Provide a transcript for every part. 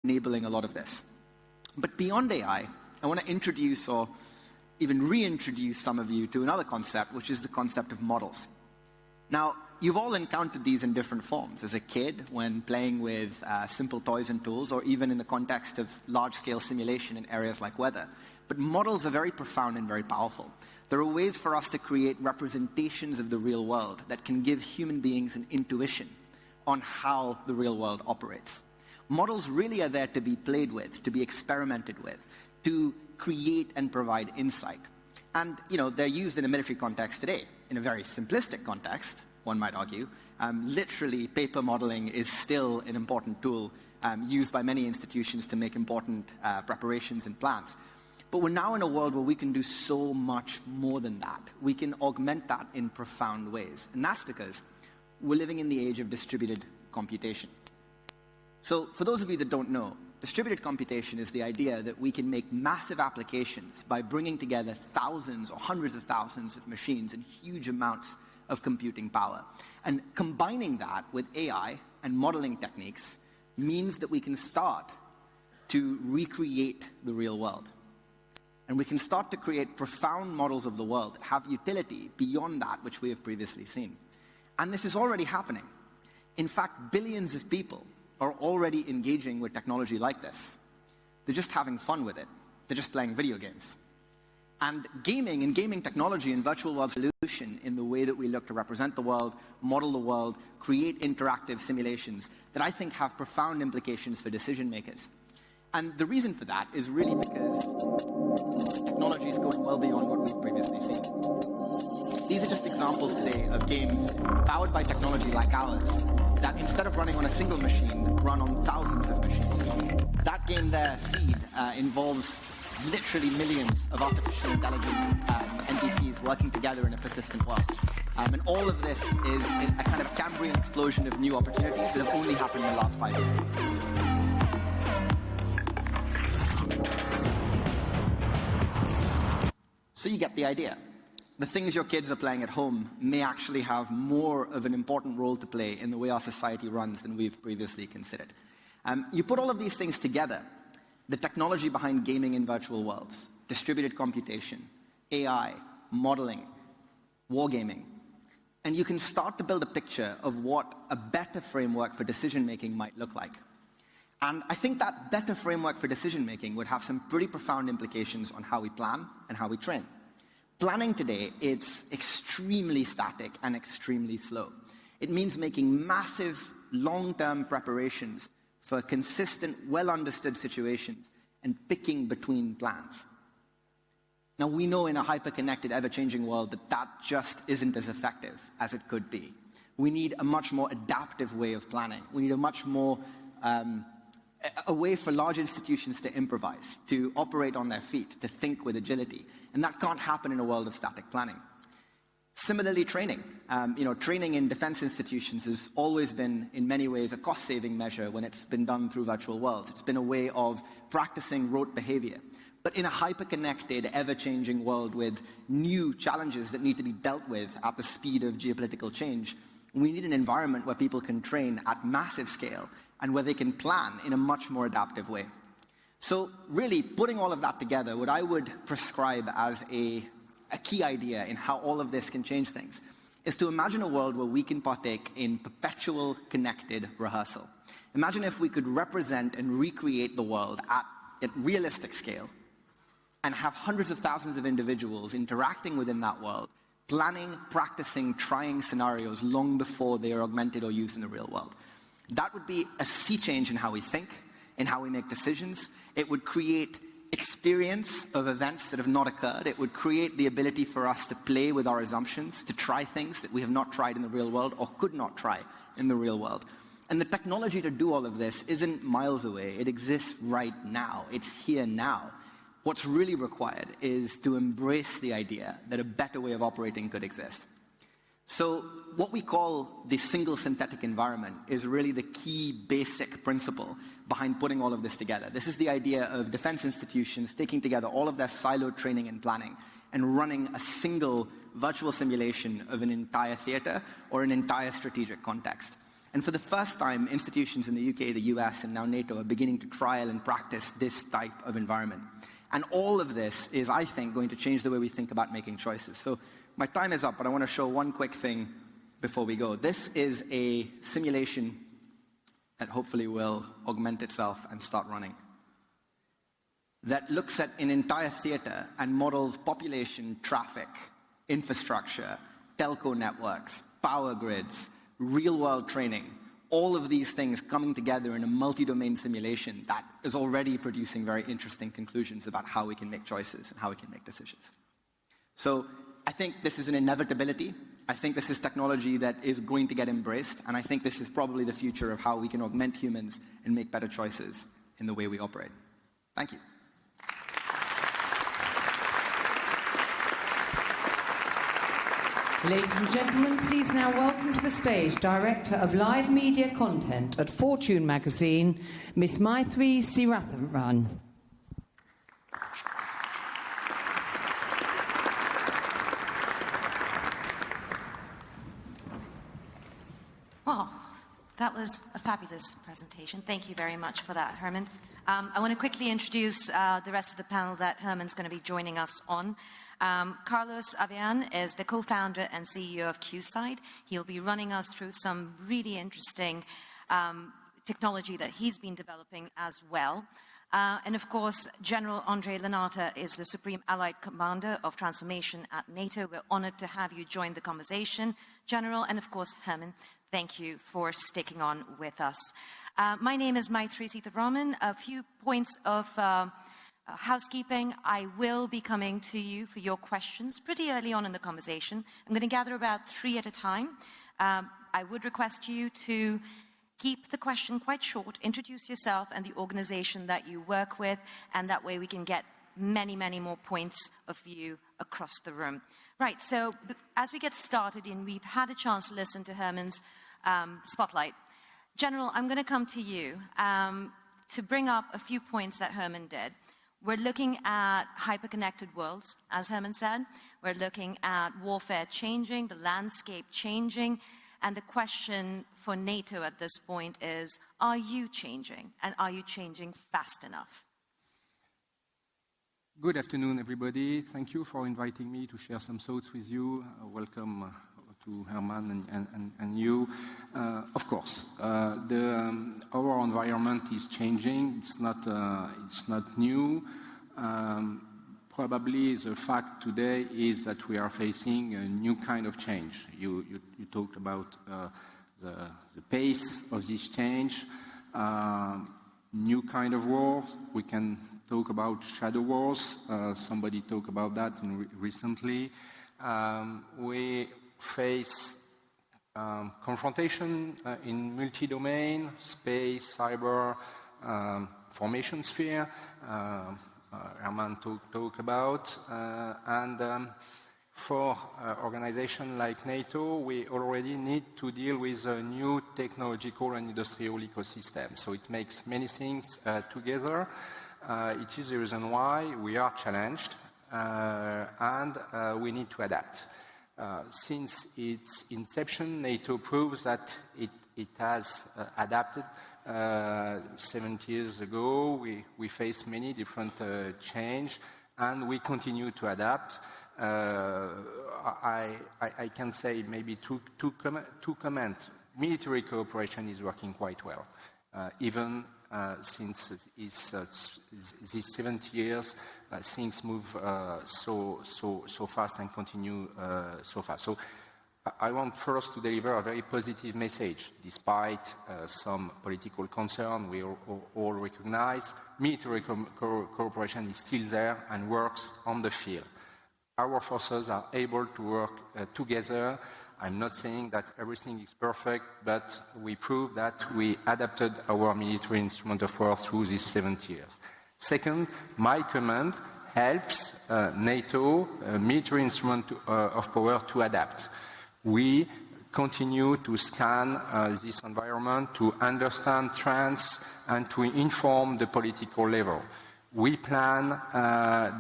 enabling a lot of this. But beyond AI, I want to introduce or even reintroduce some of you to another concept, which is the concept of models. Now, you've all encountered these in different forms. As a kid, when playing with simple toys and tools, or even in the context of large-scale simulation in areas like weather. But models are very profound and very powerful. There are ways for us to create representations of the real world that can give human beings an intuition on how the real world operates. Models really are there to be played with, to be experimented with, to create and provide insight. And, they're used in a military context today. In a very simplistic context, one might argue, literally paper modeling is still an important tool used by many institutions to make important preparations and plans. But we're now in a world where we can do so much more than that. We can augment that in profound ways. And that's because we're living in the age of distributed computation. So for those of you that don't know, distributed computation is the idea that we can make massive applications by bringing together thousands or hundreds of thousands of machines and huge amounts of computing power. And combining that with AI and modeling techniques means that we can start to recreate the real world. And we can start to create profound models of the world that have utility beyond that which we have previously seen. And this is already happening. In fact, billions of people are already engaging with technology like this. They're just having fun with it. They're just playing video games. And gaming and gaming technology and virtual world solution in the way that we look to represent the world, model the world, create interactive simulations that I think have profound implications for decision makers. And the reason for that is really because the technology is going well beyond what we've previously seen. These are just examples today of games powered by technology like ours that instead of running on a single machine, run on thousands of machines. That game there, Seed, involves literally millions of artificial intelligence NPCs working together in a persistent world. And all of this is a kind of Cambrian explosion of new opportunities that have only happened in the last 5 years. So you get the idea. The things your kids are playing at home may actually have more of an important role to play in the way our society runs than we've previously considered. You put all of these things together, the technology behind gaming in virtual worlds, distributed computation, AI, modeling, wargaming, and you can start to build a picture of what a better framework for decision-making might look like. And I think that better framework for decision-making would have some pretty profound implications on how we plan and how we train. Planning today, it's extremely static and extremely slow. It means making massive, long-term preparations for consistent, well-understood situations and picking between plans. Now, we know in a hyper-connected, ever-changing world that that just isn't as effective as it could be. We need a much more adaptive way of planning. We need a much more a way for large institutions to improvise, to operate on their feet, to think with agility. And that can't happen in a world of static planning. Similarly, training. Training in defense institutions has always been, in many ways, a cost-saving measure when it's been done through virtual worlds. It's been a way of practicing rote behavior. But in a hyper-connected, ever-changing world with new challenges that need to be dealt with at the speed of geopolitical change, we need an environment where people can train at massive scale and where they can plan in a much more adaptive way. So really, putting all of that together, what I would prescribe as a key idea in how all of this can change things is to imagine a world where we can partake in perpetual connected rehearsal. Imagine if we could represent and recreate the world at realistic scale and have hundreds of thousands of individuals interacting within that world, planning, practicing, trying scenarios long before they are augmented or used in the real world. That would be a sea change in how we think, in how we make decisions. It would create experience of events that have not occurred. It would create the ability for us to play with our assumptions, to try things that we have not tried in the real world or could not try in the real world. And the technology to do all of this isn't miles away. It exists right now. It's here now. What's really required is to embrace the idea that a better way of operating could exist. So what we call the single synthetic environment is really the key basic principle behind putting all of this together. This is the idea of defense institutions taking together all of their siloed training and planning and running a single virtual simulation of an entire theater or an entire strategic context. And for the first time, institutions in the UK, the US, and now NATO are beginning to trial and practice this type of environment. And all of this is, I think, going to change the way we think about making choices. So my time is up, but I want to show one quick thing before we go. This is a simulation that hopefully will augment itself and start running, that looks at an entire theater and models population, traffic, infrastructure, telco networks, power grids, real-world training, all of these things coming together in a multi-domain simulation that is already producing very interesting conclusions about how we can make choices and how we can make decisions. So I think this is an inevitability. I think this is technology that is going to get embraced, and I think this is probably the future of how we can augment humans and make better choices in the way we operate. Thank you. Ladies and gentlemen, please now welcome to the stage Director of Live Media Content at Fortune magazine, Ms. Maithri Siratharan. Well, that was a fabulous presentation. Thank you very much for that, Herman. I want to quickly introduce the rest of the panel that Herman's going to be joining us on. Carlos Avian is the co-founder and CEO of QSide. He'll be running us through some really interesting technology that he's been developing as well. And of course, General Andrei Lanata is the Supreme Allied Commander of Transformation at NATO. We're honored to have you join the conversation, General. And of course, Herman, thank you for sticking on with us. My name is Maithri Siratharan. A few points of housekeeping. I will be coming to you for your questions pretty early on in the conversation. I'm going to gather about 3 at a time. I would request you to keep the question quite short, introduce yourself and the organization that you work with, and that way we can get many, many more points of view across the room. Right, so as we get started, and we've had a chance to listen to Herman's spotlight. General, I'm going to come to you to bring up a few points that Herman did. We're looking at hyper-connected worlds, as Herman said. We're looking at warfare changing, the landscape changing, and the question for NATO at this point is, are you changing, and are you changing fast enough? Good afternoon, everybody. Thank you for inviting me to share some thoughts with you. Welcome to Herman and you. Of course, our environment is changing. It's not new. Probably the fact today is that we are facing a new kind of change. You talked about the pace of this change, new kind of wars. We can talk about shadow wars. Somebody talked about that recently. We face confrontation in multi-domain, space, cyber, formation sphere. Herman talked about. And for an organization like NATO, we already need to deal with a new technological and industrial ecosystem. So it makes many things together. It is the reason why we are challenged and we need to adapt. Since its inception, NATO proves that it has adapted. 70 years ago, we faced many different change, and we continue to adapt. I can say maybe two comments. Military cooperation is working quite well, even since these 70 years. Things move so fast and continue so fast. So I want first to deliver a very positive message. Despite some political concern, we all recognize military cooperation is still there and works on the field. Our forces are able to work together. I'm not saying that everything is perfect, but we prove that we adapted our military instrument of war through these 70 years. Second, my command helps NATO military instrument of power to adapt. We continue to scan this environment to understand trends and to inform the political level. We plan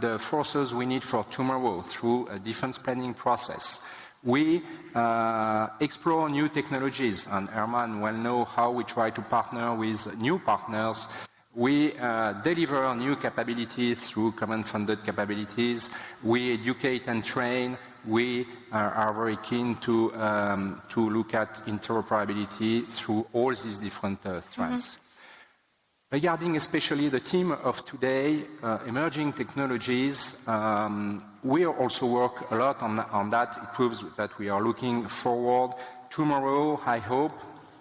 the forces we need for tomorrow through a defense planning process. We explore new technologies, and Herman well know how we try to partner with new partners. We deliver new capabilities through common-funded capabilities. We educate and train. We are very keen to look at interoperability through all these different strands. Regarding especially the theme of today, emerging technologies, we also work a lot on that. It proves that we are looking forward. Tomorrow, I hope,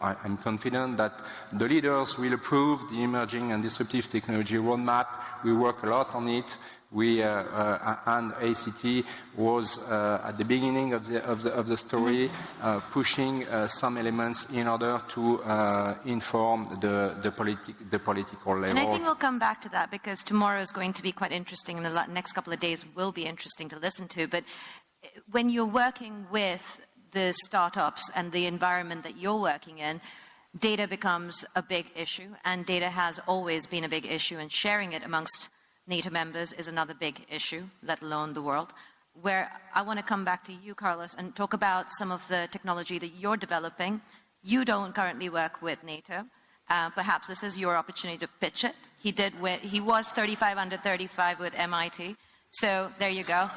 I'm confident that the leaders will approve the emerging and disruptive technology roadmap. We work a lot on it. And ACT was at the beginning of the story, pushing some elements in order to inform the political level. And I think we'll come back to that because tomorrow is going to be quite interesting, and the next couple of days will be interesting to listen to. But when you're working with the startups and the environment that you're working in, data becomes a big issue, and data has always been a big issue, and sharing it amongst NATO members is another big issue, let alone the world, where I want to come back to you, Carlos, and talk about some of the technology that you're developing. You don't currently work with NATO. Perhaps this is your opportunity to pitch it. He was 35 under 35 with MIT. So there you go.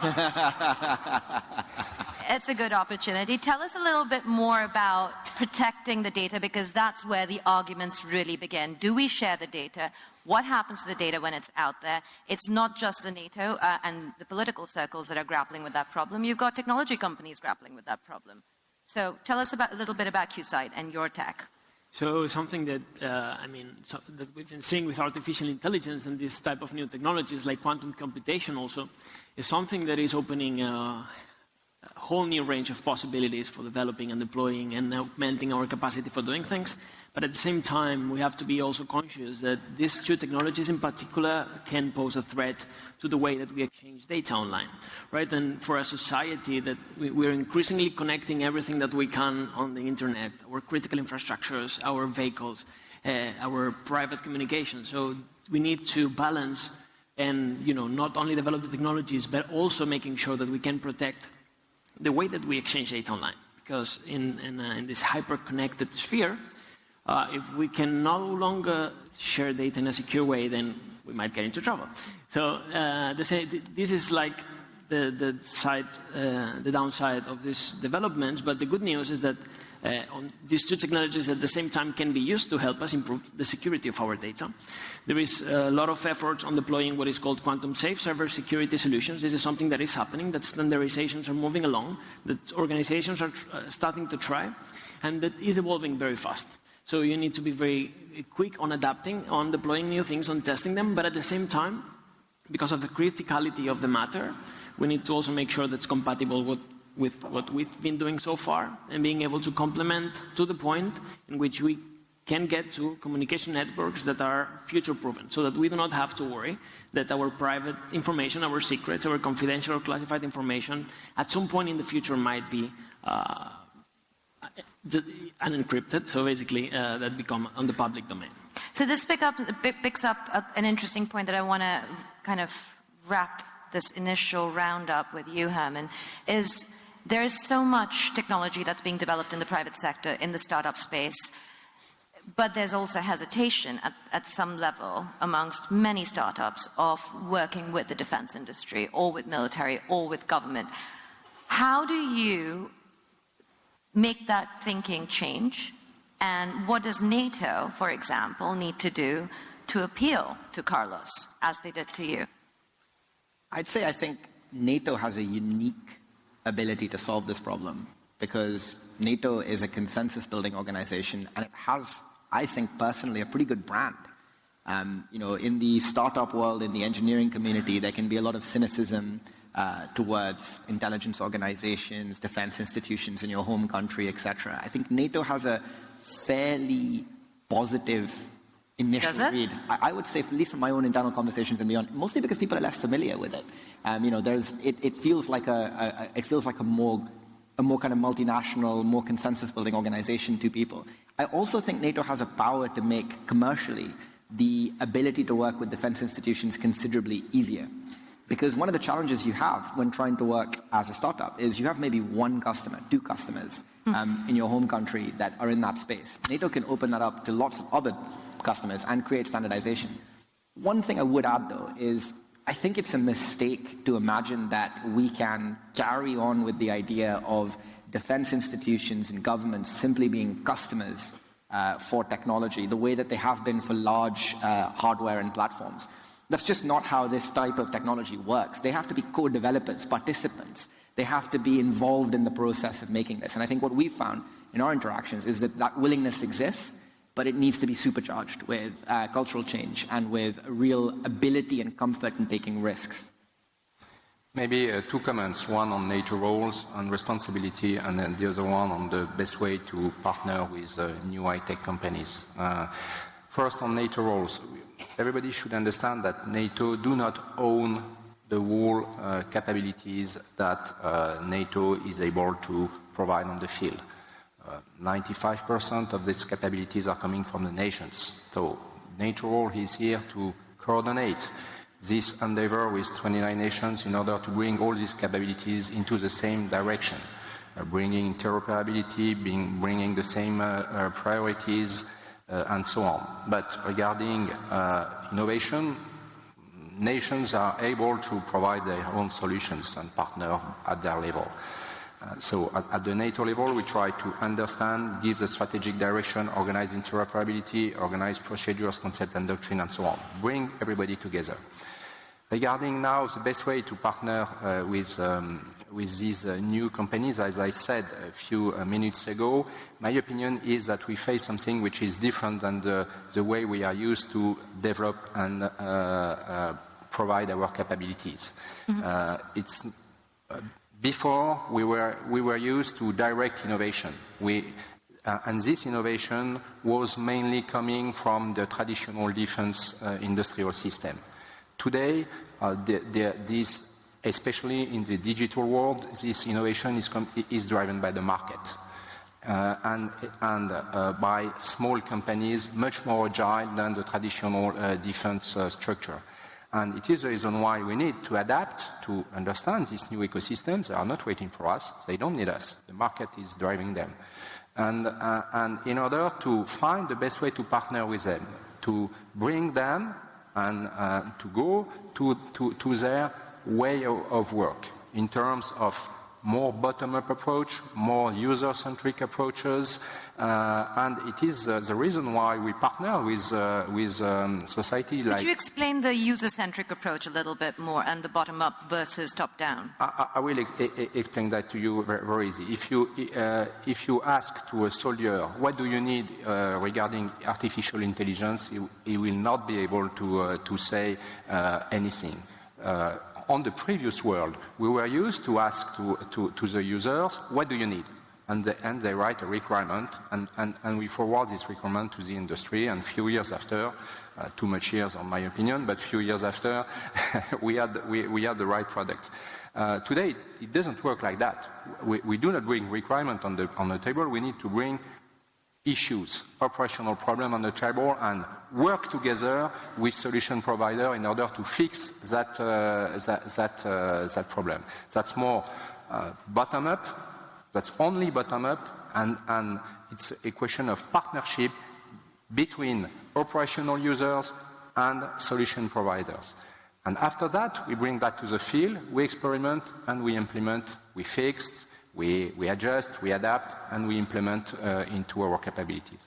It's a good opportunity. Tell us a little bit more about protecting the data, because that's where the arguments really begin. Do we share the data? What happens to the data when it's out there? It's not just the NATO and the political circles that are grappling with that problem. You've got technology companies grappling with that problem. So tell us a little bit about QSight and your tech. So something that, that we've been seeing with artificial intelligence and this type of new technologies like quantum computation also is something that is opening a whole new range of possibilities for developing and deploying and augmenting our capacity for doing things. But at the same time, we have to be also conscious that these two technologies in particular can pose a threat to the way that we exchange data online, right? And for a society that we're increasingly connecting everything that we can on the internet, our critical infrastructures, our vehicles, our private communication. So we need to balance and, not only develop the technologies, but also making sure that we can protect the way that we exchange data online. Because in this hyper-connected sphere, if we can no longer share data in a secure way, then we might get into trouble. So this is like the downside of these developments. But the good news is that these two technologies at the same time can be used to help us improve the security of our data. There is a lot of efforts on deploying what is called quantum-safe cybersecurity solutions. This is something that is happening, that standardizations are moving along, that organizations are starting to try, and that is evolving very fast. So you need to be very quick on adapting, on deploying new things, on testing them, but at the same time, because of the criticality of the matter, we need to also make sure that's compatible with what we've been doing so far and being able to complement to the point in which we can get to communication networks that are future-proven, so that we do not have to worry that our private information, our secrets, our confidential or classified information at some point in the future might be unencrypted, so basically that become on the public domain. So this picks up an interesting point that I want to kind of wrap this initial roundup with you, Herman, is there is so much technology that's being developed in the private sector, in the startup space, but there's also hesitation at some level amongst many startups of working with the defense industry or with military or with government. How do you make that thinking change? And what does NATO, for example, need to do to appeal to Carlos, as they did to you? I think NATO has a unique ability to solve this problem, because NATO is a consensus-building organization, and it has, I think personally, a pretty good brand. In the startup world, in the engineering community, there can be a lot of cynicism towards intelligence organizations, defense institutions in your home country, etc. I think NATO has a fairly positive initial read. I would say, at least from my own internal conversations and beyond, mostly because people are less familiar with it. It feels like a more kind of multinational, more consensus-building organization to people. I also think NATO has a power to make commercially the ability to work with defense institutions considerably easier. Because one of the challenges you have when trying to work as a startup is you have maybe one customer, two customers in your home country that are in that space. NATO can open that up to lots of other customers and create standardization. One thing I would add, though, is I think it's a mistake to imagine that we can carry on with the idea of defense institutions and governments simply being customers for technology, the way that they have been for large hardware and platforms. That's just not how this type of technology works. They have to be co-developers, participants. They have to be involved in the process of making this. And I think what we've found in our interactions is that that willingness exists, but it needs to be supercharged with cultural change and with a real ability and comfort in taking risks. Maybe two comments, one on NATO roles and responsibility, and then the other one on the best way to partner with new high-tech companies. First, on NATO roles. Everybody should understand that NATO do not own the whole capabilities that NATO is able to provide on the field. 95% of these capabilities are coming from the nations. So NATO role is here to coordinate this endeavor with 29 nations in order to bring all these capabilities into the same direction, bringing interoperability, bringing the same priorities, and so on. But regarding innovation, nations are able to provide their own solutions and partner at their level. So at the NATO level, we try to understand, give the strategic direction, organize interoperability, organize procedures, concept and doctrine, and so on. Bring everybody together. Regarding now the best way to partner with these new companies, as I said a few minutes ago, my opinion is that we face something which is different than the way we are used to develop and provide our capabilities. Before, we were used to direct innovation. And this innovation was mainly coming from the traditional defense industrial system. Today, this, especially in the digital world, this innovation is driven by the market and by small companies, much more agile than the traditional defense structure. And it is the reason why we need to adapt to understand these new ecosystems. They are not waiting for us. They don't need us. The market is driving them. And in order to find the best way to partner with them, to bring them and to go to their way of work in terms of more bottom-up approach, more user-centric approaches, and it is the reason why we partner with society like... Could you explain the user-centric approach a little bit more and the bottom-up versus top-down? I will explain that to you very, very easy. If you ask to a soldier, what do you need regarding artificial intelligence, he will not be able to say anything. On the previous world, we were used to ask to the users, what do you need? And they write a requirement, and we forward this requirement to the industry, and a few years after, too much years in my opinion, but a few years after, we had the right product. Today, it doesn't work like that. We do not bring requirement on the table, we need to bring issues, operational problem on the table, and work together with solution provider in order to fix that problem. That's more bottom-up, that's only bottom-up, and it's a question of partnership between operational users and solution providers. And after that, we bring that to the field, we experiment and we implement, we fix, we adjust, we adapt, and we implement into our capabilities.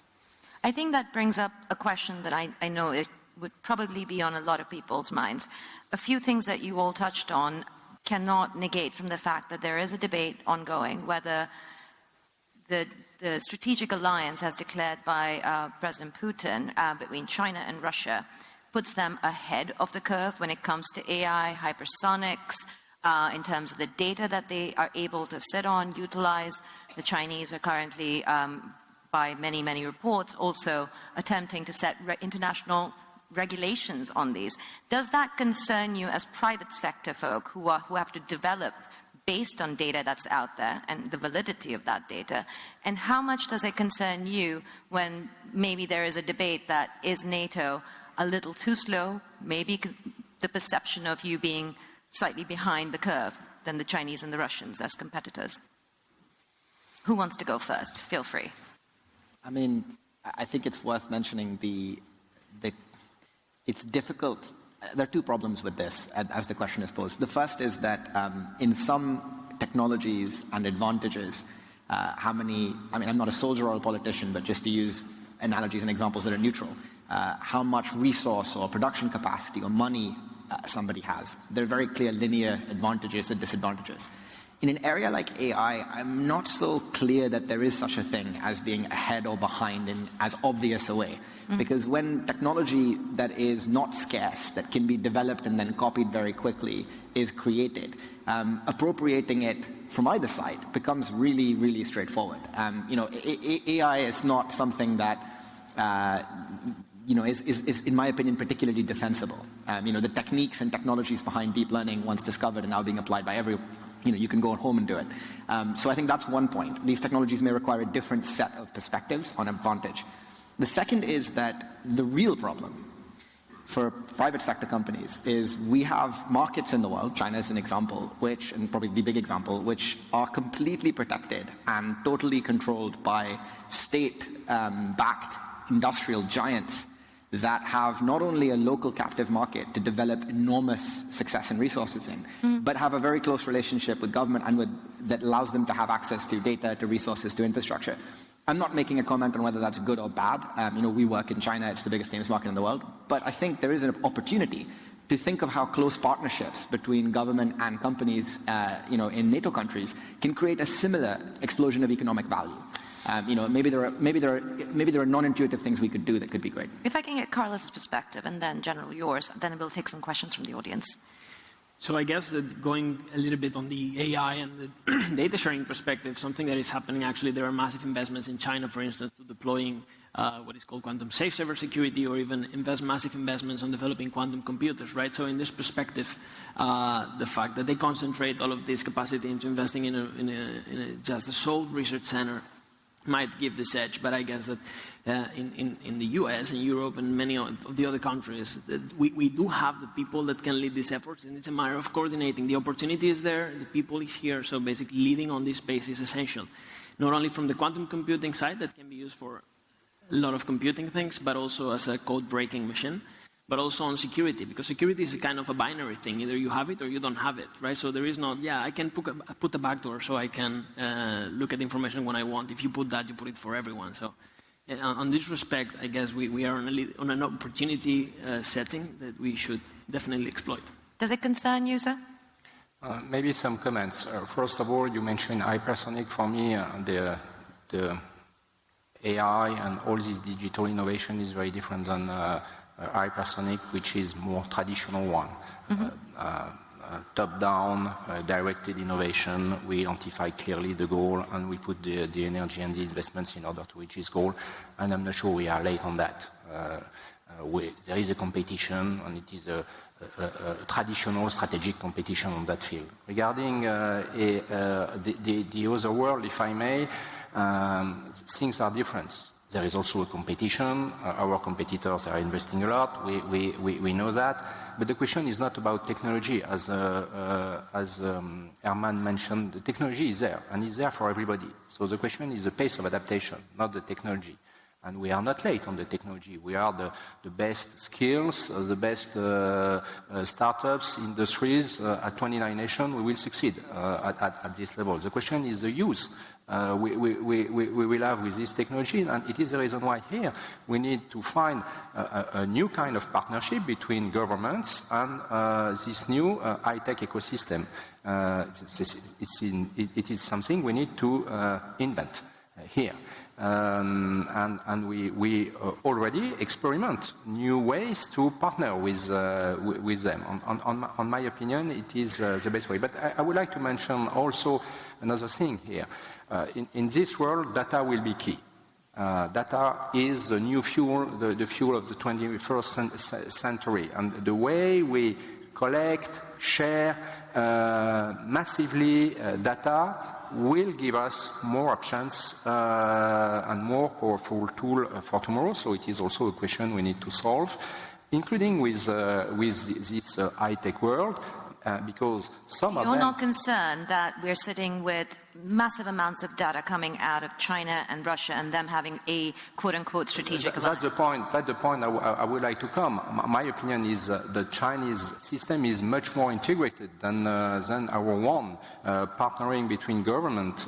I think that brings up a question that I know it would probably be on a lot of people's minds. A few things that you all touched on cannot negate from the fact that there is a debate ongoing whether the strategic alliance as declared by President Putin between China and Russia puts them ahead of the curve when it comes to AI, hypersonics, in terms of the data that they are able to sit on, utilize. The Chinese are currently, by many, many reports, also attempting to set international regulations on these. Does that concern you as private sector folk who have to develop based on data that's out there and the validity of that data? And how much does it concern you when maybe there is a debate that is NATO a little too slow, maybe the perception of you being slightly behind the curve than the Chinese and the Russians as competitors? Who wants to go first? Feel free. I mean, I think it's worth mentioning it's difficult. There are two problems with this, as the question is posed. The first is that in some technologies and advantages, I'm not a soldier or a politician, but just to use analogies and examples that are neutral, how much resource or production capacity or money somebody has. There are very clear linear advantages and disadvantages. In an area like AI, I'm not so clear that there is such a thing as being ahead or behind in as obvious a way. Because when technology that is not scarce, that can be developed and then copied very quickly, is created, appropriating it from either side becomes really, really straightforward. AI is not something that is, in my opinion, particularly defensible. The techniques and technologies behind deep learning, once discovered, are now being applied by everyone. You can go home and do it. So I think that's one point. These technologies may require a different set of perspectives on advantage. The second is that the real problem for private sector companies is we have markets in the world, China is an example, and probably the big example, which are completely protected and totally controlled by state-backed industrial giants that have not only a local captive market to develop enormous success and resources in, but have a very close relationship with government and that allows them to have access to data, to resources, to infrastructure. I'm not making a comment on whether that's good or bad. We work in China, it's the biggest games market in the world, but I think there is an opportunity to think of how close partnerships between government and companies in NATO countries can create a similar explosion of economic value. Maybe there are non-intuitive things we could do that could be great. If I can get Carlos's perspective and then General yours, then we'll take some questions from the audience. So I guess that going a little bit on the AI and the data sharing perspective, something that is happening actually, there are massive investments in China, for instance, to deploying what is called quantum safe cybersecurity, or even massive investments on developing quantum computers, right? So in this perspective, the fact that they concentrate all of this capacity into investing in just a sole research center might give this edge, but I guess that in the US and Europe and many of the other countries, we do have the people that can lead these efforts, and it's a matter of coordinating. The opportunity is there, the people is here, so basically leading on this space is essential. Not only from the quantum computing side, that can be used for a lot of computing things, but also as a code-breaking machine, but also on security, because security is a kind of a binary thing. Either you have it or you don't have it, right? So there is not, I can put a backdoor so I can look at information when I want. If you put that, you put it for everyone. So on this respect, I guess we are on an opportunity setting that we should definitely exploit. Does it concern you, sir? Maybe some comments. First of all, you mentioned hypersonic. For me, the AI and all this digital innovation is very different than hypersonic, which is more traditional one. Top-down, directed innovation. We identify clearly the goal and we put the energy and the investments in order to reach this goal. And I'm not sure we are late on that. There is a competition, and it is a traditional strategic competition on that field. Regarding the other world, if I may, things are different. There is also a competition. Our competitors are investing a lot. We know that. But the question is not about technology. As Herman mentioned, the technology is there, and it's there for everybody. So the question is the pace of adaptation, not the technology. And we are not late on the technology. We are the best skills, the best startups, industries. At 29 nations, we will succeed at this level. The question is the use we will have with this technology, and it is the reason why here we need to find a new kind of partnership between governments and this new high-tech ecosystem. It is something we need to invent here. And we already experiment new ways to partner with them. On my opinion, it is the best way. But I would like to mention also another thing here. In this world, data will be key. Data is the new fuel, the fuel of the 21st century. And the way we collect, share massively data will give us more options and more powerful tool for tomorrow. So it is also a question we need to solve, including with this high-tech world. because some of You're them... not concerned that we're sitting with massive amounts of data coming out of China and Russia and them having a quote-unquote strategic alliance? That's the point I would like to come. My opinion is the Chinese system is much more integrated than our one, partnering between government,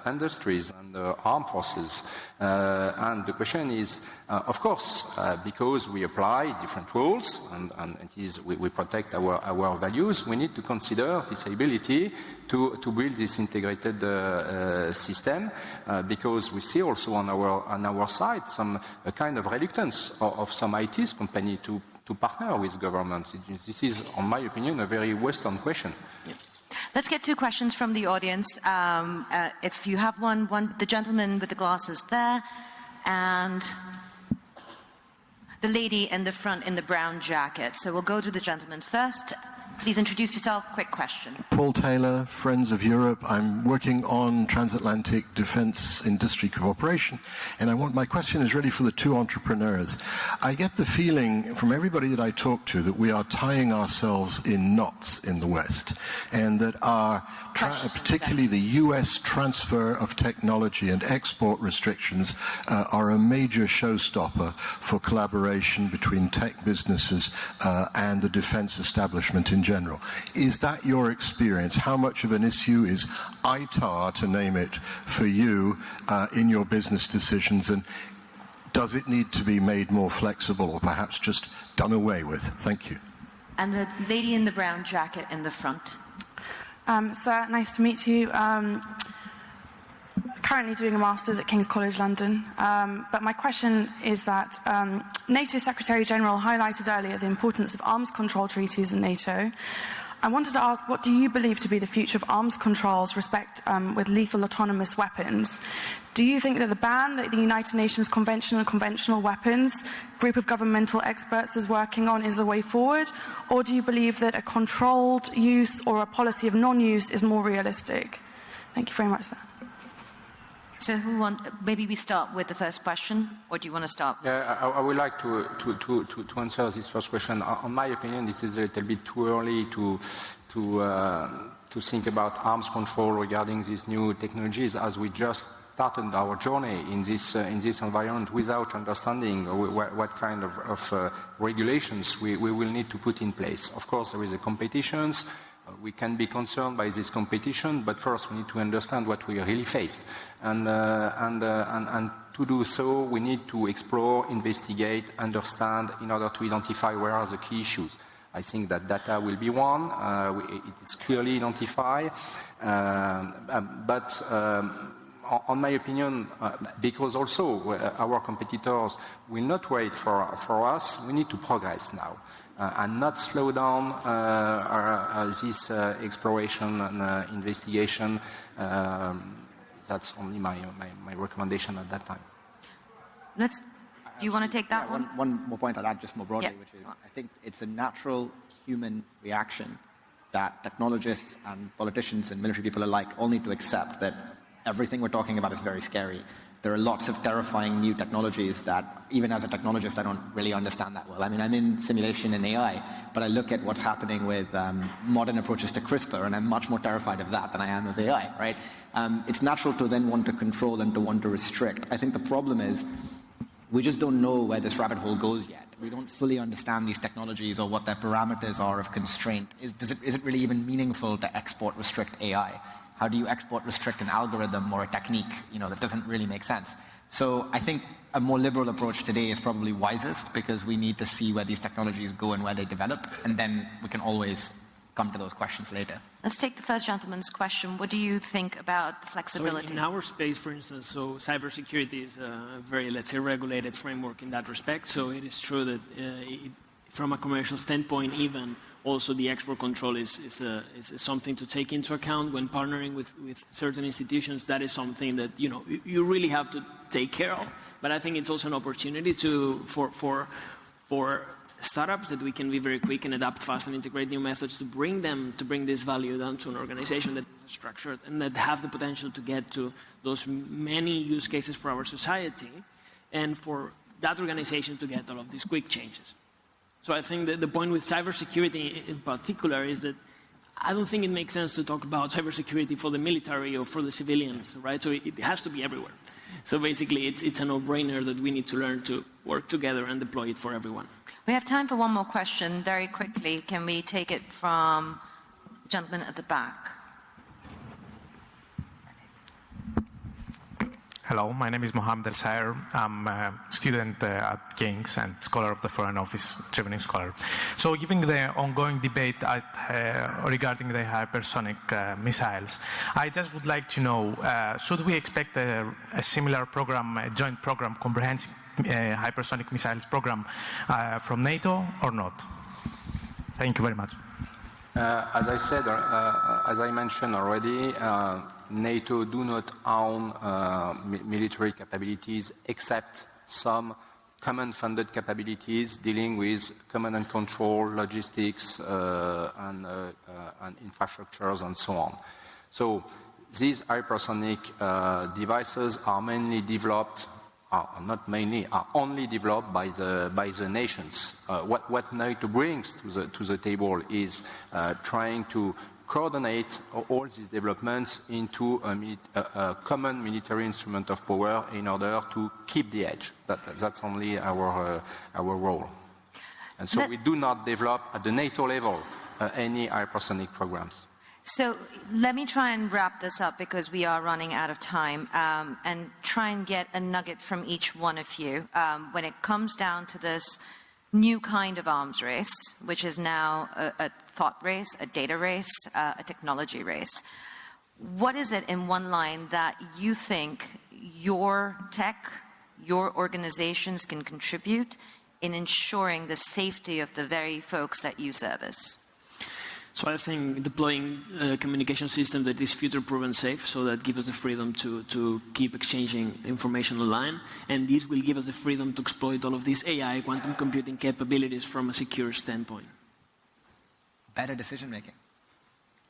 industries and armed forces. And the question is, of course, because we apply different rules and we protect our values, we need to consider this ability to build this integrated system, because we see also on our side some kind of reluctance of some IT company to partner with governments. This is, in my opinion, a very Western question. Yeah. Let's get 2 questions from the audience. If you have one, the gentleman with the glasses there, and the lady in the front in the brown jacket. So we'll go to the gentleman first. Please introduce yourself. Quick question. Paul Taylor, Friends of Europe. I'm working on transatlantic defense industry cooperation, and my question is really for the 2 entrepreneurs. I get the feeling from everybody that I talk to that we are tying ourselves in knots in the West, and that particularly the US transfer of technology and export restrictions are a major showstopper for collaboration between tech businesses and the defense establishment in general. Is that your experience? How much of an issue is ITAR, to name it, for you in your business decisions, and does it need to be made more flexible or perhaps just done away with? Thank you. And the lady in the brown jacket in the front. Sir, nice to meet you. Currently doing a master's at King's College London, but my question is that NATO Secretary General highlighted earlier the importance of arms control treaties in NATO. I wanted to ask, what do you believe to be the future of arms controls with lethal autonomous weapons? Do you think that the ban that the United Nations Convention on Conventional Weapons group of governmental experts is working on is the way forward, or do you believe that a controlled use or a policy of non-use is more realistic? Thank you very much, sir. So maybe we start with the first question, or do you want to start? Yeah, I would like to answer this first question. In my opinion, this is a little bit too early to think about arms control regarding these new technologies, as we just started our journey in this environment without understanding what kind of regulations we will need to put in place. Of course, there is a competitions. We can be concerned by this competition, but first we need to understand what we really faced. And to do so, we need to explore, investigate, understand in order to identify where are the key issues. I think that data will be one. It is clearly identified. But on my opinion, because also our competitors will not wait for us, we need to progress now. And not slow down this exploration and investigation. That's only my recommendation at that time. Do you want to take that one? One more point I'll add just more broadly, Yeah. which is I think it's a natural human reaction that technologists and politicians and military people alike all need to accept that everything we're talking about is very scary. There are lots of terrifying new technologies that, even as a technologist, I don't really understand that well. I mean, I'm in simulation and AI, but I look at what's happening with modern approaches to CRISPR, and I'm much more terrified of that than I am of AI, right? It's natural to then want to control and to want to restrict. I think the problem is we just don't know where this rabbit hole goes yet. We don't fully understand these technologies or what their parameters are of constraint. Is it really even meaningful to export restrict AI? How do you export restrict an algorithm or a technique, that doesn't really make sense? So I think a more liberal approach today is probably wisest, because we need to see where these technologies go and where they develop, and then we can always come to those questions later. Let's take the first gentleman's question. What do you think about the flexibility? So in our space, for instance, so cybersecurity is a very, let's say, regulated framework in that respect. So it is true that from a commercial standpoint, even also the export control is something to take into account when partnering with certain institutions. That is something that you really have to take care of. But I think it's also an opportunity for startups that we can be very quick and adapt fast and integrate new methods to bring this value down to an organization that is structured and that have the potential to get to those many use cases for our society, and for that organization to get all of these quick changes. So I think that the point with cybersecurity in particular is that I don't think it makes sense to talk about cybersecurity for the military or for the civilians, right? So it has to be everywhere. So basically, it's a no-brainer that we need to learn to work together and deploy it for everyone. We have time for one more question very quickly. Can we take it from the gentleman at the back? Hello, my name is Mohammed El Saer. I'm a student at King's and scholar of the Foreign Office, traveling scholar. So given the ongoing debate regarding the hypersonic missiles, I just would like to know, should we expect a similar program, a joint program, comprehensive hypersonic missiles program from NATO or not? Thank you very much. As I said, as I mentioned already, NATO do not own military capabilities except some common-funded capabilities dealing with command and control, logistics, and infrastructures, and so on. So these hypersonic devices are mainly developed, not mainly, are only developed by the nations. What NATO brings to the table is trying to coordinate all these developments into a common military instrument of power in order to keep the edge. That's only our role. And so we do not develop at the NATO level any hypersonic programs. So let me try and wrap this up because we are running out of time, and try and get a nugget from each one of you when it comes down to this new kind of arms race, which is now a thought race, a data race, a technology race. What is it in one line that you think your tech, your organizations can contribute in ensuring the safety of the very folks that you service? So I think deploying a communication system that is future-proof and safe, so that gives us the freedom to keep exchanging information online, and this will give us the freedom to exploit all of these AI, quantum computing capabilities from a secure standpoint. Better decision-making.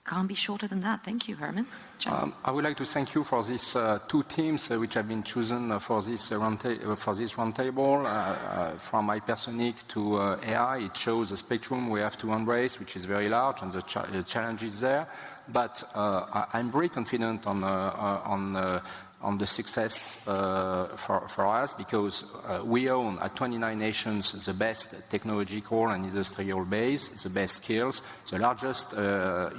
Can't be shorter than that. Thank you, Herman. I would like to thank you for these two teams which have been chosen for this roundtable. From hypersonic to AI, it shows the spectrum we have to embrace, which is very large, and the challenge is there. But I'm very confident on the success for us, because we own at 29 nations the best technological and industrial base, the best skills, the largest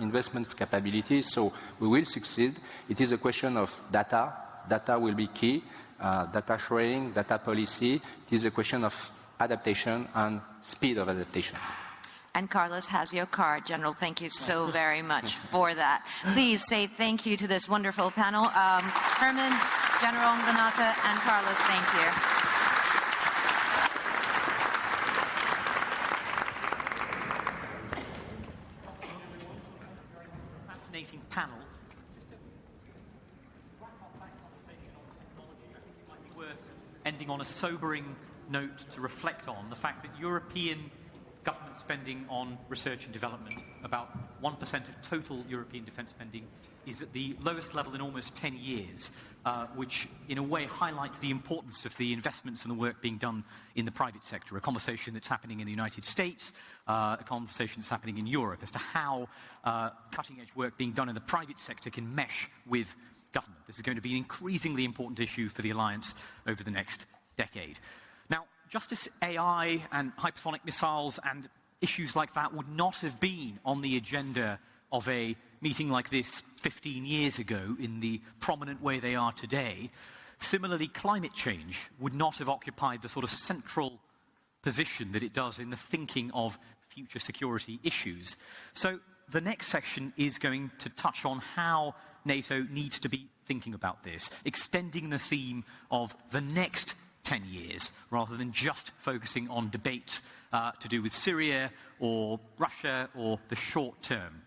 investments capabilities, so we will succeed. It is a question of data. Data will be key, data sharing, data policy. It is a question of adaptation and speed of adaptation. And Carlos has your card, General. Thank you so very much for that. Please say thank you to this wonderful panel. Herman, General, Renata, and Carlos, thank you. Fascinating panel. Just to wrap up that conversation on technology, I think it might be worth ending on a sobering note to reflect on the fact that European government spending on research and development, about 1% of total European defence spending, is at the lowest level in almost 10 years, which in a way highlights the importance of the investments and the work being done in the private sector, a conversation that's happening in the United States, a conversation that's happening in Europe as to how cutting-edge work being done in the private sector can mesh with government. This is going to be an increasingly important issue for the Alliance over the next decade. Now, just as AI and hypersonic missiles and issues like that would not have been on the agenda of a meeting like this 15 years ago in the prominent way they are today, similarly, climate change would not have occupied the sort of central position that it does in the thinking of future security issues. So the next section is going to touch on how NATO needs to be thinking about this, extending the theme of the next 10 years, rather than just focusing on debates to do with Syria or Russia or the short term.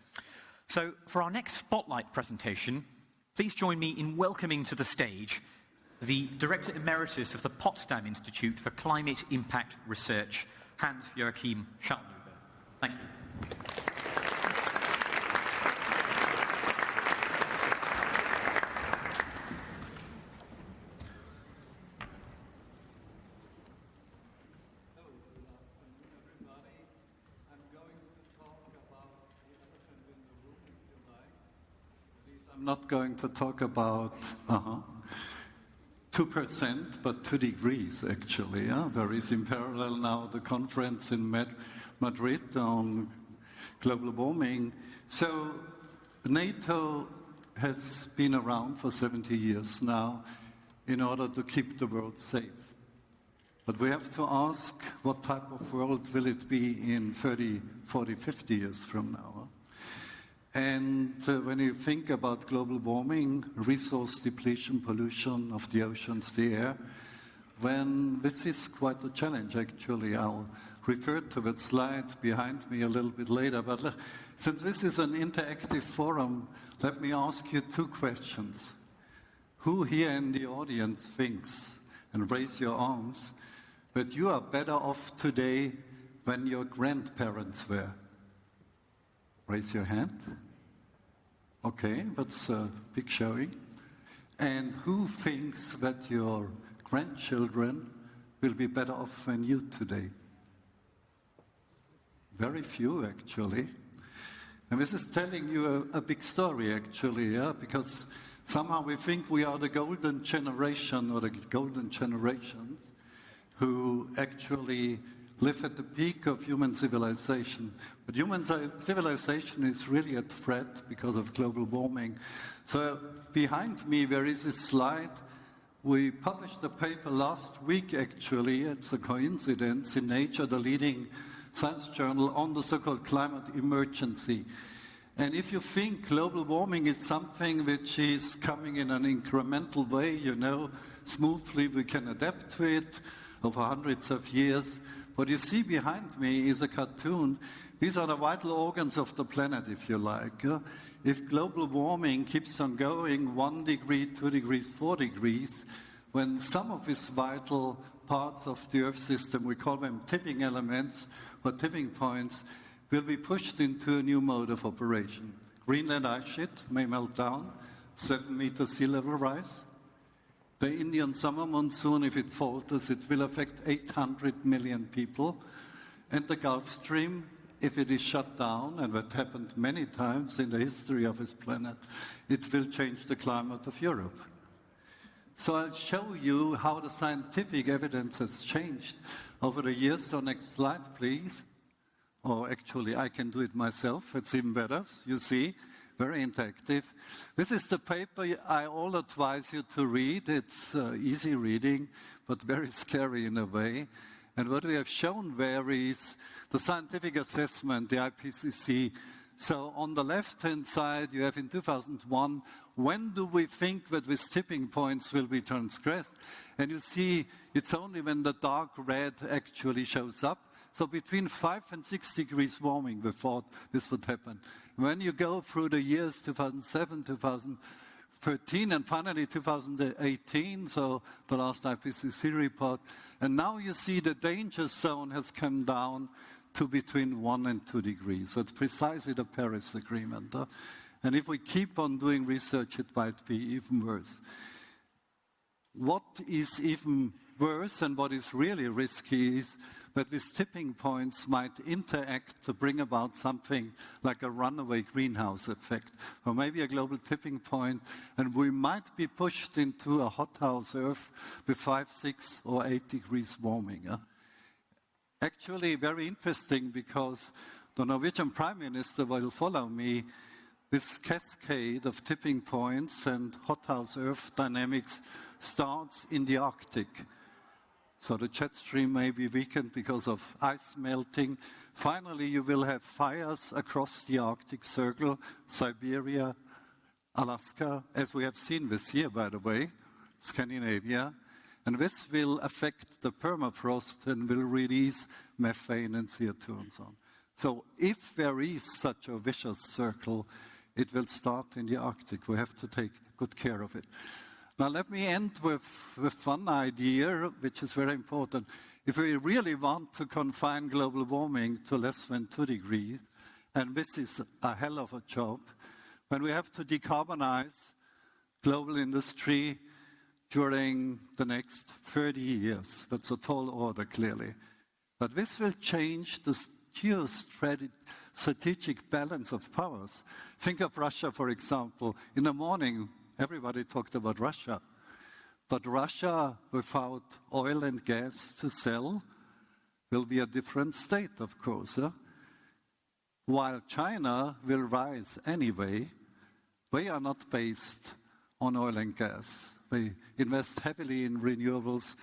So for our next spotlight presentation, please join me in welcoming to the stage the Director Emeritus of the Potsdam Institute for Climate Impact Research, Hans-Joachim Schallnhuber. Thank you. I'm not going to talk about 2%, but 2 degrees, actually. There is in parallel now the conference in Madrid on global warming. So NATO has been around for 70 years now in order to keep the world safe. But we have to ask, what type of world will it be in 30, 40, 50 years from now? And when you think about global warming, resource depletion, pollution of the oceans, the air, then this is quite a challenge, actually. I'll refer to that slide behind me a little bit later. But since this is an interactive forum, let me ask you 2 questions. Who here in the audience thinks, and raise your arms, that you are better off today than your grandparents were? Raise your hand. Okay, that's a big showing. And who thinks that your grandchildren will be better off than you today? Very few, actually. And this is telling you a big story, actually, because somehow we think we are the golden generation or the golden generations who actually live at the peak of human civilization. But human civilization is really at threat because of global warming. So behind me there is this slide. We published a paper last week, actually. It's a coincidence, in Nature, the leading science journal, on the so-called climate emergency. And if you think global warming is something which is coming in an incremental way, smoothly we can adapt to it over hundreds of years. What you see behind me is a cartoon. These are the vital organs of the planet, if you like. If global warming keeps on going 1 degree, 2 degrees, 4 degrees, when some of these vital parts of the Earth system, we call them tipping elements or tipping points, will be pushed into a new mode of operation. Greenland ice sheet may melt down, 7 meters sea level rise. The Indian summer monsoon, if it falters, it will affect 800 million people. And the Gulf Stream, if it is shut down, and that happened many times in the history of this planet, it will change the climate of Europe. So I'll show you how the scientific evidence has changed over the years. So next slide, please. Or actually, I can do it myself. It's even better. You see, very interactive. This is the paper I all advise you to read. It's easy reading, but very scary in a way. And what we have shown there is the scientific assessment, the IPCC. So on the left-hand side, you have in 2001, when do we think that these tipping points will be transgressed? And you see, it's only when the dark red actually shows up. So between 5 and 6 degrees warming, we thought this would happen. When you go through the years 2007, 2013, and finally 2018, so the last IPCC report, and now you see the danger zone has come down to between 1 and 2 degrees. So it's precisely the Paris Agreement. And if we keep on doing research, it might be even worse. What is even worse and what is really risky is that these tipping points might interact to bring about something like a runaway greenhouse effect, or maybe a global tipping point, and we might be pushed into a hothouse Earth with 5, 6, or 8 degrees warming. Actually, very interesting, because the Norwegian Prime Minister will follow me. This cascade of tipping points and hothouse Earth dynamics starts in the Arctic. So the jet stream may be weakened because of ice melting. Finally, you will have fires across the Arctic Circle, Siberia, Alaska, as we have seen this year, by the way, Scandinavia. And this will affect the permafrost and will release methane and CO2 and so on. So if there is such a vicious circle, it will start in the Arctic. We have to take good care of it. Now let me end with one idea, which is very important. If we really want to confine global warming to less than 2 degrees, and this is a hell of a job, when we have to decarbonize global industry during the next 30 years, that's a tall order, clearly. But this will change the secure strategic balance of powers. Think of Russia, for example. In the morning, everybody talked about Russia. But Russia, without oil and gas to sell, will be a different state, of course. While China will rise anyway, they are not based on oil and gas. They invest heavily in renewables,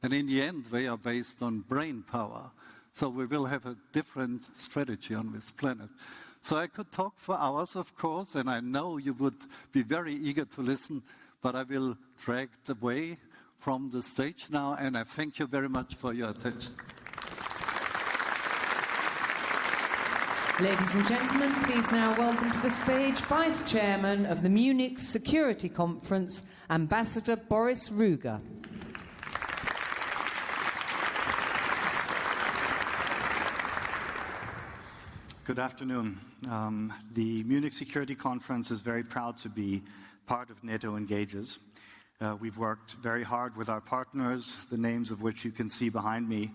and in the end, they are based on brain power. So we will have a different strategy on this planet. So I could talk for hours, of course, and I know you would be very eager to listen, but I will drag away from the stage now, and I thank you very much for your attention. Ladies and gentlemen, please now welcome to the stage Vice Chairman of the Munich Security Conference, Ambassador Boris Ruger. Good afternoon. The Munich Security Conference is very proud to be part of NATO Engages. We've worked very hard with our partners, the names of which you can see behind me,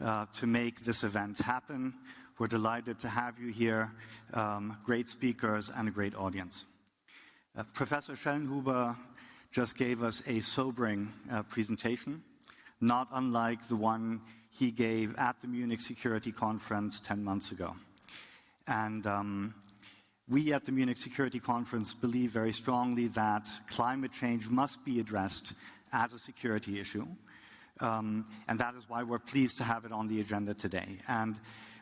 to make this event happen. We're delighted to have you here, great speakers and a great audience. Professor Schellenhuber just gave us a sobering presentation, not unlike the one he gave at the Munich Security Conference 10 months ago. And we at the Munich Security Conference believe very strongly that climate change must be addressed as a security issue. And that is why we're pleased to have it on the agenda today. And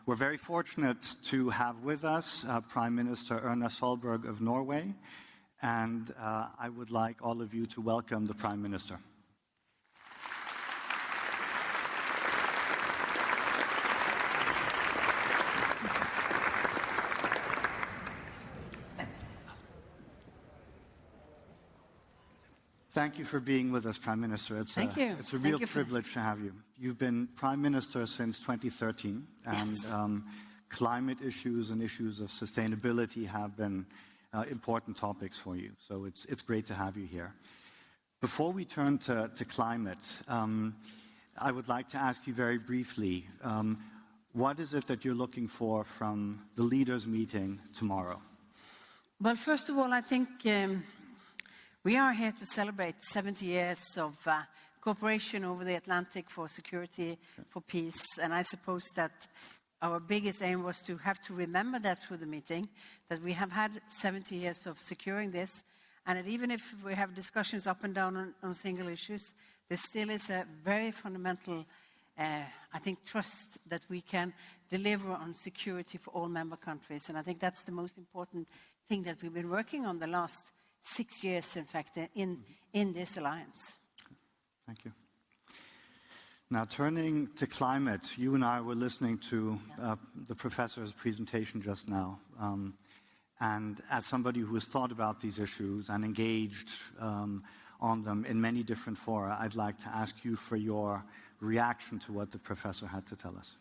we're very fortunate to have with us Prime Minister Erna Solberg of Norway. And I would like all of you to welcome the Prime Minister. Thank you for being with us, Prime Minister. It's a real privilege to have you. You've been Prime Minister since 2013, and climate issues and issues of sustainability have been important topics for you. So it's great to have you here. Before we turn to climate, I would like to ask you very briefly, what is it that you're looking for from the leaders' meeting tomorrow? Well, first of all, I think we are here to celebrate 70 years of cooperation over the Atlantic for security, for peace. And I suppose that our biggest aim was to have to remember that through the meeting, that we have had 70 years of securing this. And that even if we have discussions up and down on single issues, there still is a very fundamental, I think, trust that we can deliver on security for all member countries. And I think that's the most important thing that we've been working on the last 6 years, in fact, in this alliance. Thank you. Now, turning to climate, you and I were listening to the professor's presentation just now. And as somebody who has thought about these issues and engaged on them in many different fora, I'd like to ask you for your reaction to what the professor had to tell us.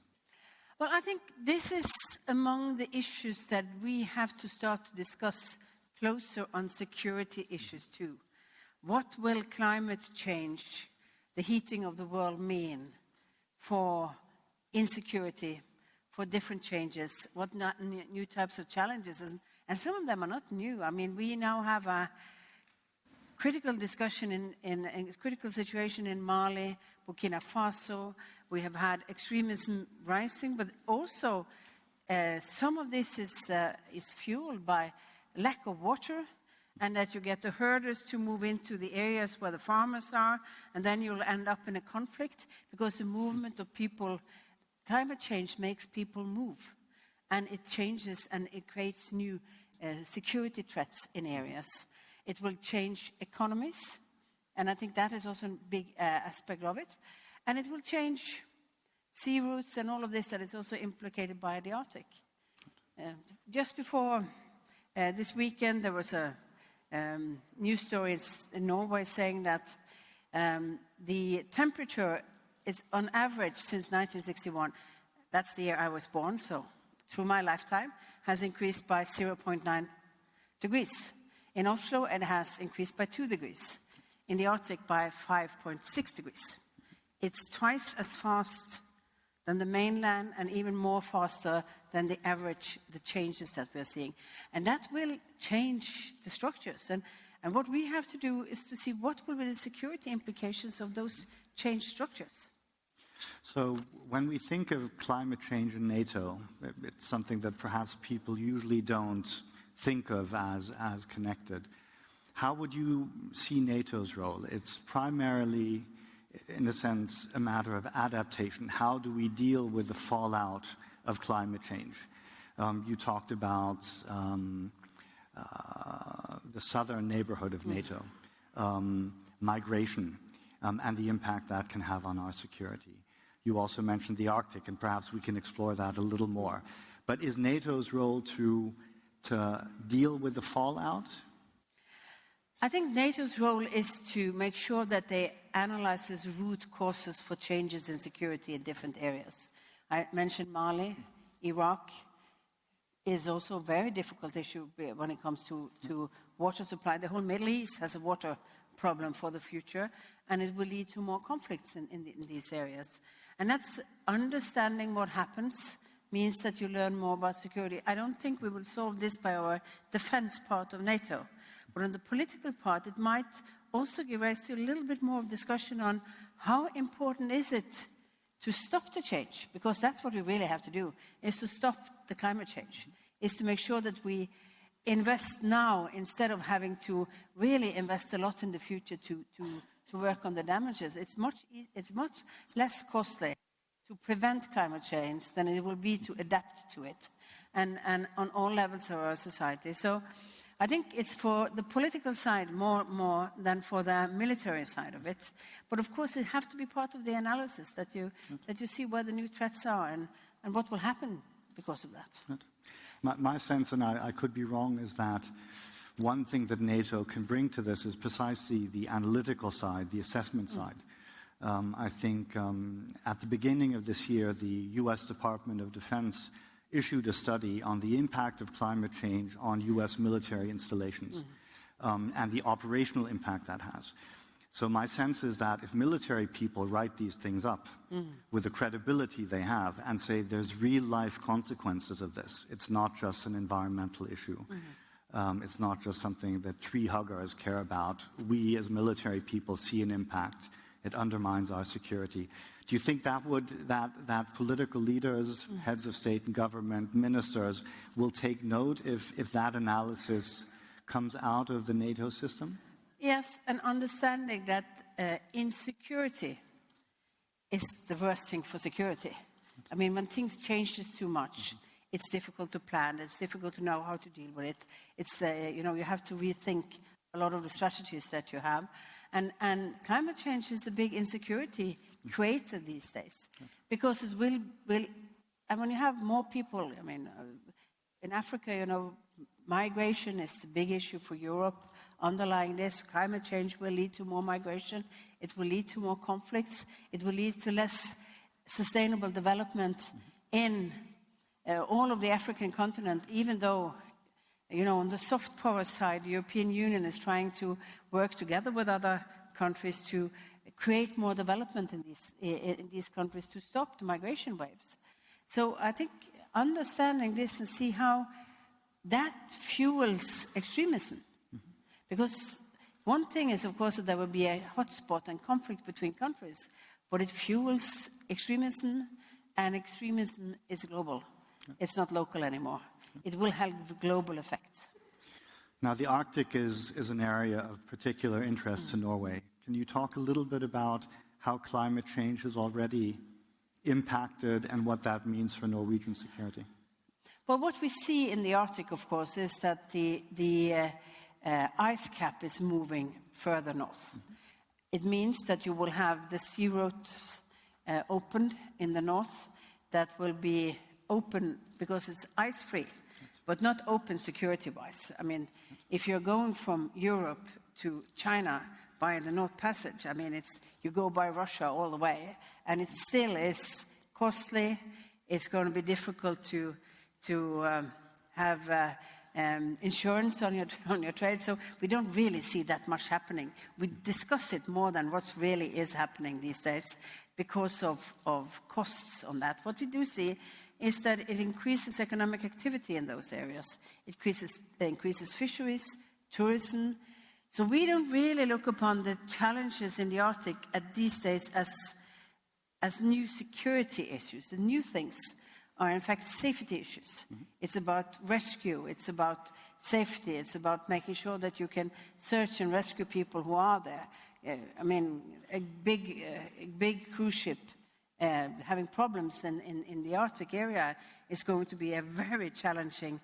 Well, I think this is among the issues that we have to start to discuss closer on security issues too. What will climate change, the heating of the world, mean for insecurity, for different changes, what new types of challenges? And some of them are not new. I mean, we now have a critical discussion in a critical situation in Mali, Burkina Faso. We have had extremism rising, but also some of this is fueled by lack of water, and that you get the herders to move into the areas where the farmers are, and then you'll end up in a conflict because the movement of people, climate change makes people move, and it changes and it creates new security threats in areas. It will change economies, and I think that is also a big aspect of it, and it will change sea routes and all of this that is also implicated by the Arctic. Just before this weekend, there was a news story in Norway saying that the temperature is on average since 1961, that's the year I was born, so through my lifetime, has increased by 0.9 degrees. In Oslo, it has increased by 2 degrees. In the Arctic, by 5.6 degrees. It's twice as fast than the mainland and even more faster than the average, the changes that we're seeing. And that will change the structures. And what we have to do is to see what will be the security implications of those changed structures. So when we think of climate change in NATO, it's something that perhaps people usually don't think of as connected. How would you see NATO's role? It's primarily, in a sense, a matter of adaptation. How do we deal with the fallout of climate change? You talked about the southern neighborhood of NATO, migration, and the impact that can have on our security. You also mentioned the Arctic, and perhaps we can explore that a little more. But is NATO's role to deal with the fallout? I think NATO's role is to make sure that they analyze the root causes for changes in security in different areas. I mentioned Mali, Iraq is also a very difficult issue when it comes to water supply. The whole Middle East has a water problem for the future, and it will lead to more conflicts in these areas. And that's understanding what happens means that you learn more about security. I don't think we will solve this by our defense part of NATO. But on the political part, it might also give rise to a little bit more of discussion on how important is it to stop the change, because that's what we really have to do, is to stop the climate change, is to make sure that we invest now instead of having to really invest a lot in the future to work on the damages. It's much less costly to prevent climate change than it will be to adapt to it, and on all levels of our society. So I think it's for the political side more than for the military side of it. But of course, it has to be part of the analysis that you see where the new threats are and what will happen because of that. My sense, and I could be wrong, is that one thing that NATO can bring to this is precisely the analytical side, the assessment side. I think at the beginning of this year, the US Department of Defense issued a study on the impact of climate change on US military installations and the operational impact that has. So my sense is that if military people write these things up with the credibility they have and say there's real-life consequences of this, it's not just an environmental issue. It's not just something that tree huggers care about. We as military people see an impact. It undermines our security. Do you think that political leaders, heads of state and government, ministers will take note if that analysis comes out of the NATO system? Yes, and understanding that insecurity is the worst thing for security. I mean, when things change too much, it's difficult to plan. It's difficult to know how to deal with it. It's you have to rethink a lot of the strategies that you have. And climate change is the big insecurity creator these days, because it will and when you have more people, I mean, in Africa, migration is the big issue for Europe. Underlying this, climate change will lead to more migration. It will lead to more conflicts. It will lead to less sustainable development in all of the African continent, even though, on the soft power side, the European Union is trying to work together with other countries to create more development in these countries to stop the migration waves. So I think understanding this and see how that fuels extremism. Because one thing is, of course, that there will be a hotspot and conflict between countries, but it fuels extremism, and extremism is global. It's not local anymore. It will have global effects. Now, the Arctic is an area of particular interest to Norway. Can you talk a little bit about how climate change has already impacted and what that means for Norwegian security? Well, what we see in the Arctic, of course, is that the ice cap is moving further north. It means that you will have the sea routes opened in the north that will be open because it's ice-free, but not open security-wise. I mean, if you're going from Europe to China by the North Passage, I mean, you go by Russia all the way, and it still is costly. It's going to be difficult to have insurance on your trade. So we don't really see that much happening. We discuss it more than what really is happening these days because of costs on that. What we do see is that it increases economic activity in those areas. It increases fisheries, tourism. So we don't really look upon the challenges in the Arctic at these days as new security issues. The new things are in fact safety issues. It's about rescue, it's about safety, it's about making sure that you can search and rescue people who are there. I mean, a big cruise ship having problems in the Arctic area is going to be a very challenging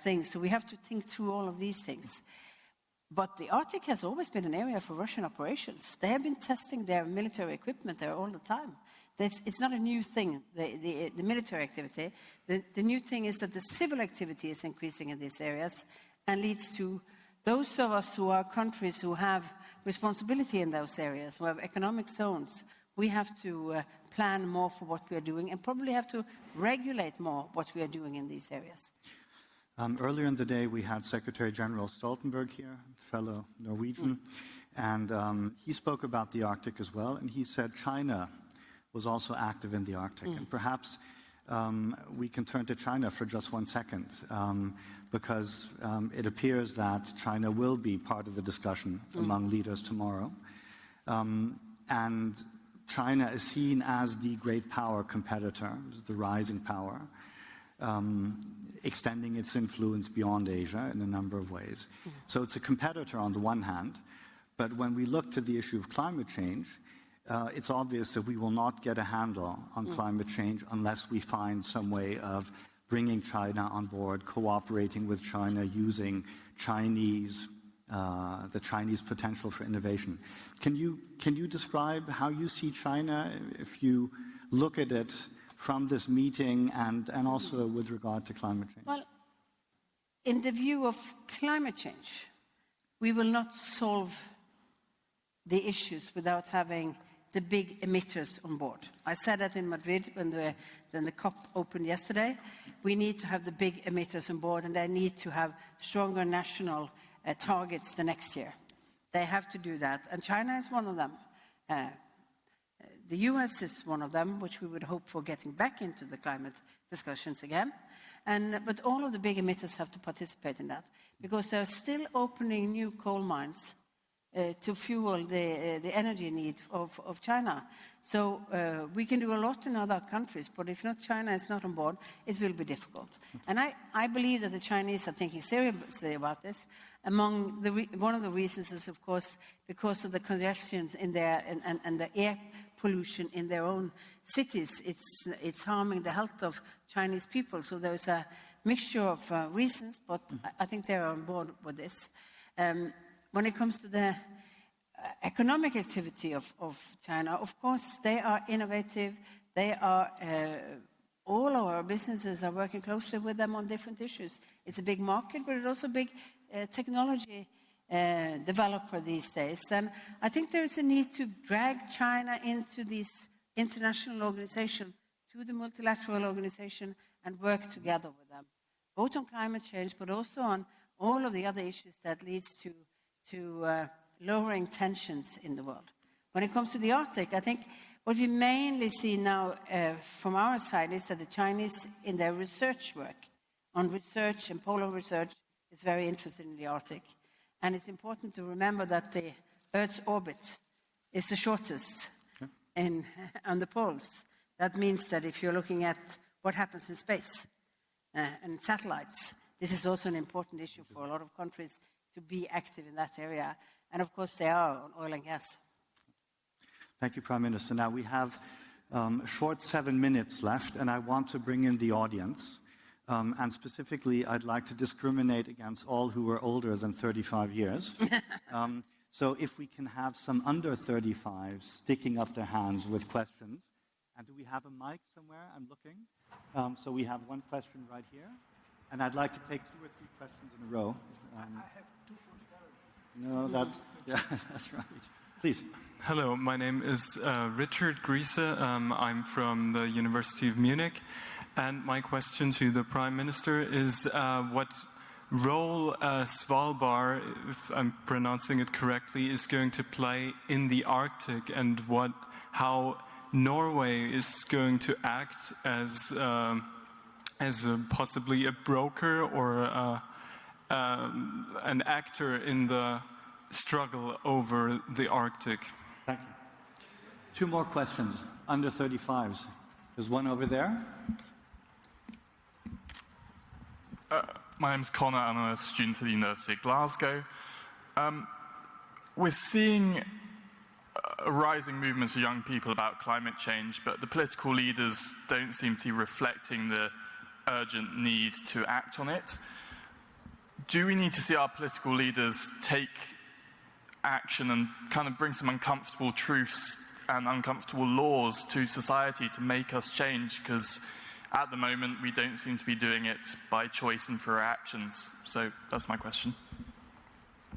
thing. So we have to think through all of these things. But the Arctic has always been an area for Russian operations. They have been testing their military equipment there all the time. It's not a new thing, the military activity. The new thing is that the civil activity is increasing in these areas and leads to those of us who are countries who have responsibility in those areas, who have economic zones. We have to plan more for what we are doing and probably have to regulate more what we are doing in these areas. Earlier in the day, we had Secretary General Stoltenberg here, fellow Norwegian, and he spoke about the Arctic as well, and he said China was also active in the Arctic. And perhaps we can turn to China for just 1 second, because it appears that China will be part of the discussion among leaders tomorrow. And China is seen as the great power competitor, the rising power, extending its influence beyond Asia in a number of ways. So it's a competitor on the one hand, but when we look to the issue of climate change, it's obvious that we will not get a handle on climate change unless we find some way of bringing China on board, cooperating with China, using the Chinese potential for innovation. Can you describe how you see China if you look at it from this meeting and also with regard to climate change? Well, in the view of climate change, we will not solve the issues without having the big emitters on board. I said that in Madrid when the COP opened yesterday. We need to have the big emitters on board, and they need to have stronger national targets the next year. They have to do that, and China is one of them. The US is one of them, which we would hope for getting back into the climate discussions again. But all of the big emitters have to participate in that, because they're still opening new coal mines to fuel the energy need of China. So we can do a lot in other countries, but if not China is not on board, it will be difficult. And I believe that the Chinese are thinking seriously about this. One of the reasons is, of course, because of the congestions in their and the air pollution in their own cities. It's harming the health of Chinese people. So there's a mixture of reasons, but I think they're on board with this. When it comes to the economic activity of China, of course, they are innovative. They are, all our businesses are working closely with them on different issues. It's a big market, but it's also a big technology developer these days. And I think there is a need to drag China into this international organization, to the multilateral organization, and work together with them, both on climate change, but also on all of the other issues that leads to lowering tensions in the world. When it comes to the Arctic, I think what we mainly see now from our side is that the Chinese, in their research work, on research and polar research, is very interested in the Arctic. And it's important to remember that the Earth's orbit is the shortest on the poles. That means that if you're looking at what happens in space and satellites, this is also an important issue for a lot of countries to be active in that area. And of course, they are on oil and gas. Thank you, Prime Minister. Now we have a short 7 minutes left, and I want to bring in the audience. And specifically, I'd like to discriminate against all who are older than 35 years. So if we can have some under 35 sticking up their hands with questions. And do we have a mic somewhere? I'm looking. So we have one question right here. And I'd like to take 2 or 3 questions in a row. I have 2 for 7. No, that's right. Please. Hello, my name is Richard Griese. I'm from the University of Munich. And my question to the Prime Minister is what role Svalbard, if I'm pronouncing it correctly, is going to play in the Arctic, and how Norway is going to act as possibly a broker or an actor in the struggle over the Arctic. Thank you. 2 more questions, under 35s. There's one over there. My name's Connor, and I'm a student at the University of Glasgow. We're seeing a rising movement of young people about climate change, but the political leaders don't seem to be reflecting the urgent need to act on it. Do we need to see our political leaders take action and kind of bring some uncomfortable truths and uncomfortable laws to society to make us change? Because at the moment, we don't seem to be doing it by choice and through our actions. So that's my question.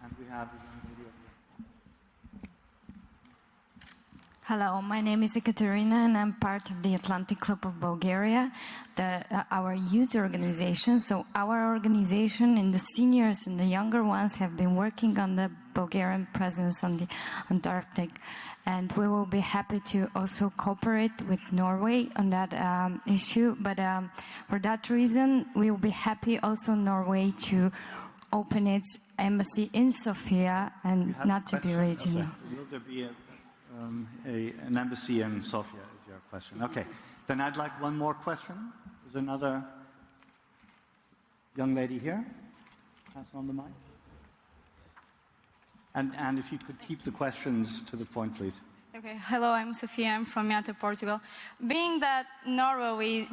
And we have Hello, my name is Ekaterina, and I'm part of the Atlantic Club of Bulgaria, our youth organization. So our organization, and the seniors and the younger ones, have been working on the Bulgarian presence on the Antarctic. And we will be happy to also cooperate with Norway on that issue. But for that reason, we will be happy also Norway to open its embassy in Sofia and not to be regional. Will there be an embassy in Sofia, is your question? Okay. Then I'd like one more question. There's another young lady here. Pass on the mic. And if you could keep the questions to the point, please. Okay. Hello, I'm Sofia. I'm from Yato, Portugal. Being that Norway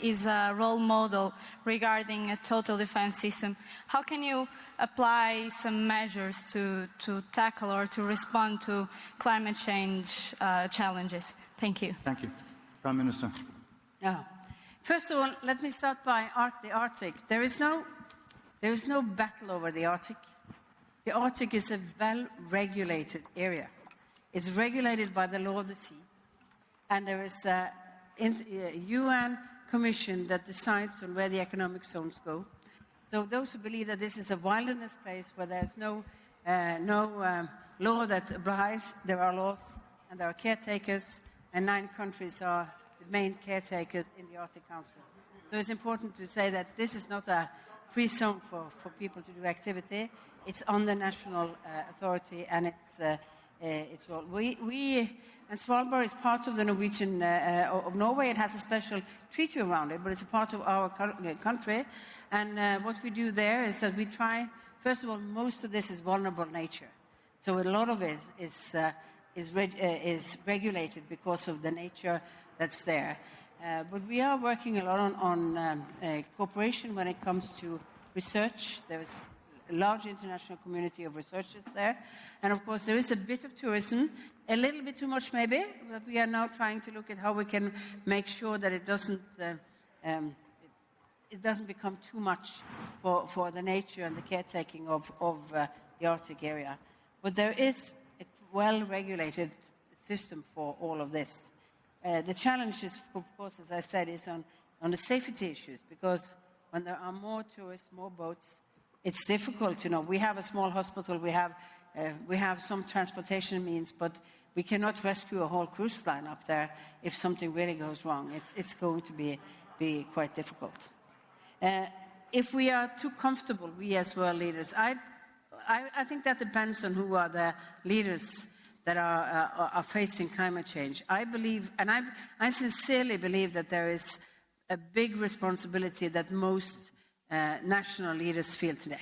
is a role model regarding a total defense system, how can you apply some measures to tackle or to respond to climate change challenges? Thank you. Thank you. Prime Minister. First of all, let me start by the Arctic. There is no battle over the Arctic. The Arctic is a well-regulated area. It's regulated by the law of the sea. And there is a UN commission that decides on where the economic zones go. So those who believe that this is a wilderness place where there's no law that applies, there are laws and there are caretakers, and 9 countries are the main caretakers in the Arctic Council. So it's important to say that this is not a free zone for people to do activity. It's on the national authority, and it's well. And Svalbard is part of the Norwegian of Norway. It has a special treaty around it, but it's a part of our country. And what we do there is that we try. First of all, most of this is vulnerable nature, so a lot of it is regulated because of the nature that's there. But we are working a lot on cooperation when it comes to research. There is a large international community of researchers there. And of course, there is a bit of tourism, a little bit too much maybe, but we are now trying to look at how we can make sure that it doesn't become too much for the nature and the caretaking of the Arctic area. But there is a well-regulated system for all of this. The challenge is, of course, as I said, is on the safety issues, because when there are more tourists, more boats, it's difficult. We have a small hospital, we have some transportation means, but we cannot rescue a whole cruise line up there if something really goes wrong. It's going to be quite difficult. If we are too comfortable, we as world leaders, I think that depends on who are the leaders that are facing climate change. I believe, and I sincerely believe, that there is a big responsibility that most national leaders feel today.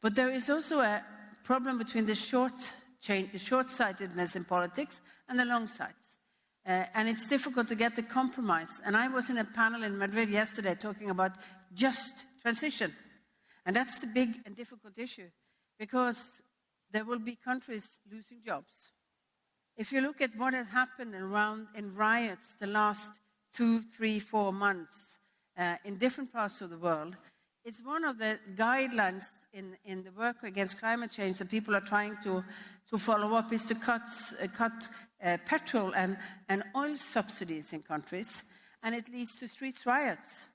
But there is also a problem between the short-sightedness in politics and the long sights. And it's difficult to get the compromise. And I was in a panel in Madrid yesterday talking about just transition. And that's the big and difficult issue, because there will be countries losing jobs. If you look at what has happened in riots the last 2, 3, 4 months in different parts of the world, it's one of the guidelines in the work against climate change that people are trying to follow up, is to cut petrol and oil subsidies in countries, and it leads to street riots.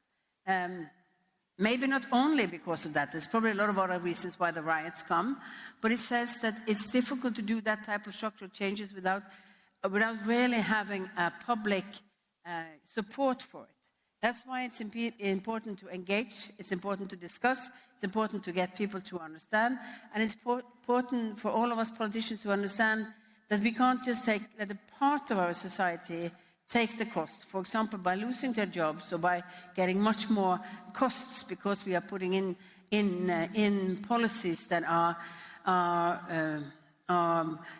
maybe not only because of that, there's probably a lot of other reasons why the riots come, but it says that it's difficult to do that type of structural changes without really having a public support for it. That's why it's important to engage, it's important to discuss, it's important to get people to understand, and it's important for all of us politicians to understand that we can't just let a part of our society take the cost, for example, by losing their jobs or by getting much more costs because we are putting in policies that are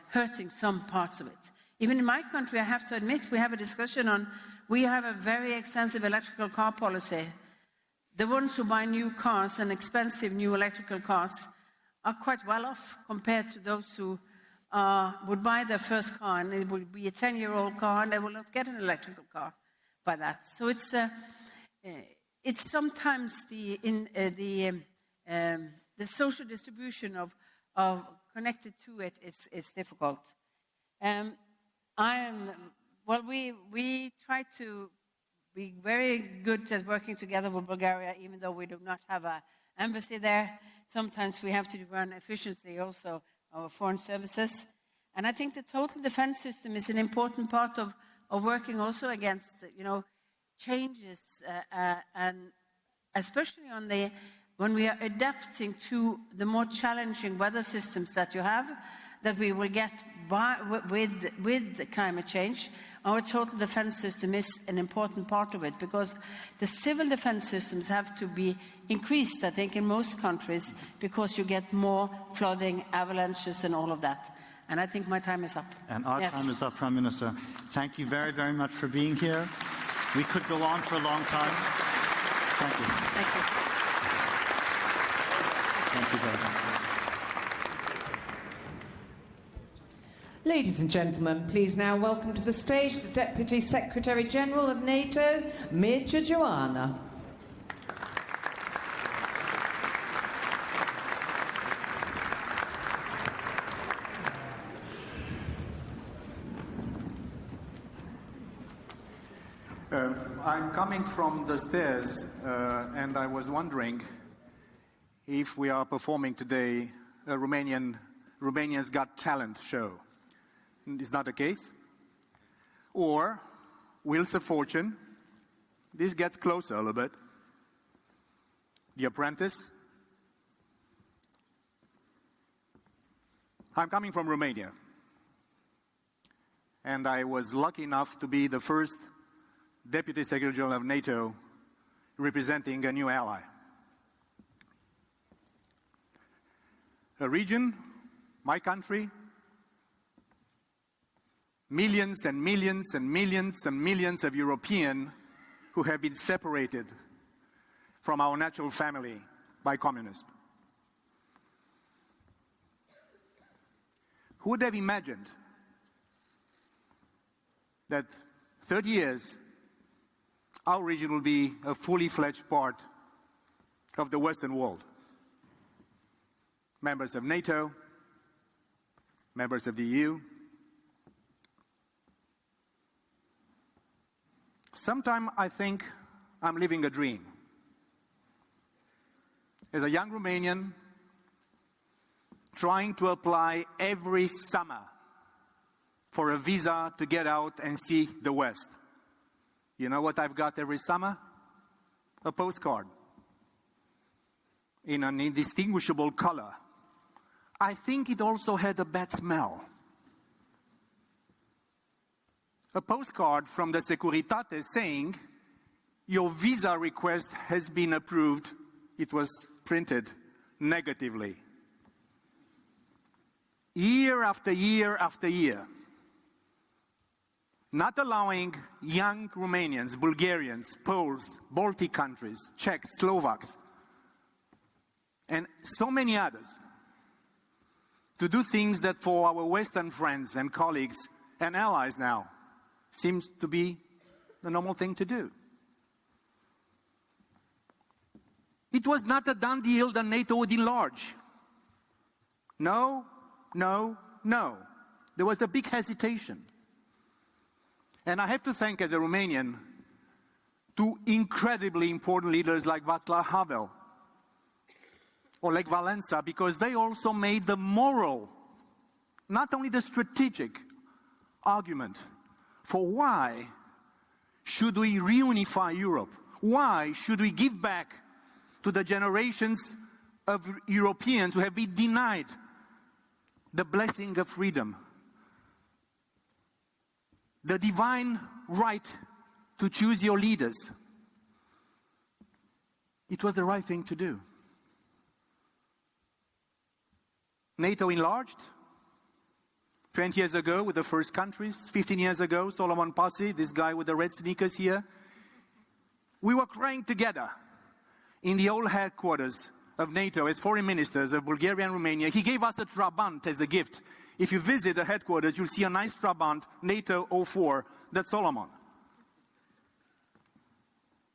hurting some parts of it. Even in my country, I have to admit, we have a discussion on, we have a very extensive electrical car policy. The ones who buy new cars and expensive new electrical cars are quite well off compared to those who would buy their first car, and it would be a 10-year-old car, and they will not get an electrical car by that. So it's sometimes the social distribution of connected to it is difficult. We try to be very good at working together with Bulgaria, even though we do not have an embassy there. Sometimes we have to run efficiently also our foreign services. And I think the total defense system is an important part of working also against, changes, and especially when we are adapting to the more challenging weather systems that you have, that we will get by with climate change. Our total defense system is an important part of it, because the civil defense systems have to be increased, I think, in most countries, because you get more flooding, avalanches, and all of that. And I think my time is up. And our time is up, Prime Minister. Thank you very, very much for being here. We could go on for a long time. Thank you. Thank you. Thank you very much. Ladies and gentlemen, please now welcome to the stage the Deputy Secretary-General of NATO, Mircea Joanna. I'm coming from the stairs, and I was wondering if we are performing today a Romania's Got Talent show. Is that the case? Or Wheels of Fortune? This gets closer a little bit. The Apprentice? I'm coming from Romania. And I was lucky enough to be the first Deputy Secretary General of NATO representing a new ally. A region, my country, millions and millions and millions and millions of Europeans who have been separated from our natural family by communism. Who would have imagined that 30 years our region will be a fully fledged part of the Western world? Members of NATO, members of the EU. Sometimes I think I'm living a dream. As a young Romanian, trying to apply every summer for a visa to get out and see the West. You know what I've got every summer? A postcard in an indistinguishable color. I think it also had a bad smell. A postcard from the Securitate saying, your visa request has been approved. It was printed negatively. Year after year after year. Not allowing young Romanians, Bulgarians, Poles, Baltic countries, Czechs, Slovaks, and so many others to do things that for our Western friends and colleagues and allies now seems to be the normal thing to do. It was not a done deal that NATO would enlarge. No, no, no. There was a big hesitation. And I have to thank, as a Romanian, to incredibly important leaders like Václav Havel or Lech Walesa, because they also made the moral, not only the strategic argument for why should we reunify Europe? Why should we give back to the generations of Europeans who have been denied the blessing of freedom, the divine right to choose your leaders? It was the right thing to do. NATO enlarged 20 years ago with the first countries, 15 years ago, Solomon Passy, this guy with the red sneakers here. We were crying together in the old headquarters of NATO as foreign ministers of Bulgaria and Romania. He gave us a Trabant as a gift. If you visit the headquarters, you'll see a nice Trabant, NATO 04, that's Solomon.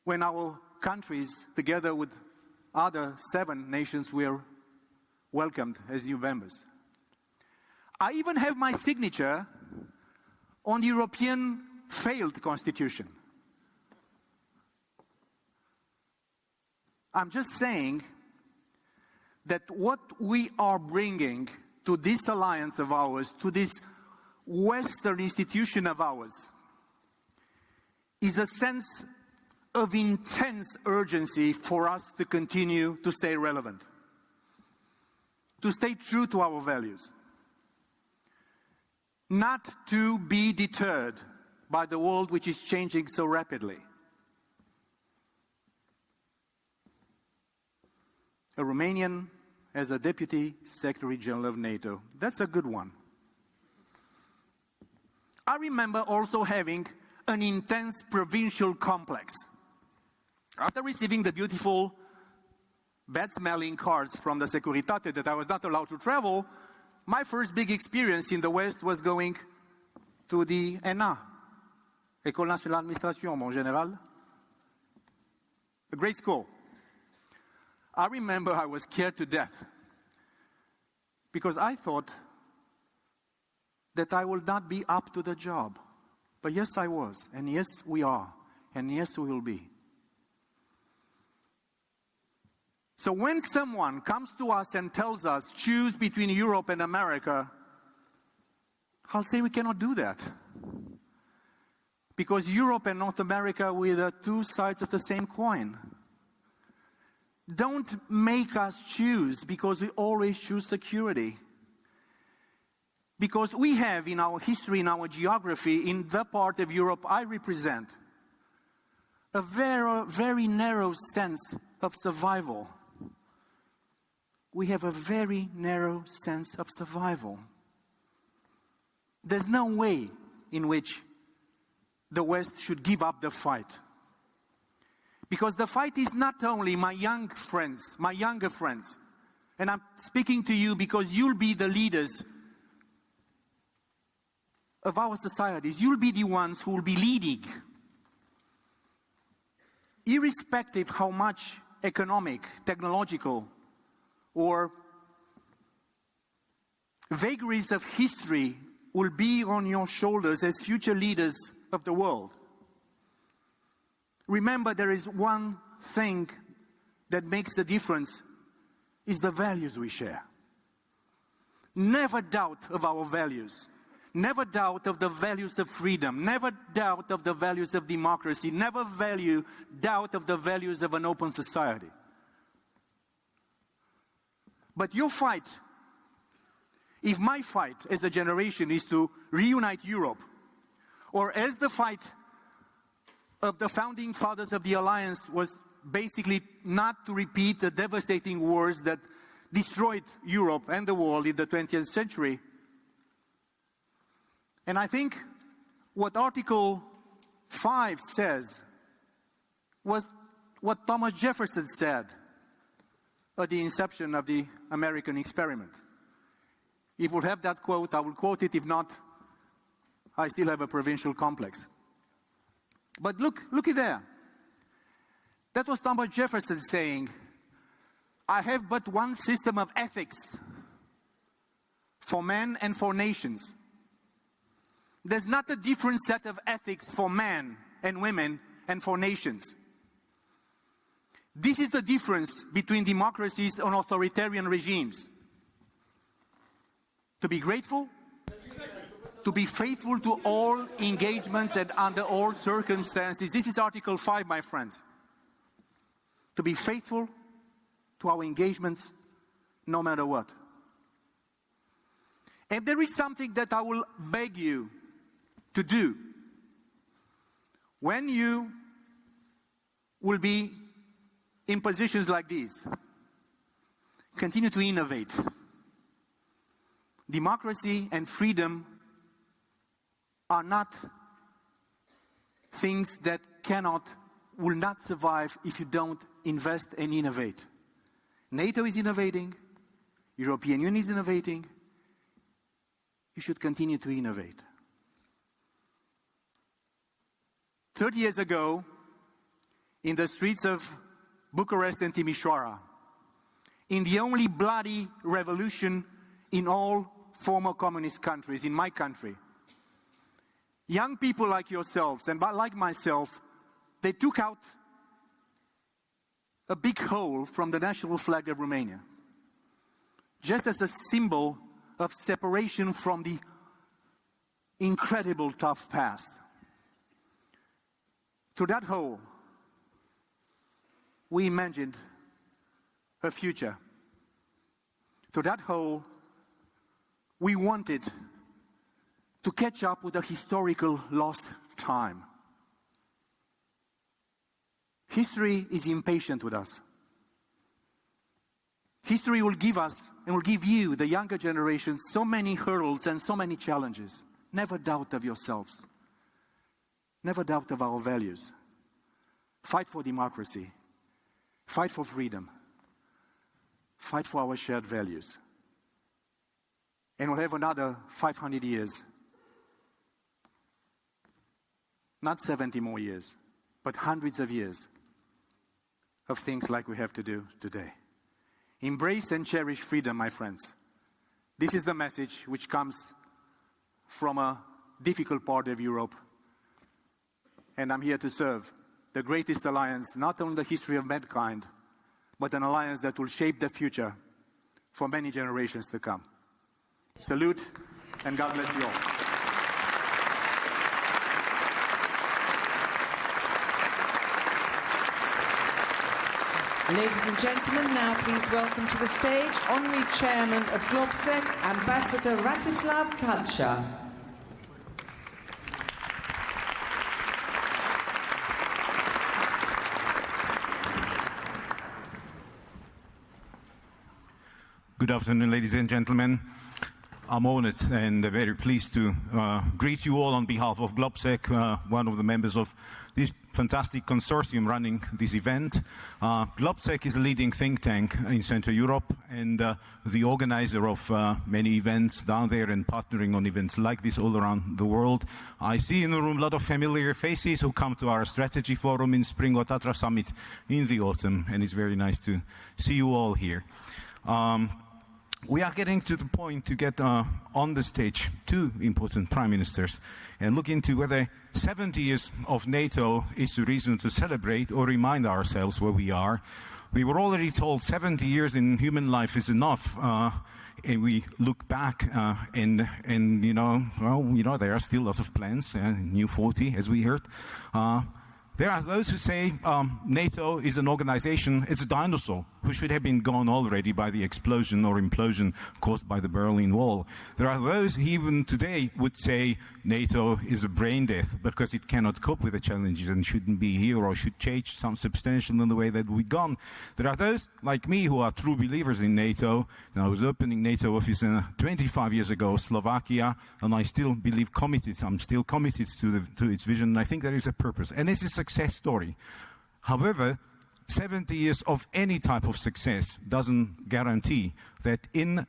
When our countries, together with other 7 nations, were welcomed as new members. I even have my signature on the European failed constitution. I'm just saying that what we are bringing to this alliance of ours, to this Western institution of ours, is a sense of intense urgency for us to continue to stay relevant, to stay true to our values, not to be deterred by the world which is changing so rapidly. A Romanian as a Deputy Secretary General of NATO. That's a good one. I remember also having an intense provincial complex. After receiving the beautiful, bad-smelling cards from the Securitate that I was not allowed to travel, my first big experience in the West was going to the ENA, École Nationale d'Administration, mon général, a great school. I remember I was scared to death because I thought that I would not be up to the job. But yes, I was, and yes, we are, and yes, we will be. So when someone comes to us and tells us, choose between Europe and America, I'll say we cannot do that. Because Europe and North America were the 2 sides of the same coin. Don't make us choose because we always choose security. Because we have in our history, in our geography, in the part of Europe I represent, a very, very narrow sense of survival. We have a very narrow sense of survival. There's no way in which the West should give up the fight. Because the fight is not only my young friends, my younger friends. And I'm speaking to you because you'll be the leaders of our societies. You'll be the ones who will be leading. Irrespective how much economic, technological, or vagaries of history will be on your shoulders as future leaders of the world. Remember, there is one thing that makes the difference, is the values we share. Never doubt of our values. Never doubt of the values of freedom. Never doubt of the values of democracy. Never doubt of the values of an open society. But your fight, if my fight as a generation is to reunite Europe, or as the fight of the founding fathers of the Alliance was basically not to repeat the devastating wars that destroyed Europe and the world in the 20th century. And I think what Article 5 says was what Thomas Jefferson said at the inception of the American experiment. If we'll have that quote, I will quote it. If not, I still have a provincial complex. But look at there. That was Thomas Jefferson saying, I have but one system of ethics for men and for nations. There's not a different set of ethics for men and women and for nations. This is the difference between democracies and authoritarian regimes. To be grateful, to be faithful to all engagements and under all circumstances. This is Article 5, my friends. To be faithful to our engagements no matter what. And there is something that I will beg you to do. When you will be in positions like these, continue to innovate. Democracy and freedom are not things that will not survive if you don't invest and innovate. NATO is innovating. European Union is innovating. You should continue to innovate. 30 years ago, in the streets of Bucharest and Timișoara, in the only bloody revolution in all former communist countries, in my country, young people like yourselves and like myself, they took out a big hole from the national flag of Romania, just as a symbol of separation from the incredible tough past. Through that hole, we imagined a future. Through that hole, we wanted to catch up with a historical lost time. History is impatient with us. History will give us and will give you, the younger generation, so many hurdles and so many challenges. Never doubt of yourselves. Never doubt of our values. Fight for democracy. Fight for freedom. Fight for our shared values. And we'll have another 500 years. Not 70 more years, but hundreds of years of things like we have to do today. Embrace and cherish freedom, my friends. This is the message which comes from a difficult part of Europe. And I'm here to serve the greatest alliance, not only in the history of mankind, but an alliance that will shape the future for many generations to come. Salute, and God bless you all. Ladies and gentlemen, now please welcome to the stage Honorary Chairman of GLOBSEC, Ambassador Ratislav Kalcha. Good afternoon, ladies and gentlemen. I'm honored and very pleased to greet you all on behalf of GLOBSEC, one of the members of this fantastic consortium running this event. GLOBSEC is a leading think tank in Central Europe and the organizer of many events down there and partnering on events like this all around the world. I see in the room a lot of familiar faces who come to our strategy forum in spring or Tatra Summit in the autumn, and it's very nice to see you all here. We are getting to the point to get on the stage two important prime ministers and look into whether 70 years of NATO is a reason to celebrate or remind ourselves where we are. We were already told 70 years in human life is enough, and we look back and you know, well, you know, there are still lots of plans, new 40 as we heard. There are those who say NATO is an organization, it's a dinosaur, who should have been gone already by the explosion or implosion caused by the Berlin Wall. There are those who even today would say NATO is a brain death because it cannot cope with the challenges and shouldn't be here or should change some substantial in the way that we've gone. There are those like me who are true believers in NATO. And I was opening NATO office 25 years ago, Slovakia, and I still believe I'm still committed to its vision, and I think there is a purpose. And this is a success story. However, 70 years of any type of success doesn't guarantee that in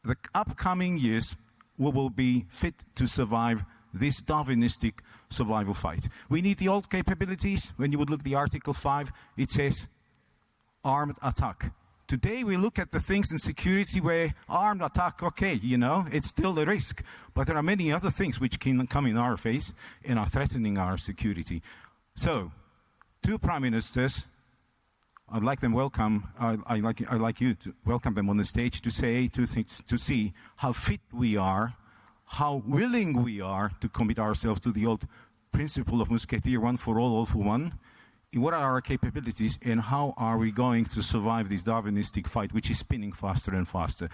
the upcoming years we will be fit to survive this Darwinistic survival fight. We need the old capabilities. When you would look at the Article 5, it says armed attack. Today we look at the things in security where armed attack, okay, you know, it's still a risk. But there are many other things which can come in our face and are threatening our security. So, two prime ministers I'd like them welcome. I'd like you to welcome them on the stage to say two things, to see how fit we are, how willing we are to commit ourselves to the old principle of Musketeer, one for all for one. What are our capabilities, and how are we going to survive this Darwinistic fight, which is spinning faster and faster?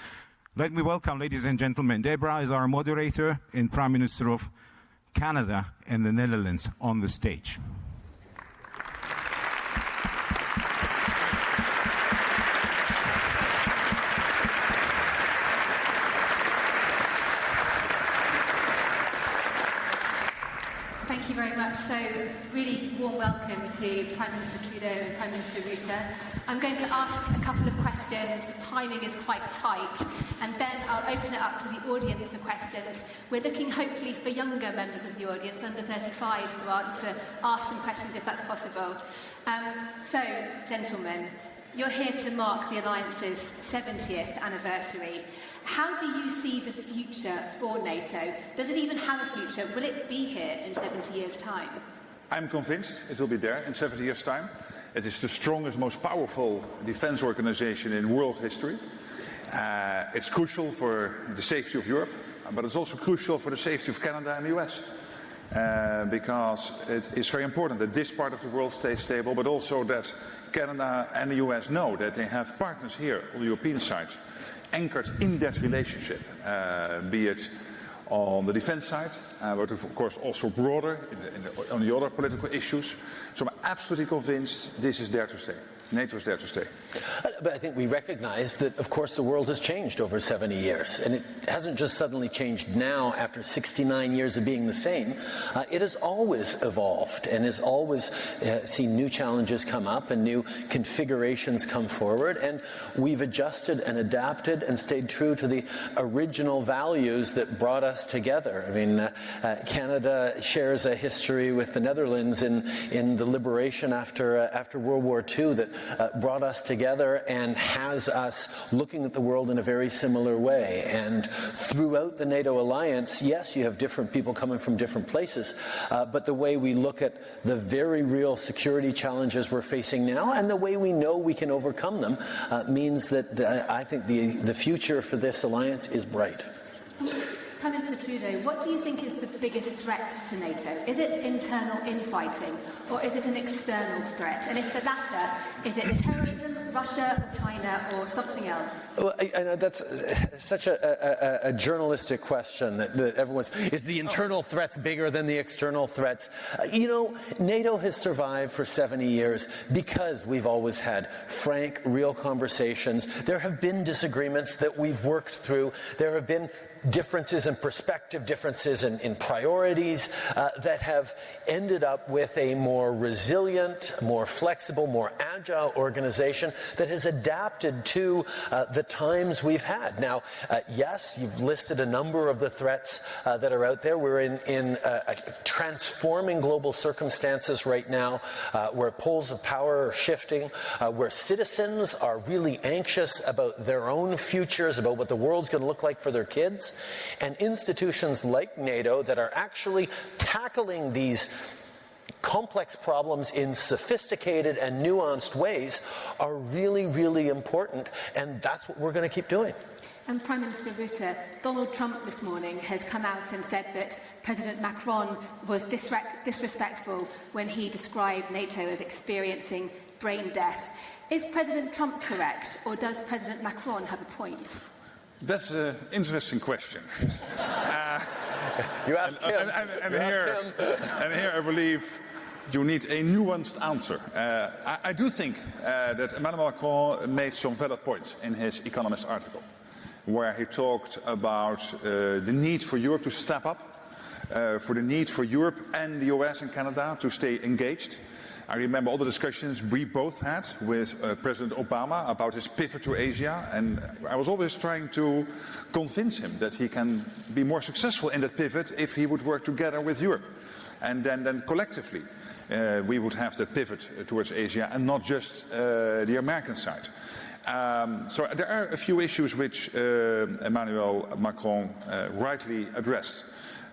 Let me welcome, ladies and gentlemen, Deborah is our moderator and Prime Minister of Canada and the Netherlands on the stage. Thank you very much. So, really warm welcome to Prime Minister Trudeau and Prime Minister Rutte. I'm going to ask a couple of questions. Timing is quite tight. And then I'll open it up to the audience for questions. We're looking hopefully for younger members of the audience, under 35, to ask some questions if that's possible. So, gentlemen, you're here to mark the Alliance's 70th anniversary. How do you see the future for NATO? Does it even have a future? Will it be here in 70 years' time? I'm convinced it will be there in 70 years' time. It is the strongest, most powerful defense organization in world history. It's crucial for the safety of Europe, but it's also crucial for the safety of Canada and the US. Because it is very important that this part of the world stays stable, but also that Canada and the US know that they have partners here on the European side anchored in that relationship, be it on the defense side, but of course also broader on the other political issues. So I'm absolutely convinced this is there to stay. NATO is there to stay. But I think we recognize that, of course, the world has changed over 70 years. And it hasn't just suddenly changed now after 69 years of being the same. It has always evolved and has always seen new challenges come up and new configurations come forward. And we've adjusted and adapted and stayed true to the original values that brought us together. I mean, Canada shares a history with the Netherlands in the liberation after World War II that brought us together and has us looking at the world in a very similar way. And throughout the NATO alliance, yes, you have different people coming from different places, but the way we look at the very real security challenges we're facing now and the way we know we can overcome them means that I think the future for this alliance is bright. Prime Minister Trudeau, what do you think is the biggest threat to NATO? Is it internal infighting, or is it an external threat? And if the latter, is it terrorism, Russia, China, or something else? Well, I know that's such a journalistic question that everyone's... Is the internal threats bigger than the external threats? You know, NATO has survived for 70 years because we've always had frank, real conversations. There have been disagreements that we've worked through. There have been differences in perspective, differences in priorities that have ended up with a more resilient, more flexible, more agile organization that has adapted to the times we've had. Now, yes, you've listed a number of the threats that are out there. We're in transforming global circumstances right now where poles of power are shifting, where citizens are really anxious about their own futures, about what the world's going to look like for their kids. And institutions like NATO that are actually tackling these complex problems in sophisticated and nuanced ways are really, really important, and that's what we're going to keep doing. And Prime Minister Rutte, Donald Trump this morning has come out and said that President Macron was disrespectful when he described NATO as experiencing brain death. Is President Trump correct, or does President Macron have a point? That's an interesting question. You asked him. And here I believe you need a nuanced answer. I do think that Emmanuel Macron made some valid points in his Economist article, where he talked about the need for Europe to step up, for the need for Europe and the US and Canada to stay engaged. I remember all the discussions we both had with President Obama about his pivot to Asia, and I was always trying to convince him that he can be more successful in that pivot if he would work together with Europe. And then collectively we would have the pivot towards Asia and not just the American side. So there are a few issues which Emmanuel Macron rightly addressed.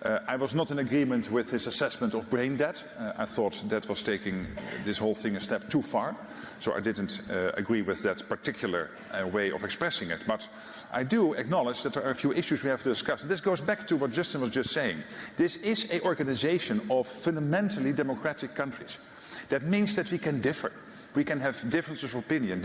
I was not in agreement with his assessment of brain debt. I thought that was taking this whole thing a step too far. So I didn't agree with that particular way of expressing it. But I do acknowledge that there are a few issues we have to discuss. This goes back to what Justin was just saying. This is an organization of fundamentally democratic countries. That means that we can differ. We can have differences of opinion.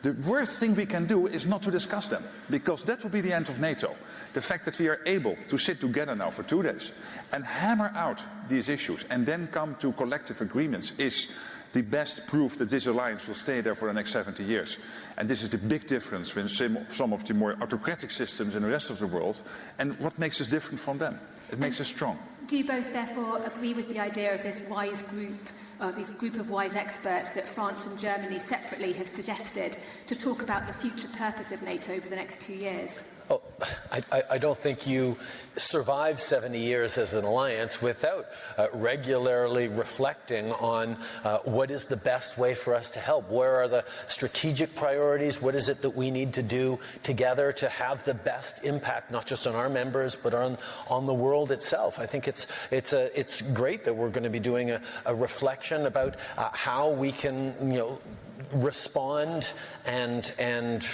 The worst thing we can do is not to discuss them, because that will be the end of NATO. The fact that we are able to sit together now for 2 days and hammer out these issues and then come to collective agreements is the best proof that this alliance will stay there for the next 70 years. And this is the big difference with some of the more autocratic systems in the rest of the world, and what makes us different from them. It makes us strong. Do you both therefore agree with the idea of this wise group, this group of wise experts that France and Germany separately have suggested to talk about the future purpose of NATO over the next 2 years? Oh, I don't think you survive 70 years as an alliance without regularly reflecting on what is the best way for us to help. Where are the strategic priorities? What is it that we need to do together to have the best impact, not just on our members, but on the world itself? I think it's great that we're going to be doing a reflection about how we can, respond and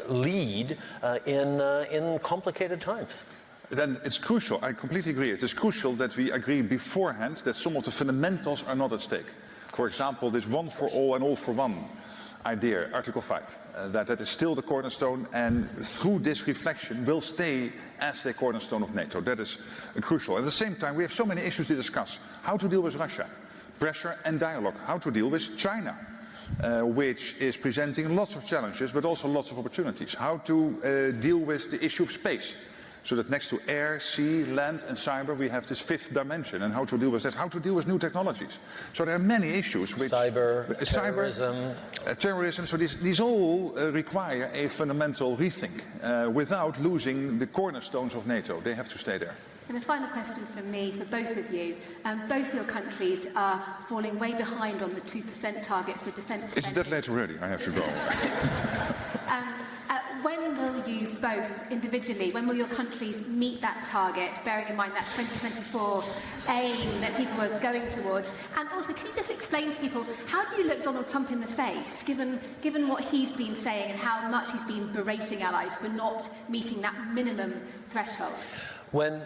lead in complicated times. Then it's crucial, I completely agree, it is crucial that we agree beforehand that some of the fundamentals are not at stake. For example, this one for all and all for one idea, Article 5, that is still the cornerstone, and through this reflection will stay as the cornerstone of NATO. That is crucial. At the same time, we have so many issues to discuss. How to deal with Russia, pressure and dialogue. How to deal with China, which is presenting lots of challenges but also lots of opportunities. How to deal with the issue of space, so that next to air, sea, land and cyber we have this fifth dimension, and how to deal with that, how to deal with new technologies. So there are many issues which terrorism, so these all require a fundamental rethink without losing the cornerstones of NATO. They have to stay there. And a final question from me for both of you. Both your countries are falling way behind on the 2% target for defence spending. It's that late already, I have to go. When will you both, individually, when will your countries meet that target, bearing in mind that 2024 aim that people are going towards? And also, can you just explain to people, how do you look Donald Trump in the face, given what he's been saying and how much he's been berating allies for not meeting that minimum threshold? When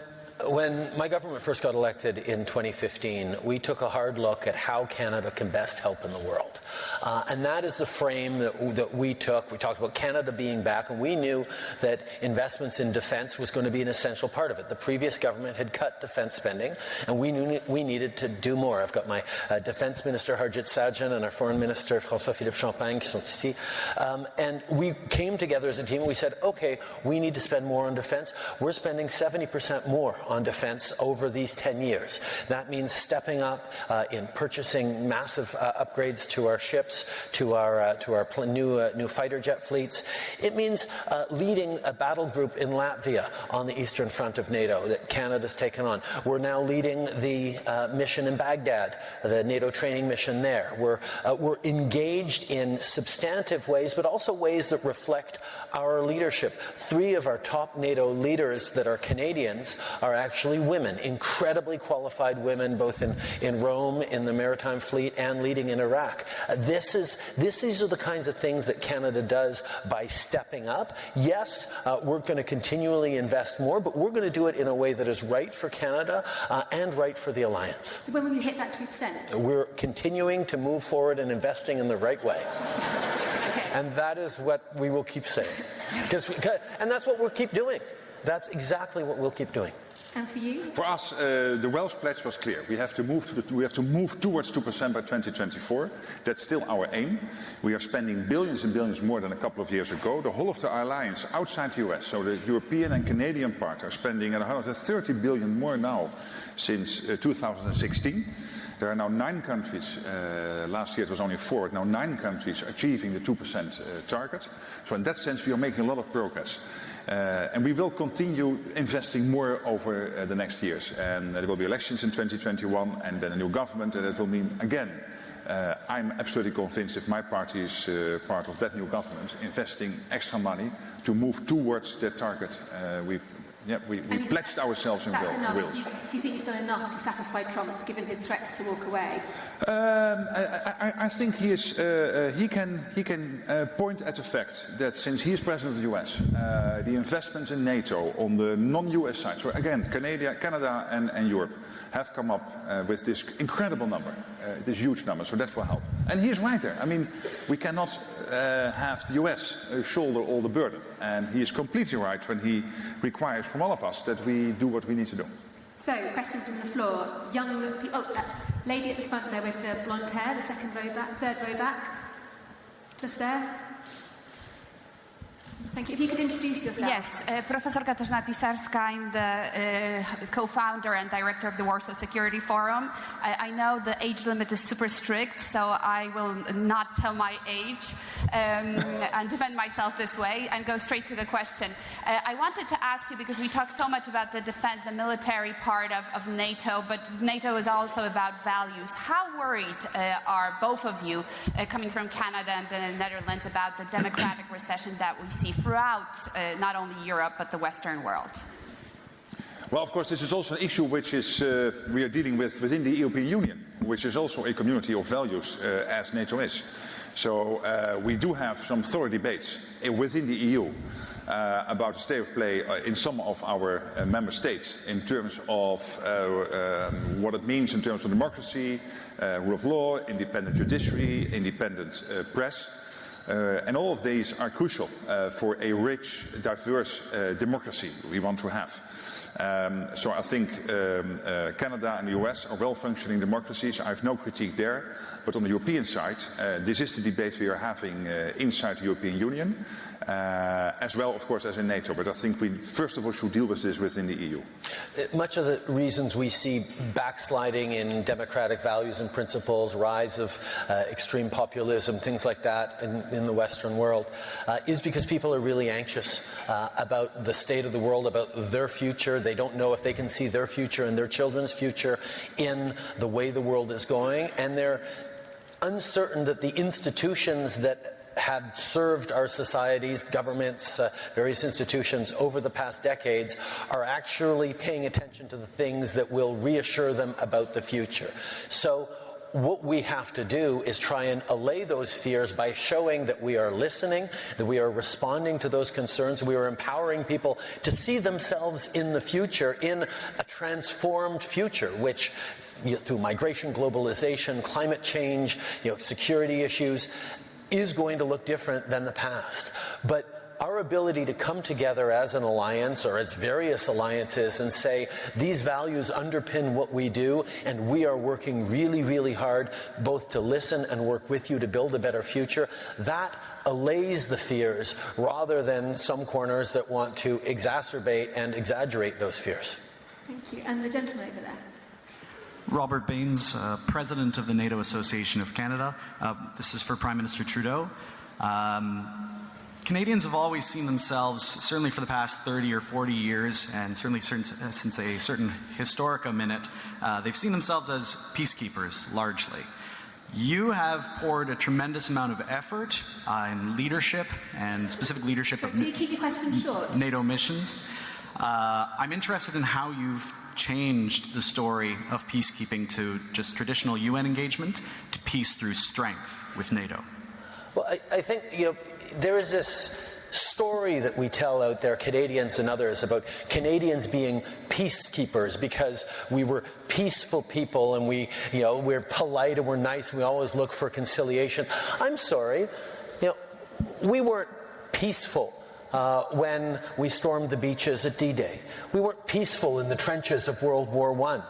my government first got elected in 2015, we took a hard look at how Canada can best help in the world. And that is the frame that we took. We talked about Canada being back, and we knew that investments in defence was going to be an essential part of it. The previous government had cut defence spending, and we knew we needed to do more. I've got my Defence Minister Harjit Sajjan and our Foreign Minister François-Philippe Champagne qui sont ici. And we came together as a team and we said, okay, we need to spend more on defence. We're spending 70% more on defence over these 10 years. That means stepping up in purchasing massive upgrades to our ships, to our new fighter jet fleets. It means leading a battle group in Latvia on the eastern front of NATO that Canada's taken on. We're now leading the mission in Baghdad, the NATO training mission there. We're engaged in substantive ways, but also ways that reflect our leadership. 3 of our top NATO leaders that are Canadians are actually women, incredibly qualified women, both in Rome, in the maritime fleet, and leading in Iraq. These are the kinds of things that Canada does by stepping up. Yes, we're going to continually invest more, but we're going to do it in a way that is right for Canada and right for the alliance. So when will you hit that 2%? We're continuing to move forward and investing in the right way. Okay. And that is what we will keep saying. And that's what we'll keep doing. That's exactly what we'll keep doing. And for you? For us, the Welsh pledge was clear. We have to move towards 2% by 2024. That's still our aim. We are spending billions and billions more than a couple of years ago. The whole of the alliance outside the US, so the European and Canadian part, are spending 130 billion more now since 2016. There are now 9 countries, last year it was only 4, now 9 countries achieving the 2% target. So in that sense we are making a lot of progress. And we will continue investing more over the next years. And there will be elections in 2021 and then a new government, and that will mean, again, I'm absolutely convinced if my party is part of that new government, investing extra money to move towards that target we Yeah, we pledged ourselves in Wales. Do you think you've done enough to satisfy Trump, given his threats to walk away? I think he can point at the fact that since he is president of the US, the investments in NATO on the non-US side, so again, Canada and Europe, have come up with this incredible number, this huge number, so that will help. And he is right there. I mean, we cannot have the US shoulder all the burden. And he is completely right when he requires from all of us that we do what we need to do. So, questions from the floor. Young people, lady at the front there with the blonde hair, the third row back. Just there. Thank you. If you could introduce yourself. Yes, Professor Katarzyna Pisarska. I'm the co-founder and director of the Warsaw Security Forum. I know the age limit is super strict, so I will not tell my age and defend myself this way and go straight to the question. I wanted to ask you, because we talk so much about the defense, the military part of NATO, but NATO is also about values. How worried are both of you, coming from Canada and the Netherlands, about the democratic recession that we see throughout not only Europe but the Western world? Well, of course, this is also an issue which is we are dealing with within the European Union, which is also a community of values, as NATO is. So we do have some thorough debates within the EU about the state of play in some of our member states in terms of what it means in terms of democracy, rule of law, independent judiciary, independent press. And all of these are crucial for a rich, diverse democracy we want to have. So I think Canada and the US are well-functioning democracies. I have no critique there. But on the European side, this is the debate we are having inside the European Union, as well, of course, as in NATO. But I think we, first of all, should deal with this within the EU. Much of the reasons we see backsliding in democratic values and principles, rise of extreme populism, things like that in the Western world, is because people are really anxious about the state of the world, about their future. They don't know if they can see their future and their children's future in the way the world is going, and they're uncertain that the institutions that have served our societies, governments, various institutions over the past decades are actually paying attention to the things that will reassure them about the future. So what we have to do is try and allay those fears by showing that we are listening, that we are responding to those concerns, we are empowering people to see themselves in the future, in a transformed future, which through migration, globalization, climate change, security issues, is going to look different than the past. But our ability to come together as an alliance or as various alliances and say these values underpin what we do, and we are working really, really hard both to listen and work with you to build a better future, that allays the fears rather than some corners that want to exacerbate and exaggerate those fears. Thank you. And the gentleman over there. Robert Baines, President of the NATO Association of Canada. This is for Prime Minister Trudeau. Canadians have always seen themselves, certainly for the past 30 or 40 years, and certainly since a certain Historica minute, they've seen themselves as peacekeepers, largely. You have poured a tremendous amount of effort in leadership, and specific leadership of Can you keep your question short? NATO missions. I'm interested in how you've changed the story of peacekeeping to just traditional UN engagement to peace through strength with NATO. Well, I think, there is this story that we tell out there, Canadians and others, about Canadians being peacekeepers because we were peaceful people and we're polite and we're nice and we always look for conciliation. I'm sorry, we weren't peaceful when we stormed the beaches at D-Day. We weren't peaceful in the trenches of World War I.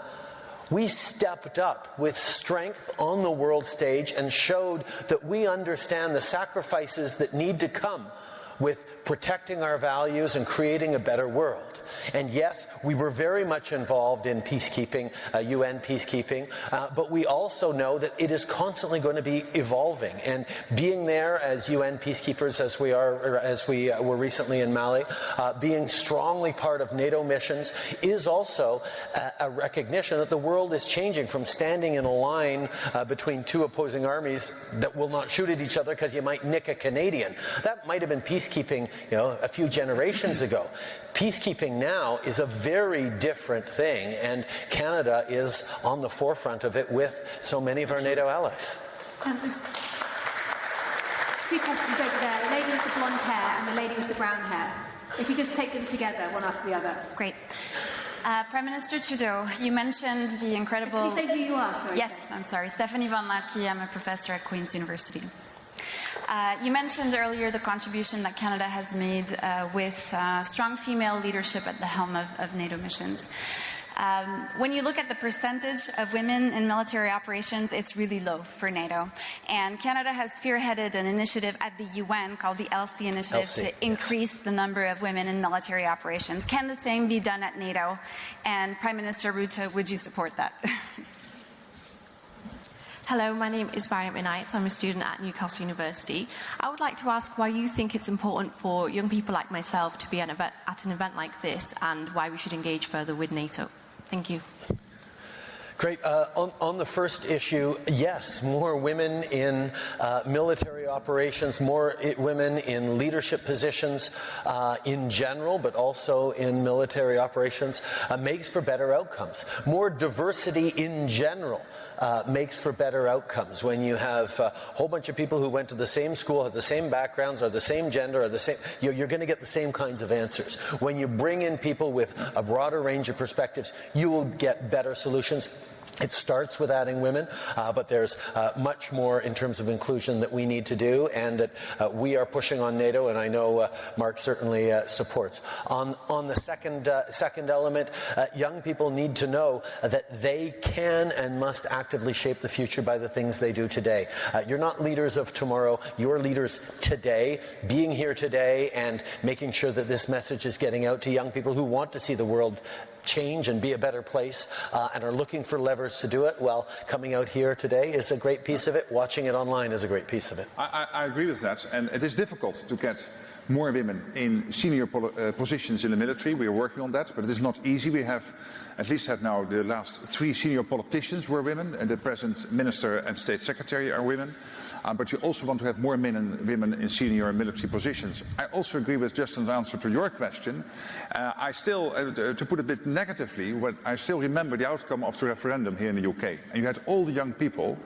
We stepped up with strength on the world stage and showed that we understand the sacrifices that need to come with protecting our values and creating a better world. And yes, we were very much involved in peacekeeping, UN peacekeeping, but we also know that it is constantly going to be evolving. And being there as UN peacekeepers, as we were recently in Mali, being strongly part of NATO missions is also a recognition that the world is changing from standing in a line between two opposing armies that will not shoot at each other because you might nick a Canadian. That might have been peacekeeping, a few generations ago. Peacekeeping now is a very different thing, and Canada is on the forefront of it with so many of our NATO allies. There's two questions over there, the lady with the blonde hair and the lady with the brown hair. If you just take them together, one after the other. Great. Prime Minister Trudeau, you mentioned the incredible... Can you say who you are? Sorry. Yes, I'm sorry. Stephanie Van Latke, I'm a professor at Queen's University. You mentioned earlier the contribution that Canada has made with strong female leadership at the helm of NATO missions. When you look at the percentage of women in military operations, it's really low for NATO. And Canada has spearheaded an initiative at the UN called the ELSI Initiative to increase the number of women in military operations. Can the same be done at NATO? And Prime Minister Rutte, would you support that? Hello, my name is Mariam Inayat. I'm a student at Newcastle University. I would like to ask why you think it's important for young people like myself to be at an event like this, and why we should engage further with NATO. Thank you. Great. On the first issue, yes, more women in military operations, more women in leadership positions in general, but also in military operations, makes for better outcomes. More diversity in general makes for better outcomes. When you have a whole bunch of people who went to the same school, have the same backgrounds, are the same gender, are the same, you're going to get the same kinds of answers. When you bring in people with a broader range of perspectives, you will get better solutions. It starts with adding women, but there's much more in terms of inclusion that we need to do, and that we are pushing on NATO, and I know Mark certainly supports. On the second element, young people need to know that they can and must actively shape the future by the things they do today. You're not leaders of tomorrow, you're leaders today. Being here today and making sure that this message is getting out to young people who want to see the world change and be a better place and are looking for levers to do it, well, coming out here today is a great piece of it. Watching it online is a great piece of it. I agree with that, and it is difficult to get more women in senior positions in the military. We are working on that, but it is not easy. We have at least had now the last 3 senior politicians were women, and the present minister and state secretary are women. But you also want to have more men and women in senior military positions. I also agree with Justin's answer to your question. I still, to put it a bit negatively, I still remember the outcome of the referendum here in the UK. And you had all the young people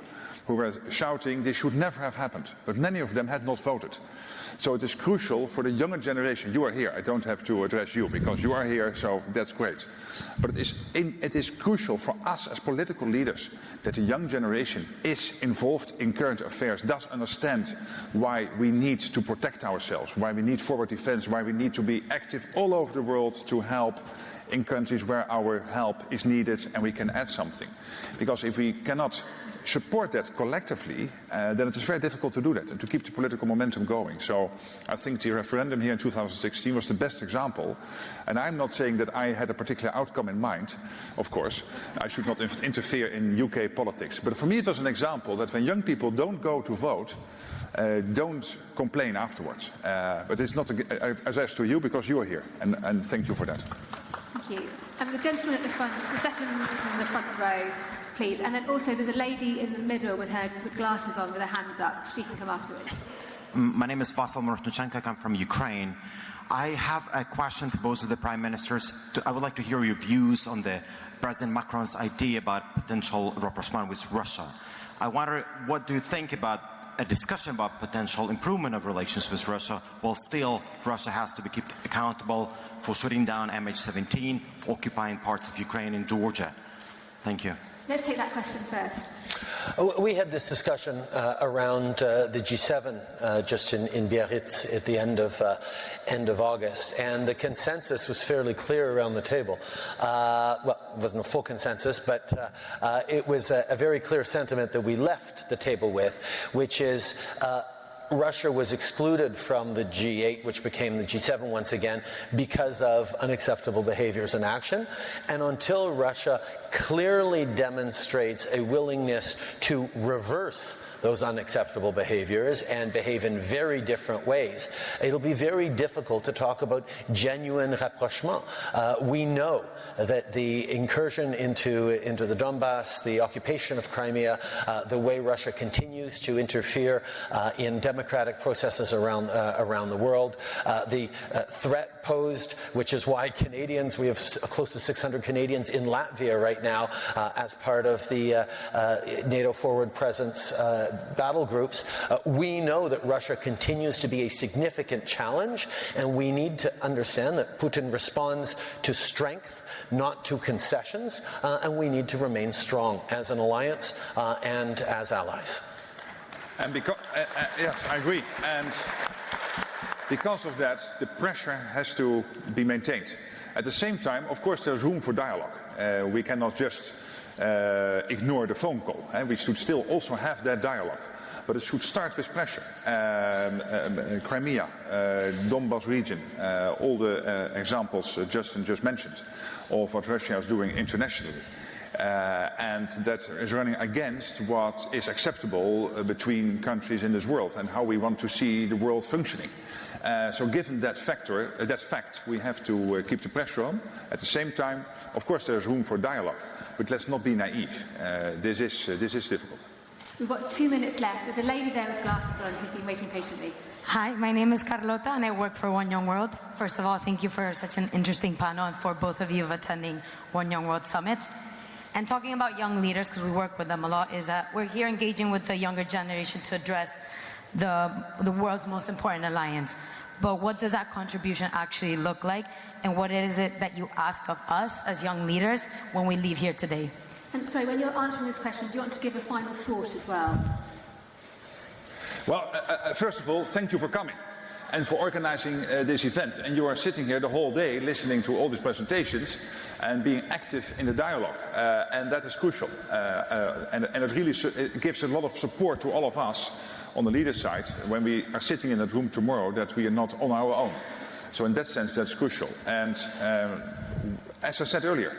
who were shouting this should never have happened. But many of them had not voted. So it is crucial for the younger generation. You are here. I don't have to address you because you are here, so that's great. But it is crucial for us as political leaders that the young generation is involved in current affairs, does understand why we need to protect ourselves, why we need forward defense, why we need to be active all over the world to help in countries where our help is needed and we can add something. Because if we cannot support that collectively, then it is very difficult to do that and to keep the political momentum going. So I think the referendum here in 2016 was the best example. And I'm not saying that I had a particular outcome in mind, of course. I should not interfere in UK politics. But for me it was an example that when young people don't go to vote, don't complain afterwards. But it's not addressed to you because you are here. And thank you for that. Thank you. And the gentleman at the front, the second in the front row, please. And then also there's a lady in the middle with glasses on with her hands up. She can come afterwards. My name is Vasyl Morozhnichenko. I come from Ukraine. I have a question for both of the prime ministers. I would like to hear your views on the President Macron's idea about potential rapprochement with Russia. I wonder, what do you think about a discussion about potential improvement of relations with Russia, while still Russia has to be kept accountable for shooting down MH17, for occupying parts of Ukraine and Georgia? Thank you. Let's take that question first. We had this discussion around the G7 just in Biarritz at the end of August, and the consensus was fairly clear around the table. Well, it wasn't a full consensus, but it was a very clear sentiment that we left the table with, which is Russia was excluded from the G8, which became the G7 once again, because of unacceptable behaviors and action. And until Russia clearly demonstrates a willingness to reverse those unacceptable behaviors and behave in very different ways. It'll be very difficult to talk about genuine rapprochement. We know that the incursion into the Donbass, the occupation of Crimea, the way Russia continues to interfere in democratic processes around the world, the threat posed, which is why Canadians, we have close to 600 Canadians in Latvia right now as part of the NATO Forward Presence battle groups. We know that Russia continues to be a significant challenge, and we need to understand that Putin responds to strength, not to concessions, and we need to remain strong as an alliance and as allies. And because, yes, I agree. And because of that, the pressure has to be maintained. At the same time, of course, there's room for dialogue. We cannot just ignore the phone call. We should still also have that dialogue. But it should start with pressure. Crimea, Donbass region, all the examples Justin just mentioned of what Russia is doing internationally. And that is running against what is acceptable between countries in this world and how we want to see the world functioning. So given that fact, we have to keep the pressure on. At the same time, of course, there's room for dialogue, but let's not be naive. This is difficult. We've got 2 minutes left. There's a lady there with glasses on who's been waiting patiently. Hi, my name is Carlota and I work for One Young World. First of all, thank you for such an interesting panel and for both of you of attending One Young World Summit. And talking about young leaders, because we work with them a lot, is that we're here engaging with the younger generation to address the world's most important alliance. But what does that contribution actually look like? And what is it that you ask of us as young leaders when we leave here today? And sorry, when you're answering this question, do you want to give a final thought as well? Well, first of all, thank you for coming and for organizing this event. And you are sitting here the whole day listening to all these presentations and being active in the dialogue. And that is crucial. And it really it gives a lot of support to all of us on the leader side when we are sitting in that room tomorrow, that we are not on our own. So in that sense, that's crucial. And as I said earlier,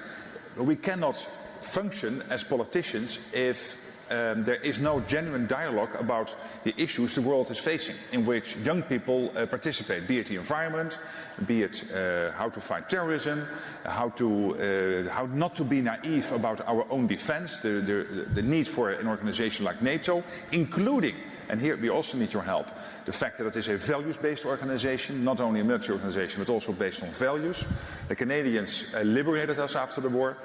we cannot function as politicians if there is no genuine dialogue about the issues the world is facing, in which young people participate, be it the environment, be it how to fight terrorism, how not to be naive about our own defense, the need for an organization like NATO, including, and here we also need your help, the fact that it is a values-based organization, not only a military organization, but also based on values. The Canadians liberated us after the war.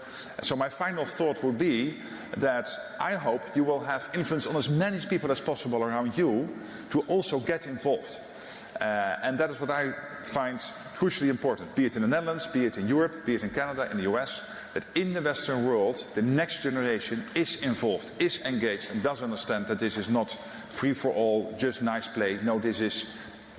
So my final thought would be that I hope you will have influence on as many people as possible around you to also get involved. And that is what I find crucially important, be it in the Netherlands, be it in Europe, be it in Canada, in the US, that in the Western world, the next generation is involved, is engaged, and does understand that this is not free for all, just nice play. No, this is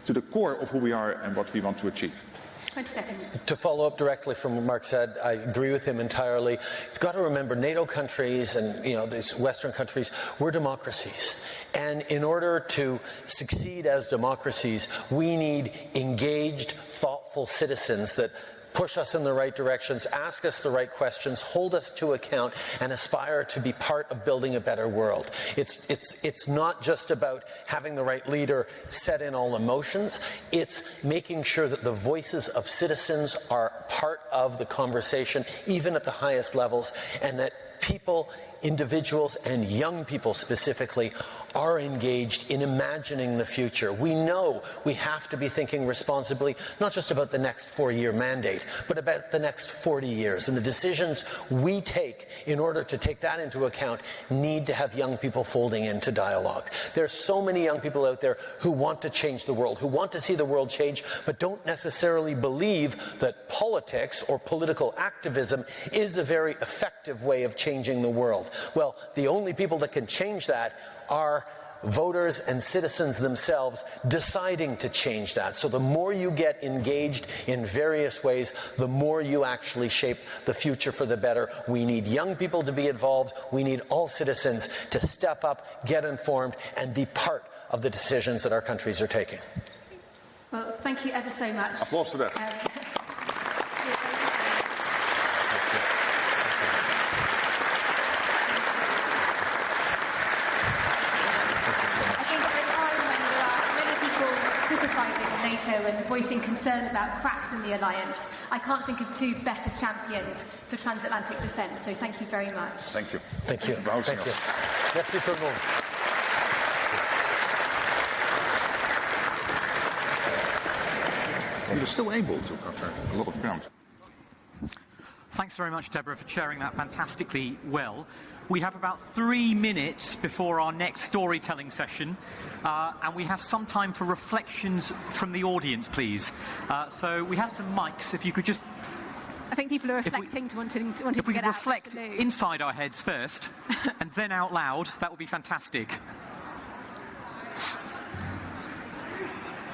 to the core of who we are and what we want to achieve. 20 seconds. To follow up directly from what Mark said, I agree with him entirely. You've got to remember, NATO countries and these Western countries, we're democracies. And in order to succeed as democracies, we need engaged, thoughtful citizens that push us in the right directions, ask us the right questions, hold us to account, and aspire to be part of building a better world. It's not just about having the right leader set in all emotions. It's making sure that the voices of citizens are part of the conversation, even at the highest levels, and that people, individuals, and young people specifically are engaged in imagining the future. We know we have to be thinking responsibly, not just about the next 4-year mandate, but about the next 40 years. And the decisions we take in order to take that into account need to have young people folding into dialogue. There are so many young people out there who want to change the world, who want to see the world change, but don't necessarily believe that politics or political activism is a very effective way of changing the world. Well, the only people that can change that are voters and citizens themselves deciding to change that. So the more you get engaged in various ways, the more you actually shape the future for the better. We need young people to be involved. We need all citizens to step up, get informed, and be part of the decisions that our countries are taking. Well, thank you ever so much. Applause to that. NATO and voicing concern about cracks in the alliance. I can't think of two better champions for transatlantic defence, so thank you very much. Thank you. Thank you. Thank you. Merci tout le monde. You're still able to cover a lot of ground. Thanks very much, Deborah, for chairing that fantastically well. We have about 3 minutes before our next storytelling session, and we have some time for reflections from the audience, please. So we have some mics. If you could just... I think people are reflecting to wanting to If we get could out. reflect inside our heads first, and then out loud, that would be fantastic.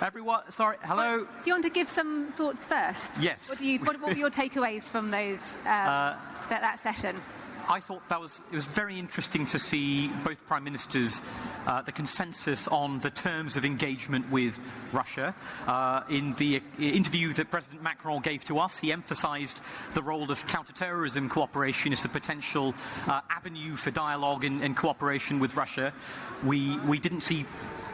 Everyone, sorry, hello? Do you want to give some thoughts first? Yes. What were your takeaways from those that session? I thought it was very interesting to see both Prime Ministers, the consensus on the terms of engagement with Russia. In the interview that President Macron gave to us, he emphasised the role of counter-terrorism cooperation as a potential avenue for dialogue and cooperation with Russia. We didn't see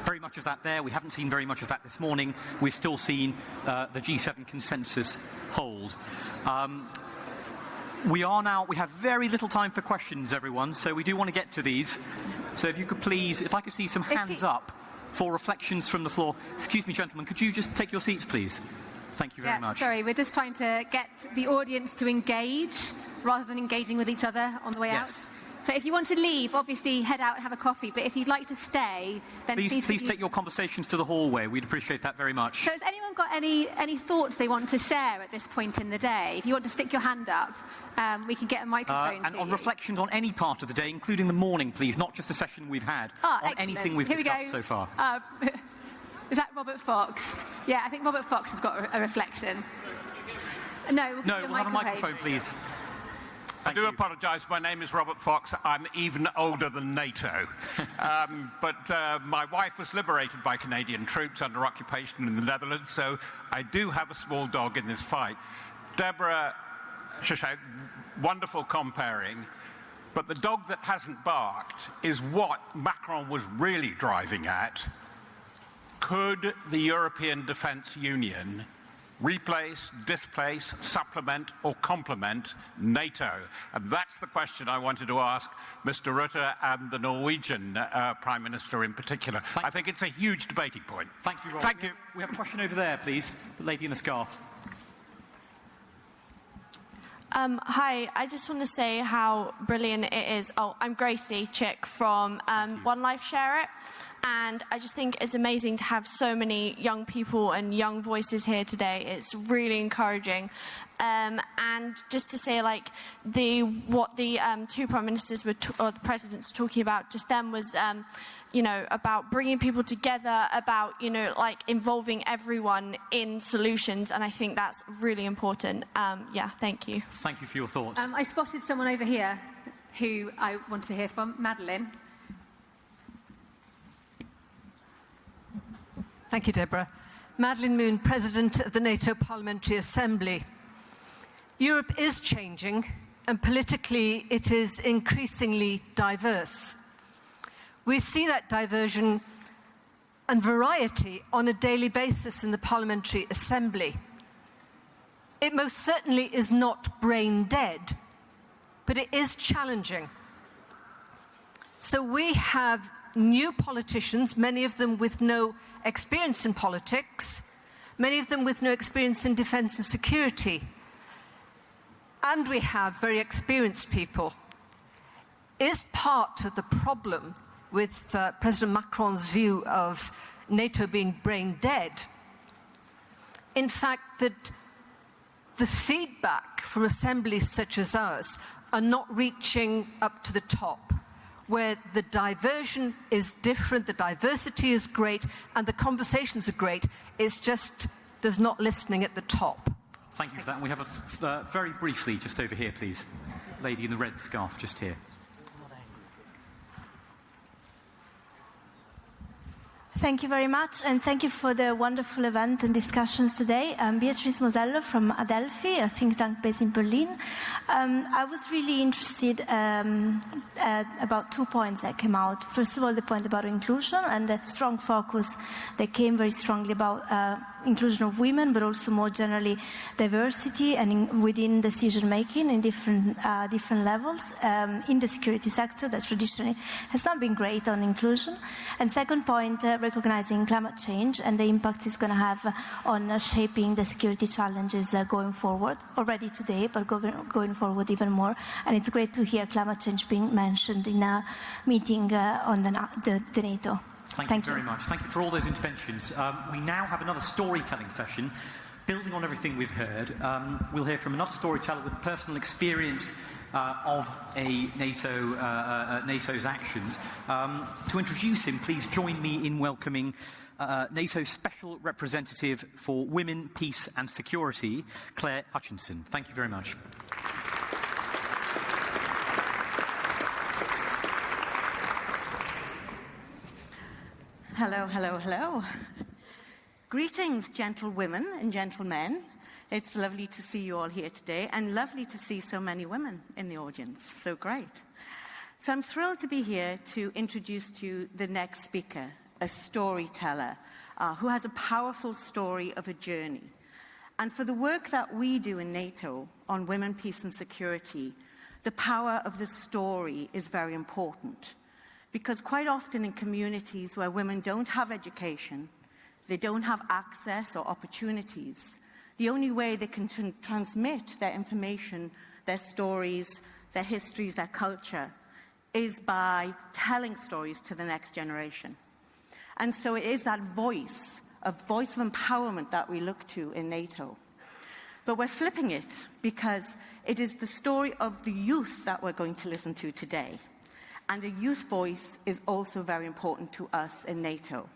very much of that there. We haven't seen very much of that this morning. We've still seen the G7 consensus hold. We have very little time for questions, everyone, so we do want to get to these. So if you could please, if I could see some hands up for reflections from the floor. Excuse me, gentlemen, could you just take your seats, please? Thank you very much. Sorry, we're just trying to get the audience to engage rather than engaging with each other on the way out. So if you want to leave, obviously head out and have a coffee. But if you'd like to stay, then please take your conversations to the hallway. We'd appreciate that very much. So has anyone got any thoughts they want to share at this point in the day? If you want to stick your hand up, we can get a microphone and on reflections on any part of the day, including the morning, please, not just the session we've had, on anything we've discussed so far. Is that Robert Fox? Yeah, I think Robert Fox has got a reflection. No, we'll have a microphone, please. I do apologise. My name is Robert Fox. I'm even older than NATO. But my wife was liberated by Canadian troops under occupation in the Netherlands, so I do have a small dog in this fight. Deborah, wonderful comparing, but the dog that hasn't barked is what Macron was really driving at. Could the European Defence Union replace, displace, supplement or complement NATO? And that's the question I wanted to ask Mr. Rutte and the Norwegian Prime Minister in particular. I think it's a huge debating point. Thank you, Robert. Thank you. We have a question over there, please. The lady in the scarf. Hi, I just want to say how brilliant it is. Oh, I'm Gracie Chick from One Life Share It. And I just think it's amazing to have so many young people and young voices here today. It's really encouraging. And just to say, like, what the two prime ministers or the presidents were talking about just then was, about bringing people together, about, involving everyone in solutions. And I think that's really important. Thank you. Thank you for your thoughts. I spotted someone over here who I want to hear from. Madeleine. Thank you, Deborah. Madeleine Moon, President of the NATO Parliamentary Assembly. Europe is changing, and politically it is increasingly diverse. We see that diversion and variety on a daily basis in the Parliamentary Assembly. It most certainly is not brain dead, but it is challenging. So we have new politicians, many of them with no experience in politics, many of them with no experience in defence and security. And we have very experienced people. Is part of the problem with President Macron's view of NATO being brain dead, in fact, that the feedback from assemblies such as ours are not reaching up to the top, where the diversion is different, the diversity is great, and the conversations are great. It's just there's not listening at the top. Thank you for that. And we have very briefly, just over here, please. Lady in the red scarf, just here. Thank you very much, and thank you for the wonderful event and discussions today. I'm Beatrice Mosello from Adelphi, a think tank based in Berlin. I was really interested about 2 points that came out. First of all, the point about inclusion and the strong focus that came very strongly about inclusion of women, but also more generally diversity and within decision making in different levels in the security sector that traditionally has not been great on inclusion. And second point, recognizing climate change and the impact it's going to have on shaping the security challenges going forward, already today, but going forward even more. And it's great to hear climate change being mentioned in a meeting on the NATO. Thank you very much. Thank you for all those interventions. We now have another storytelling session. Building on everything we've heard, we'll hear from another storyteller with personal experience of a NATO's actions. To introduce him, please join me in welcoming NATO's Special Representative for Women, Peace and Security, Claire Hutchinson. Thank you very much. Hello, hello, hello. Greetings, gentlewomen and gentlemen. It's lovely to see you all here today, and lovely to see so many women in the audience. So great. So I'm thrilled to be here to introduce to you the next speaker, a storyteller who has a powerful story of a journey. And for the work that we do in NATO on women, peace and security, the power of the story is very important. Because quite often in communities where women don't have education, they don't have access or opportunities, the only way they can transmit their information, their stories, their histories, their culture, is by telling stories to the next generation. And so it is that voice, a voice of empowerment that we look to in NATO. But we're flipping it because it is the story of the youth that we're going to listen to today. And a youth voice is also very important to us in NATO.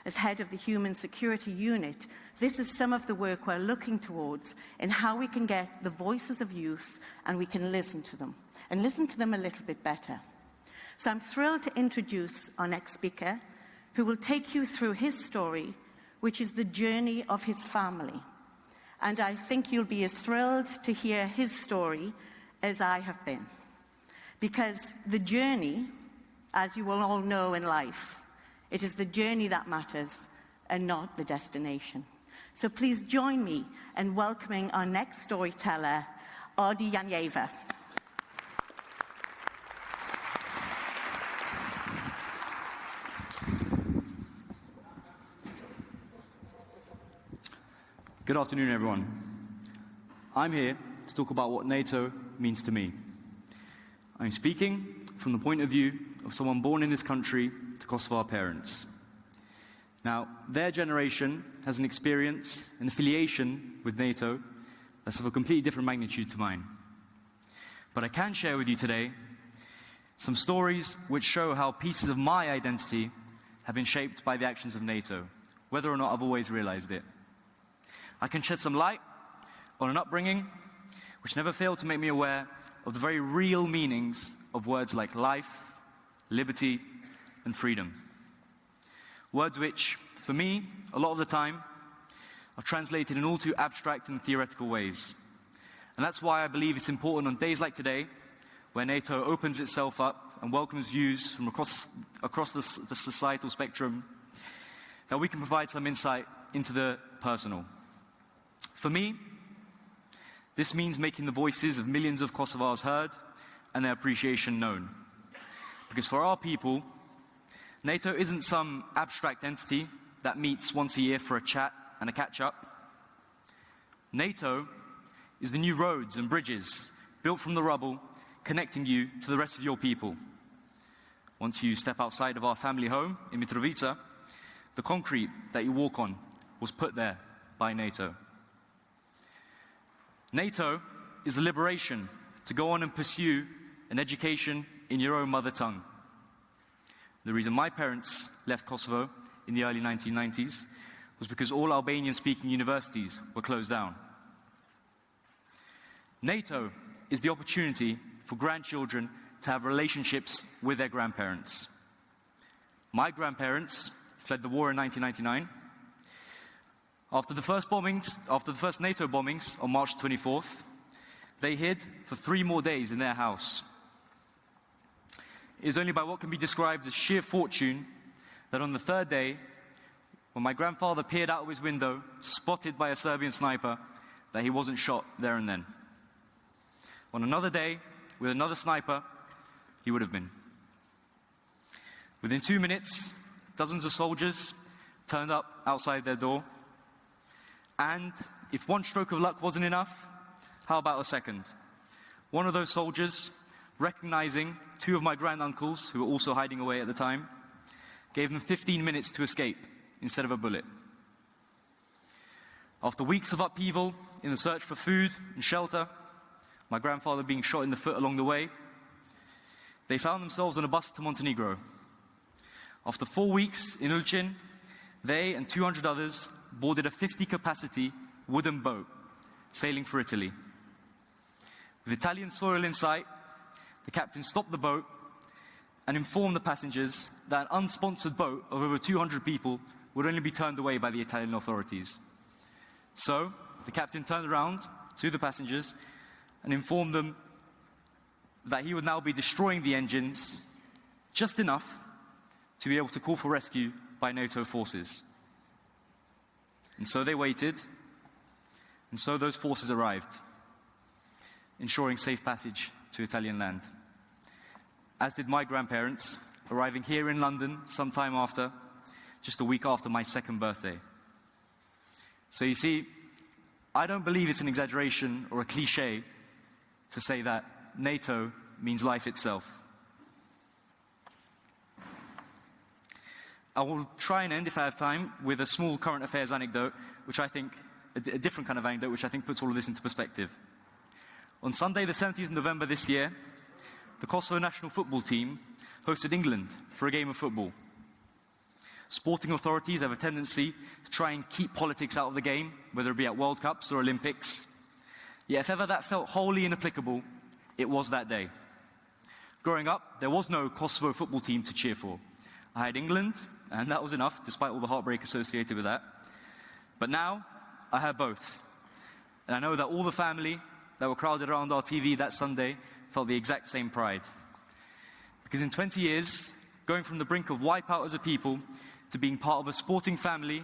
As head of the Human Security Unit, this is some of the work we're looking towards in how we can get the voices of youth and we can listen to them, and listen to them a little bit better. So I'm thrilled to introduce our next speaker, who will take you through his story, which is the journey of his family. And I think you'll be as thrilled to hear his story as I have been. Because the journey, as you will all know in life, it is the journey that matters and not the destination. So please join me in welcoming our next storyteller, Adi Yanyeva. Good afternoon, everyone. I'm here to talk about what NATO means to me. I'm speaking from the point of view of someone born in this country to Kosovar parents. Now, their generation has an experience, an affiliation with NATO that's of a completely different magnitude to mine. But I can share with you today some stories which show how pieces of my identity have been shaped by the actions of NATO, whether or not I've always realized it. I can shed some light on an upbringing which never failed to make me aware of the very real meanings of words like life, liberty, and freedom. Words which, for me, a lot of the time, are translated in all too abstract and theoretical ways. And that's why I believe it's important on days like today, where NATO opens itself up and welcomes views from across the societal spectrum, that we can provide some insight into the personal. For me, this means making the voices of millions of Kosovars heard and their appreciation known. Because for our people, NATO isn't some abstract entity that meets once a year for a chat and a catch-up. NATO is the new roads and bridges built from the rubble, connecting you to the rest of your people. Once you step outside of our family home in Mitrovica, the concrete that you walk on was put there by NATO. NATO is the liberation to go on and pursue an education in your own mother tongue. The reason my parents left Kosovo in the early 1990s was because all Albanian-speaking universities were closed down. NATO is the opportunity for grandchildren to have relationships with their grandparents. My grandparents fled the war in 1999. After the first NATO bombings on March 24th, they hid for 3 more days in their house. It is only by what can be described as sheer fortune that on the 3rd day, when my grandfather peered out of his window, spotted by a Serbian sniper, that he wasn't shot there and then. On another day, with another sniper, he would have been. Within 2 minutes, dozens of soldiers turned up outside their door. And if one stroke of luck wasn't enough, how about a second? One of those soldiers, recognizing two of my granduncles, who were also hiding away at the time, gave them 15 minutes to escape instead of a bullet. After weeks of upheaval in the search for food and shelter, my grandfather being shot in the foot along the way, they found themselves on a bus to Montenegro. After 4 weeks in Ulcin, they and 200 others boarded a 50-capacity wooden boat sailing for Italy. With Italian soil in sight, the captain stopped the boat and informed the passengers that an unsponsored boat of over 200 people would only be turned away by the Italian authorities. So, the captain turned around to the passengers and informed them that he would now be destroying the engines just enough to be able to call for rescue by NATO forces. And so they waited, and so those forces arrived, ensuring safe passage to Italian land. As did my grandparents, arriving here in London sometime after, just a week after my second birthday. So you see, I don't believe it's an exaggeration or a cliche to say that NATO means life itself. I will try and end, if I have time, with a small current affairs anecdote, which I think, a different kind of anecdote, which I think puts all of this into perspective. On Sunday, the 17th of November this year, the Kosovo national football team hosted England for a game of football. Sporting authorities have a tendency to try and keep politics out of the game, whether it be at World Cups or Olympics. Yet if ever that felt wholly inapplicable, it was that day. Growing up, there was no Kosovo football team to cheer for. I had England, and that was enough, despite all the heartbreak associated with that. But now, I have both. And I know that all the family that were crowded around our TV that Sunday felt the exact same pride. Because in 20 years, going from the brink of wipeout as a people to being part of a sporting family,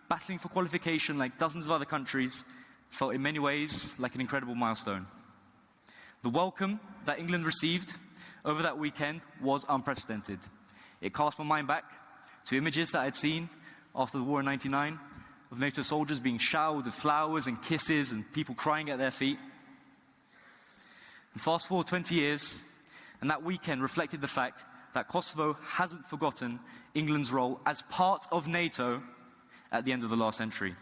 battling for qualification like dozens of other countries, felt in many ways like an incredible milestone. The welcome that England received over that weekend was unprecedented. It cast my mind back to images that I'd seen after the war in '99 of NATO soldiers being showered with flowers and kisses and people crying at their feet. And fast forward 20 years, and that weekend reflected the fact that Kosovo hasn't forgotten England's role as part of NATO at the end of the last century.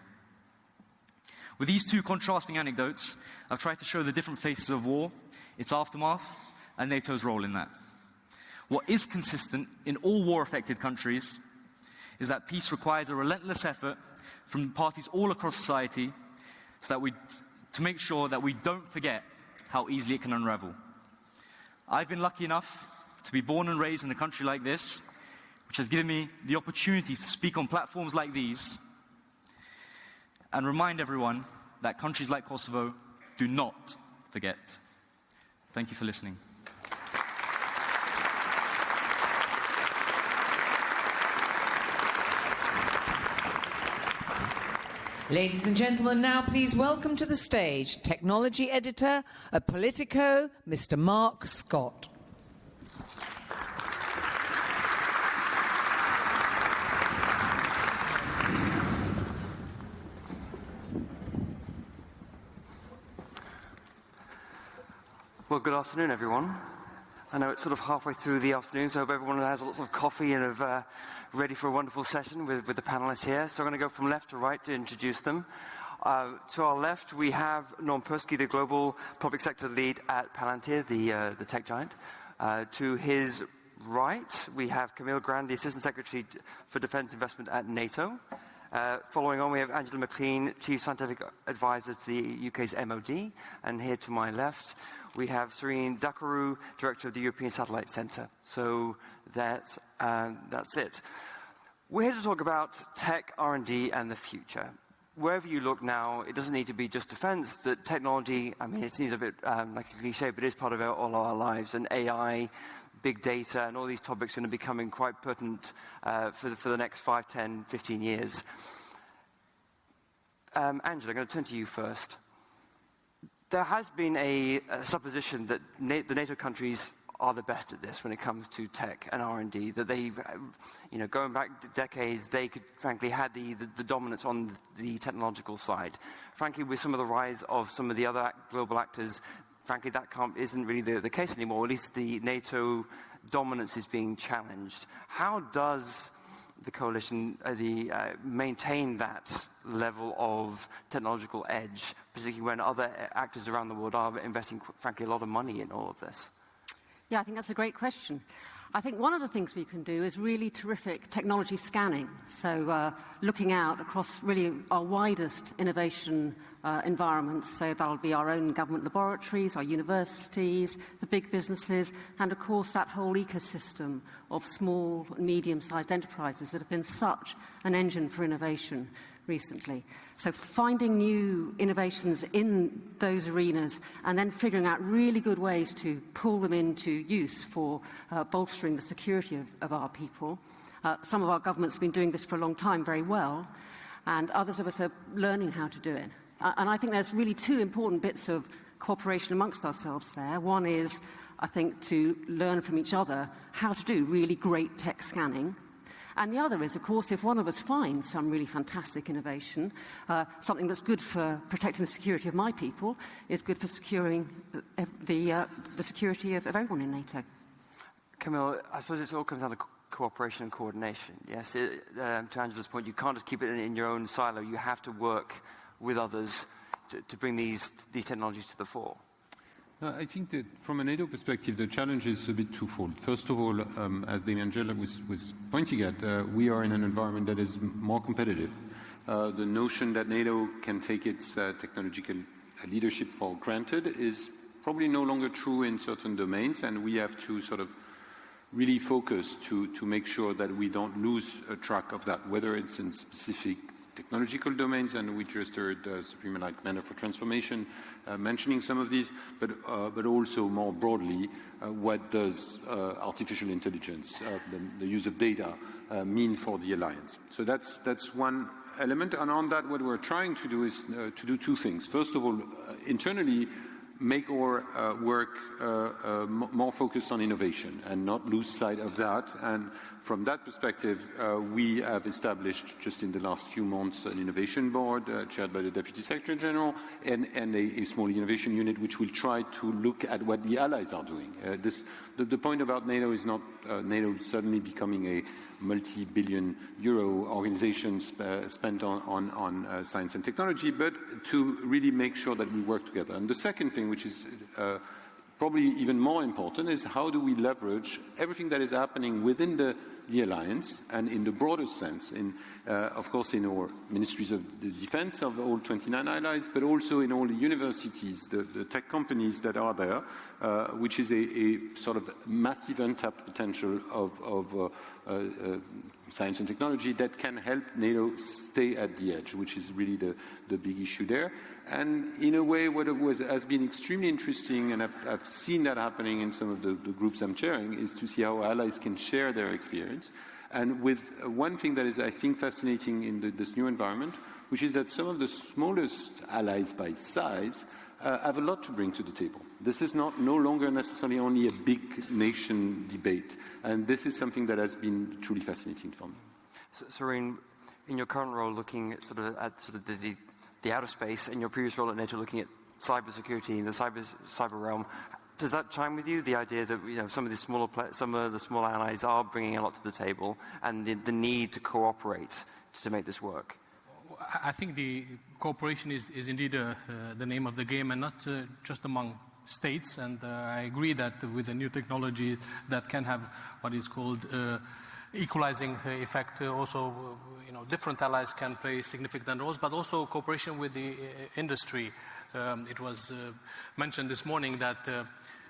With these two contrasting anecdotes, I've tried to show the different faces of war, its aftermath, and NATO's role in that. What is consistent in all war-affected countries is that peace requires a relentless effort from parties all across society to make sure that we don't forget how easily it can unravel. I've been lucky enough to be born and raised in a country like this, which has given me the opportunity to speak on platforms like these and remind everyone that countries like Kosovo do not forget. Thank you for listening. Ladies and gentlemen, now please welcome to the stage technology editor at Politico, Mr. Mark Scott. Well, good afternoon, everyone. I know it's sort of halfway through the afternoon, so I hope everyone has lots of coffee and are ready for a wonderful session with the panelists here. So I'm going to go from left to right to introduce them. To our left, we have Norm Persky, the global public sector lead at Palantir, the tech giant. To his right, we have Camille Grand, the Assistant Secretary for Defence Investment at NATO. Following on, we have Angela McLean, Chief Scientific Advisor to the UK's MOD. And here to my left, we have Serene Dakaru, Director of the European Satellite Centre. So that's it. We're here to talk about tech, R&D, and the future. Wherever you look now, it doesn't need to be just defense. That technology, I mean, it seems a bit like a cliche, but it is part of all our lives. And AI, big data, and all these topics are going to be becoming quite pertinent for the next 5, 10, 15 years. Angela, I'm going to turn to you first. There has been a supposition that the NATO countries are the best at this when it comes to tech and R&D, that they, going back decades, they could, frankly, had the dominance on the technological side. Frankly, with some of the rise of some of the other global actors, frankly, that isn't really the case anymore. At least the NATO dominance is being challenged. How does the coalition maintain that level of technological edge, particularly when other actors around the world are investing, frankly, a lot of money in all of this? Yeah, I think that's a great question. I think one of the things we can do is really terrific technology scanning. So looking out across really our widest innovation environments. So that'll be our own government laboratories, our universities, the big businesses, and of course that whole ecosystem of small and medium-sized enterprises that have been such an engine for innovation recently. So finding new innovations in those arenas and then figuring out really good ways to pull them into use for bolstering the security of our people. Some of our governments have been doing this for a long time very well, and others of us are learning how to do it. And I think there's really two important bits of cooperation amongst ourselves there. One is, I think, to learn from each other how to do really great tech scanning. And the other is, of course, if one of us finds some really fantastic innovation, something that's good for protecting the security of my people, is good for securing the security of everyone in NATO. Camille, I suppose it all comes down to cooperation and coordination. Yes, to Angela's point, you can't just keep it in your own silo. You have to work with others to bring these technologies to the fore. I think that from a NATO perspective, the challenge is a bit twofold. First of all, as Angela was pointing at, we are in an environment that is more competitive. The notion that NATO can take its technological leadership for granted is probably no longer true in certain domains, and we have to sort of really focus to make sure that we don't lose track of that, whether it's in specific technological domains, and we just heard Supreme like Manner for Transformation mentioning some of these, but also more broadly, what does artificial intelligence, the use of data, mean for the alliance? So that's one element, and on that, what we're trying to do is to do two things. First of all, internally, make our work more focused on innovation and not lose sight of that. And from that perspective, we have established just in the last few months an innovation board chaired by the Deputy Secretary General and a small innovation unit which will try to look at what the allies are doing. The point about NATO is not NATO suddenly becoming a multi-billion euro organization spent on science and technology, but to really make sure that we work together. And the second thing, which is probably even more important, is how do we leverage everything that is happening within the alliance and in the broader sense, of course in our ministries of the defense of all 29 allies, but also in all the universities, the tech companies that are there, which is a sort of massive untapped potential of science and technology that can help NATO stay at the edge, which is really the big issue there. And in a way, what has been extremely interesting, and I've seen that happening in some of the groups I'm chairing, is to see how allies can share their experience. And with one thing that is, I think, fascinating in this new environment, which is that some of the smallest allies by size have a lot to bring to the table. This is no longer necessarily only a big nation debate, and this is something that has been truly fascinating for me. Serene, in your current role, looking at the outer space, and your previous role at NATO, looking at cybersecurity and the cyber realm, does that chime with you? The idea that some of the smaller allies are bringing a lot to the table, and the need to cooperate to make this work. I think the cooperation is indeed the name of the game, and not just among states. And I agree that with the new technology that can have what is called equalizing effect, also different allies can play significant roles, but also cooperation with the industry. It was mentioned this morning that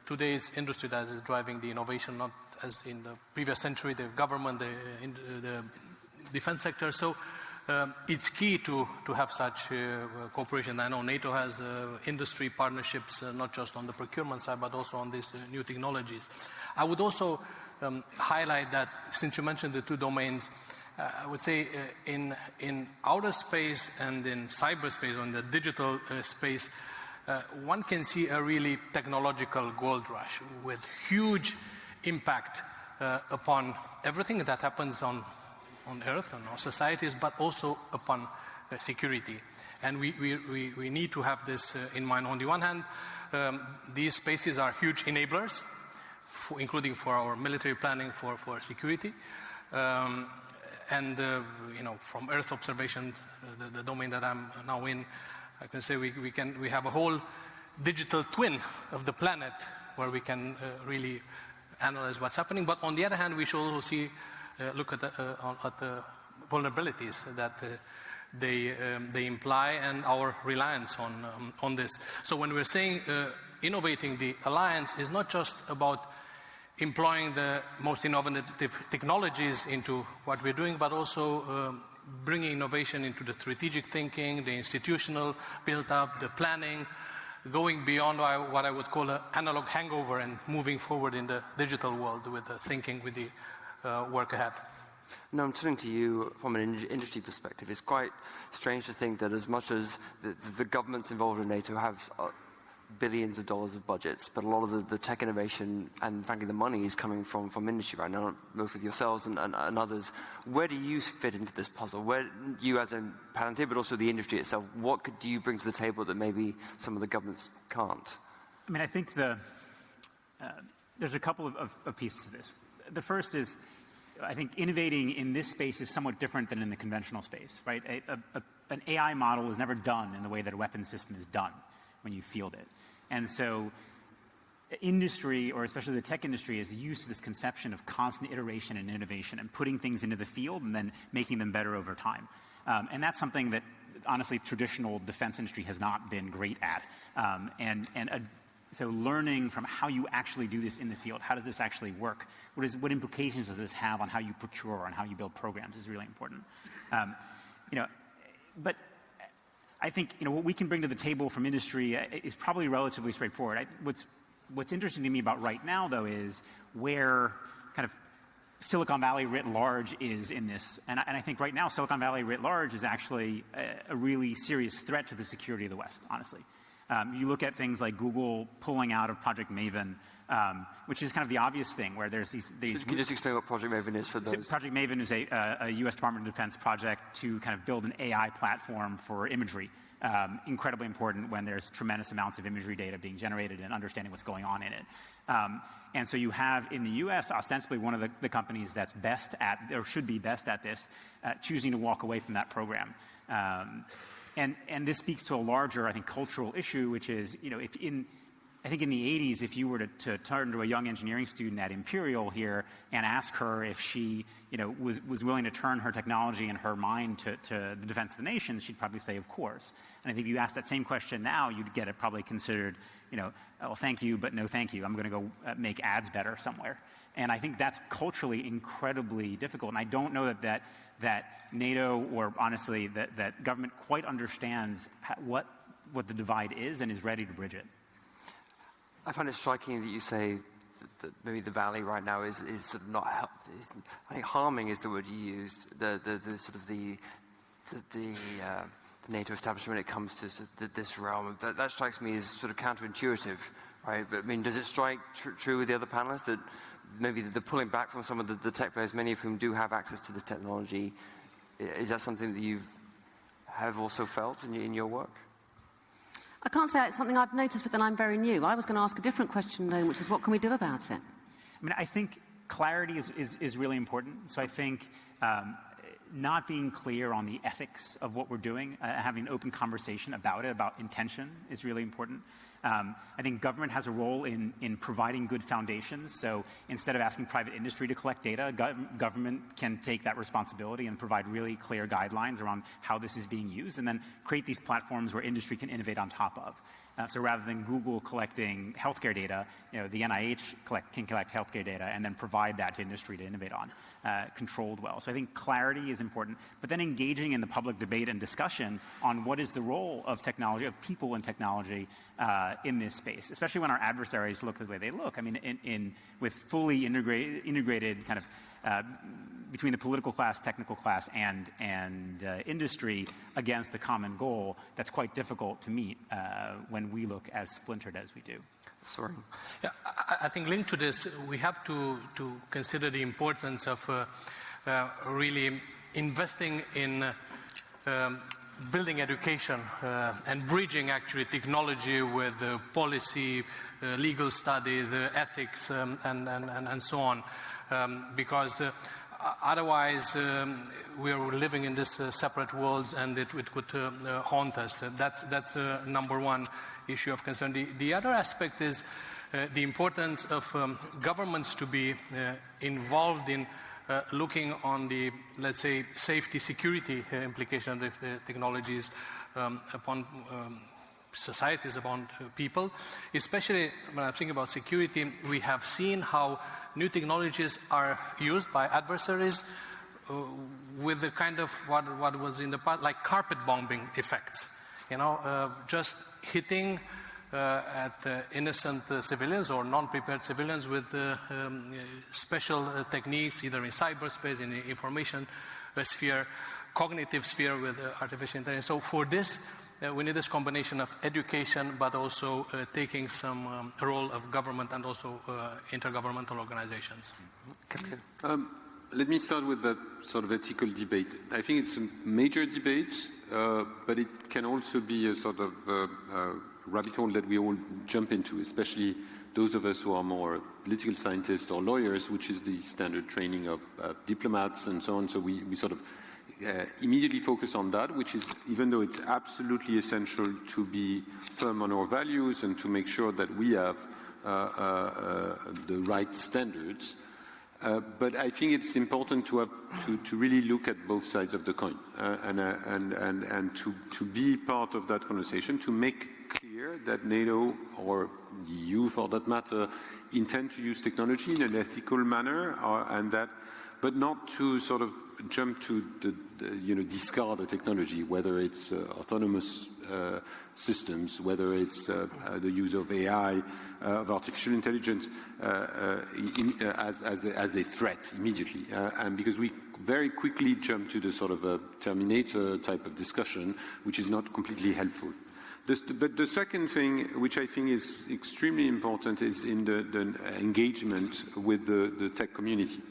today's industry that is driving the innovation, not as in the previous century, the government, the defense sector. So it's key to have such cooperation. I know NATO has industry partnerships, not just on the procurement side, but also on these new technologies. I would also highlight that, since you mentioned the two domains, I would say in outer space and in cyberspace, on the digital space, one can see a really technological gold rush with huge impact upon everything that happens on Earth and our societies, but also upon security. And we need to have this in mind. On the one hand, these spaces are huge enablers, including for our military planning for security. And from Earth observation, the domain that I'm now in, I can say we have a whole digital twin of the planet where we can really analyze what's happening. But on the other hand, we should also look at the vulnerabilities that they imply and our reliance on this. So when we're saying innovating the alliance is not just about employing the most innovative technologies into what we're doing, but also bringing innovation into the strategic thinking, the institutional build-up, the planning, going beyond what I would call an analog hangover and moving forward in the digital world with the thinking, with the work ahead. No, I'm turning to you from an industry perspective. It's quite strange to think that as much as the governments involved in NATO have billions of dollars of budgets, but a lot of the tech innovation and frankly the money is coming from industry right now, both with yourselves and others. Where do you fit into this puzzle? Where you as a Palantir, but also the industry itself, what do you bring to the table that maybe some of the governments can't? I mean, I think there's a couple of pieces to this. The first is, I think innovating in this space is somewhat different than in the conventional space, right? An AI model is never done in the way that a weapons system is done when you field it. And so industry, or especially the tech industry, is used to this conception of constant iteration and innovation and putting things into the field and then making them better over time. And that's something that, honestly, traditional defense industry has not been great at. So learning from how you actually do this in the field, how does this actually work? What implications does this have on how you procure and how you build programs is really important. But I think what we can bring to the table from industry is probably relatively straightforward. What's interesting to me about right now, though, is where kind of Silicon Valley writ large is in this. And I think right now Silicon Valley writ large is actually a really serious threat to the security of the West, honestly. You look at things like Google pulling out of Project Maven, which is kind of the obvious thing, where there's these Can you just explain what Project Maven is for those? Project Maven is a U.S. Department of Defense project to kind of build an AI platform for imagery. Incredibly important when there's tremendous amounts of imagery data being generated and understanding what's going on in it. And so you have in the U.S. ostensibly one of the companies that's best at, or should be best at this, choosing to walk away from that program. And this speaks to a larger, I think, cultural issue, which is, I think in the 80s, if you were to turn to a young engineering student at Imperial here and ask her if she, was willing to turn her technology and her mind to the defense of the nation, she'd probably say, of course. And I think if you ask that same question now, you'd get it probably considered, oh, thank you, but no thank you. I'm going to go make ads better somewhere. And I think that's culturally incredibly difficult. And I don't know that NATO, or honestly that government quite understands what the divide is and is ready to bridge it. I find it striking that you say that maybe the Valley right now is sort of not I think harming is the word you used. The sort of the NATO establishment when it comes to this realm. That strikes me as sort of counterintuitive, right? But I mean, does it strike true with the other panelists that maybe the pulling back from some of the tech players, many of whom do have access to this technology? Is that something that you have also felt in your work? I can't say it's something I've noticed, but then I'm very new. I was going to ask a different question, though, which is what can we do about it? I mean, I think clarity is really important. So I think not being clear on the ethics of what we're doing, having an open conversation about it, about intention, is really important. I think government has a role in providing good foundations. So instead of asking private industry to collect data, government can take that responsibility and provide really clear guidelines around how this is being used, and then create these platforms where industry can innovate on top of. So rather than Google collecting healthcare data, the NIH can collect healthcare data and then provide that to industry to innovate on, controlled well. So I think clarity is important, but then engaging in the public debate and discussion on what is the role of technology, of people in technology in this space, especially when our adversaries look the way they look. I mean, with fully integrated kind of between the political class, technical class, and industry against a common goal, that's quite difficult to meet when we look as splintered as we do. Sorry. Yeah, I think linked to this, we have to consider the importance of really investing in building education and bridging actually technology with policy, legal studies, ethics, and so on. Because otherwise we are living in this separate worlds, and it could haunt us. That's number one issue of concern. The other aspect is the importance of governments to be involved in looking on the, let's say, safety, security implications of the technologies upon societies, upon people. Especially when I think about security, we have seen how new technologies are used by adversaries with the kind of what was in the past, like carpet bombing effects. Just hitting at innocent civilians or non-prepared civilians with special techniques, either in cyberspace, in the information sphere, cognitive sphere with artificial intelligence. So for this, we need this combination of education, but also taking some role of government and also intergovernmental organizations. Let me start with that sort of ethical debate. I think it's a major debate, but it can also be a sort of rabbit hole that we all jump into, especially those of us who are more political scientists or lawyers, which is the standard training of diplomats and so on. So we sort of immediately focus on that, which is, even though it's absolutely essential to be firm on our values and to make sure that we have the right standards, but I think it's important to really look at both sides of the coin and to be part of that conversation, to make clear that NATO, or the EU for that matter, intend to use technology in an ethical manner, but not to sort of jump to discard the technology, whether it's autonomous systems, whether it's the use of AI, of artificial intelligence as a threat immediately. And because we very quickly jump to the sort of a Terminator type of discussion, which is not completely helpful. But the second thing, which I think is extremely important, is in the engagement with the tech community.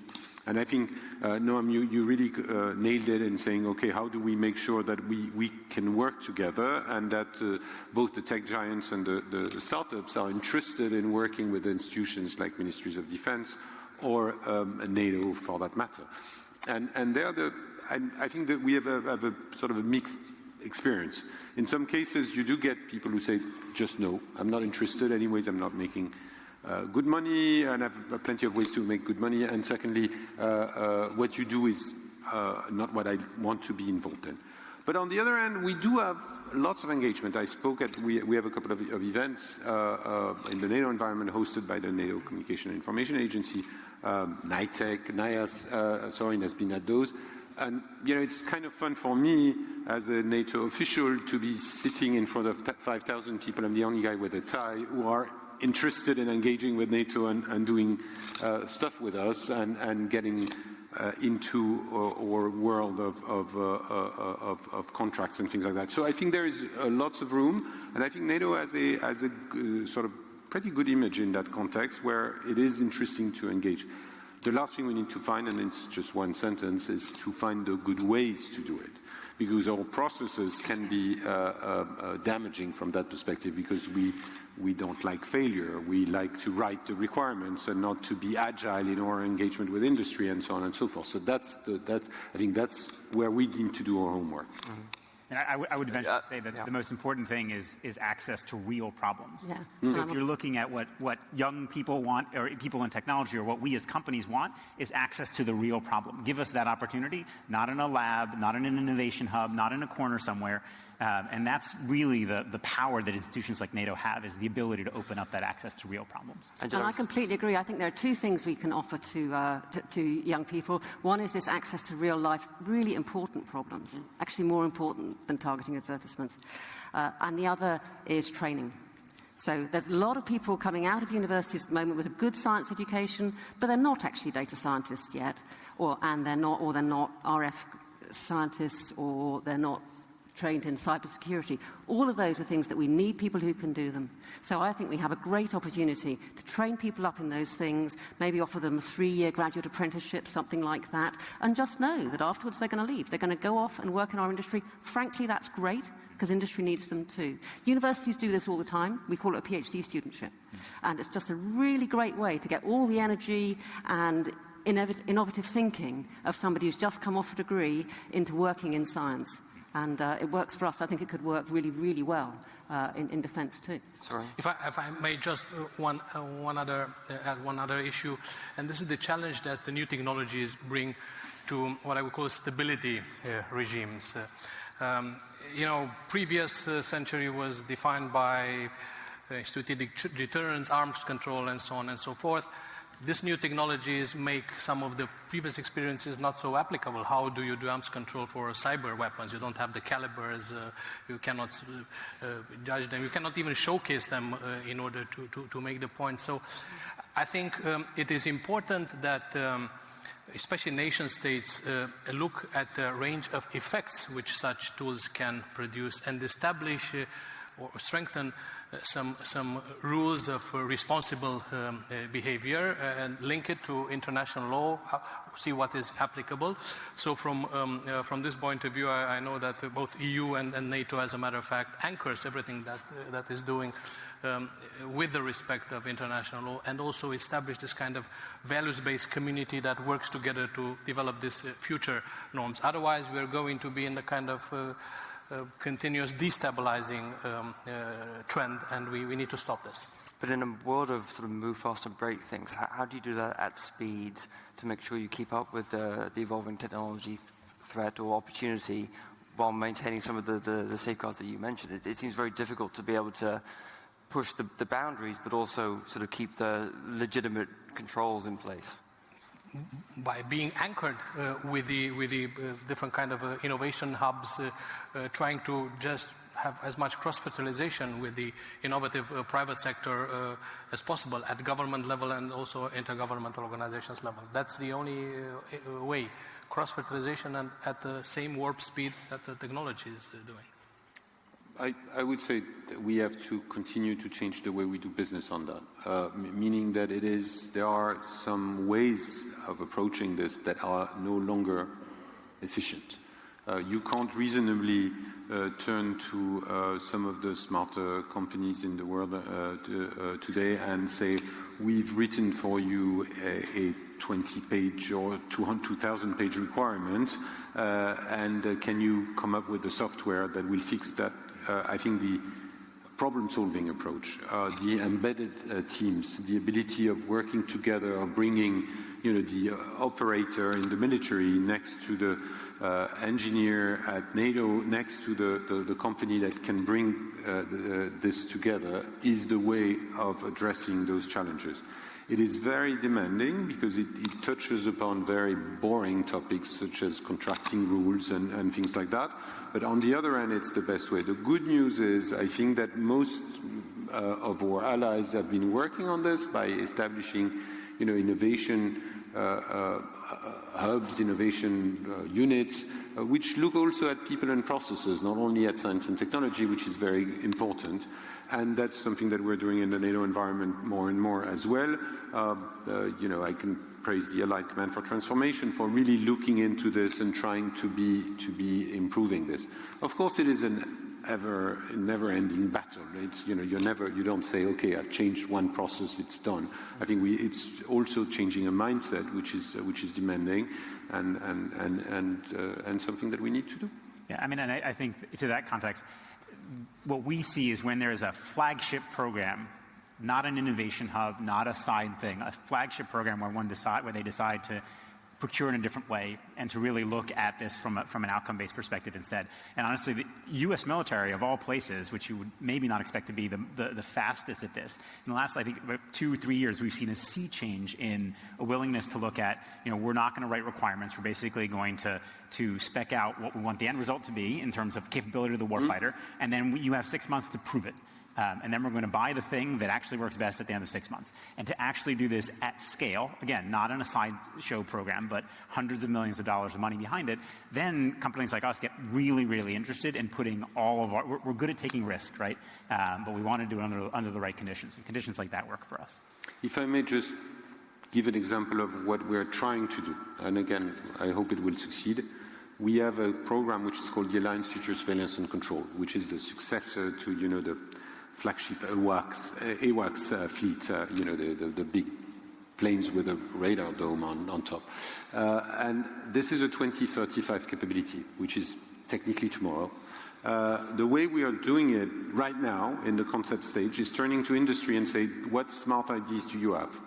And I think, Noam, you really nailed it in saying, okay, how do we make sure that we can work together, and that both the tech giants and the startups are interested in working with institutions like ministries of defense or NATO for that matter. And I think that we have a sort of a mixed experience. In some cases, you do get people who say, just no, I'm not interested anyways, I'm not making good money, and have plenty of ways to make good money. And secondly, what you do is not what I want to be involved in. But on the other hand, we do have lots of engagement. I spoke at, we have a couple of events in the NATO environment hosted by the NATO Communication and Information Agency, NITEC, NIAS, Sorin has been at those. And, it's kind of fun for me as a NATO official to be sitting in front of 5,000 people. I'm the only guy with a tie who are interested in engaging with NATO and doing stuff with us and getting into our world of contracts and things like that. So I think there is lots of room, and I think NATO has a sort of pretty good image in that context where it is interesting to engage. The last thing we need to find, and it's just one sentence, is to find the good ways to do it. Because our processes can be damaging from that perspective, because we don't like failure. We like to write the requirements and not to be agile in our engagement with industry and so on and so forth. So I think that's where we need to do our homework. Mm-hmm. And I would venture to say that the most important thing is access to real problems. Yeah. So if you're looking at what young people want, or people in technology, or what we as companies want, is access to the real problem. Give us that opportunity, not in a lab, not in an innovation hub, not in a corner somewhere. And that's really the power that institutions like NATO have, is the ability to open up that access to real problems. And I completely agree. I think there are two things we can offer to young people. One is this access to real life, really important problems, actually more important than targeting advertisements. And the other is training. So there's a lot of people coming out of universities at the moment with a good science education, but they're not actually data scientists yet, or they're not RF scientists, or they're not trained in cybersecurity. All of those are things that we need people who can do them. So I think we have a great opportunity to train people up in those things, maybe offer them a 3-year graduate apprenticeship, something like that, and just know that afterwards they're going to leave. They're going to go off and work in our industry. Frankly, that's great, because industry needs them too. Universities do this all the time. We call it a PhD studentship. And it's just a really great way to get all the energy and innovative thinking of somebody who's just come off a degree into working in science. And it works for us. I think it could work really, really well in defence too. Sorry. If I may just add one other issue, and this is the challenge that the new technologies bring to what I would call stability regimes. Previous century was defined by strategic deterrence, arms control, and so on and so forth. These new technologies make some of the previous experiences not so applicable. How do you do arms control for cyber weapons? You don't have the calibers, you cannot judge them, you cannot even showcase them in order to make the point. So I think it is important that especially nation states look at the range of effects which such tools can produce, and establish or strengthen some rules of responsible behavior and link it to international law, see what is applicable. So from this point of view, I know that both EU and NATO, as a matter of fact, anchors everything that is doing with the respect of international law, and also establish this kind of values-based community that works together to develop these future norms. Otherwise, we're going to be in the kind of continuous destabilizing trend, and we need to stop this. But in a world of sort of move fast and break things, how do you do that at speed to make sure you keep up with the evolving technology threat or opportunity while maintaining some of the safeguards that you mentioned? It seems very difficult to be able to push the boundaries, but also sort of keep the legitimate controls in place. By being anchored with the different kind of innovation hubs, trying to just have as much cross-fertilization with the innovative private sector as possible at government level and also intergovernmental organizations level. That's the only way, cross-fertilization and at the same warp speed that the technology is doing. I would say that we have to continue to change the way we do business on that, meaning that there are some ways of approaching this that are no longer efficient. You can't reasonably turn to some of the smarter companies in the world today and say, we've written for you a 20-page or 2,000-page requirement, and can you come up with the software that will fix that? I think the problem-solving approach, the embedded teams, the ability of working together, of bringing, the operator in the military next to the engineer at NATO, next to the company that can bring this together, is the way of addressing those challenges. It is very demanding because it touches upon very boring topics such as contracting rules and things like that. But on the other hand, it's the best way. The good news is I think that most of our allies have been working on this by establishing, innovation hubs, innovation units, which look also at people and processes, not only at science and technology, which is very important. And that's something that we're doing in the NATO environment more and more as well. I can praise the Allied Command for Transformation for really looking into this and trying to be improving this. Of course, it is a never-ending battle. It's, you don't say, okay, I've changed one process, it's done. I think it's also changing a mindset, which is demanding and something that we need to do. Yeah, and I think to that context, what we see is when there is a flagship program, not an innovation hub, not a side thing, a flagship program where they decide to procure in a different way and to really look at this from an outcome-based perspective instead. And honestly, the U.S. military, of all places, which you would maybe not expect to be the fastest at this, in the last, I think, about 2-3 years, we've seen a sea change in a willingness to look at, we're not going to write requirements. We're basically going to spec out what we want the end result to be in terms of capability of the warfighter, and then you have 6 months to prove it. And then we're going to buy the thing that actually works best at the end of 6 months. And to actually do this at scale, again, not in a sideshow program, but hundreds of millions of dollars of money behind it, then companies like us get really, really interested in putting all of our, we're good at taking risk, right? But we want to do it under the right conditions. And conditions like that work for us. If I may just give an example of what we're trying to do, and again, I hope it will succeed. We have a program which is called the Alliance Future Surveillance and Control, which is the successor to, the flagship AWACS fleet, the big planes with a radar dome on top. And this is a 2035 capability, which is technically tomorrow. The way we are doing it right now in the concept stage is turning to industry and say, what smart IDs do you have?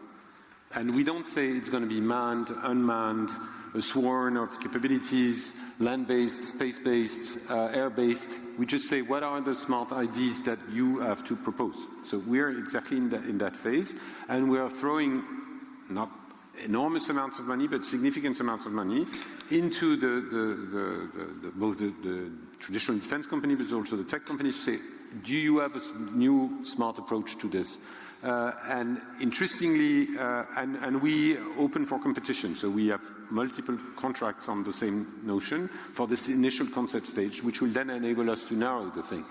And we don't say it's going to be manned, unmanned, a swarm of capabilities, land-based, space-based, air-based. We just say, what are the smart IDs that you have to propose? So we're exactly in that phase, and we are throwing not enormous amounts of money, but significant amounts of money into both the traditional defense companies, but also the tech companies to say, do you have a new smart approach to this? And interestingly, and we open for competition, so we have multiple contracts on the same notion for this initial concept stage, which will then enable us to narrow the thing.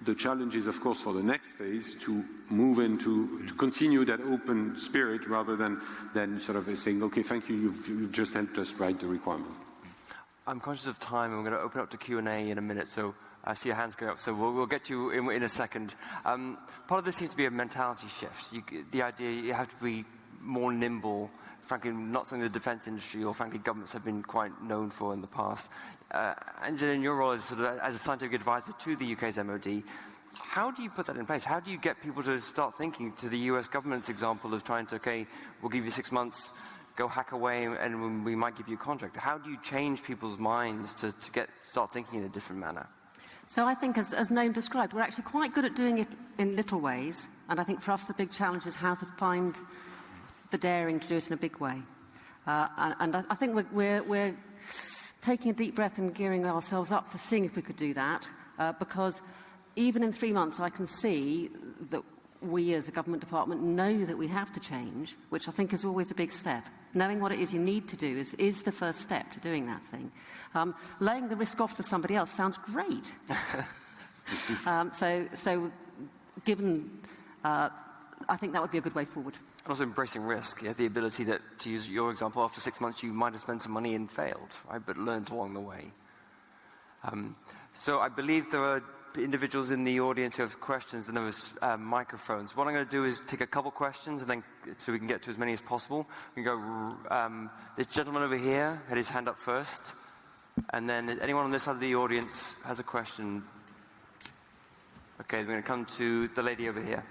The challenge is, of course, for the next phase to move into, to continue that open spirit rather than sort of saying, okay, thank you, you've just helped us write the requirement. I'm conscious of time, and we're going to open up to Q&A in a minute, so I see your hands going up, so we'll get you in a second. Part of this seems to be a mentality shift. The idea you have to be more nimble, frankly, not something the defense industry or frankly governments have been quite known for in the past. Angela, in your role as a scientific advisor to the UK's MOD, how do you put that in place? How do you get people to start thinking to the US government's example of trying to, okay, we'll give you 6 months, go hack away, and we might give you a contract? How do you change people's minds to start thinking in a different manner? So I think, as Noam described, we're actually quite good at doing it in little ways, and I think for us the big challenge is how to find the daring to do it in a big way. And I think we're taking a deep breath and gearing ourselves up to seeing if we could do that, because even in 3 months I can see that we as a government department know that we have to change, which I think is always a big step. Knowing what it is you need to do is the first step to doing that thing. Laying the risk off to somebody else sounds great. So given, I think that would be a good way forward. Also embracing risk, the ability that, to use your example, after 6 months you might have spent some money and failed, right, but learned along the way. So I believe there are individuals in the audience who have questions, and there was microphones. What I'm going to do is take a couple questions, and then so we can get to as many as possible. We can go. This gentleman over here had his hand up first, and then anyone on this side of the audience has a question. Okay, we're going to come to the lady over here.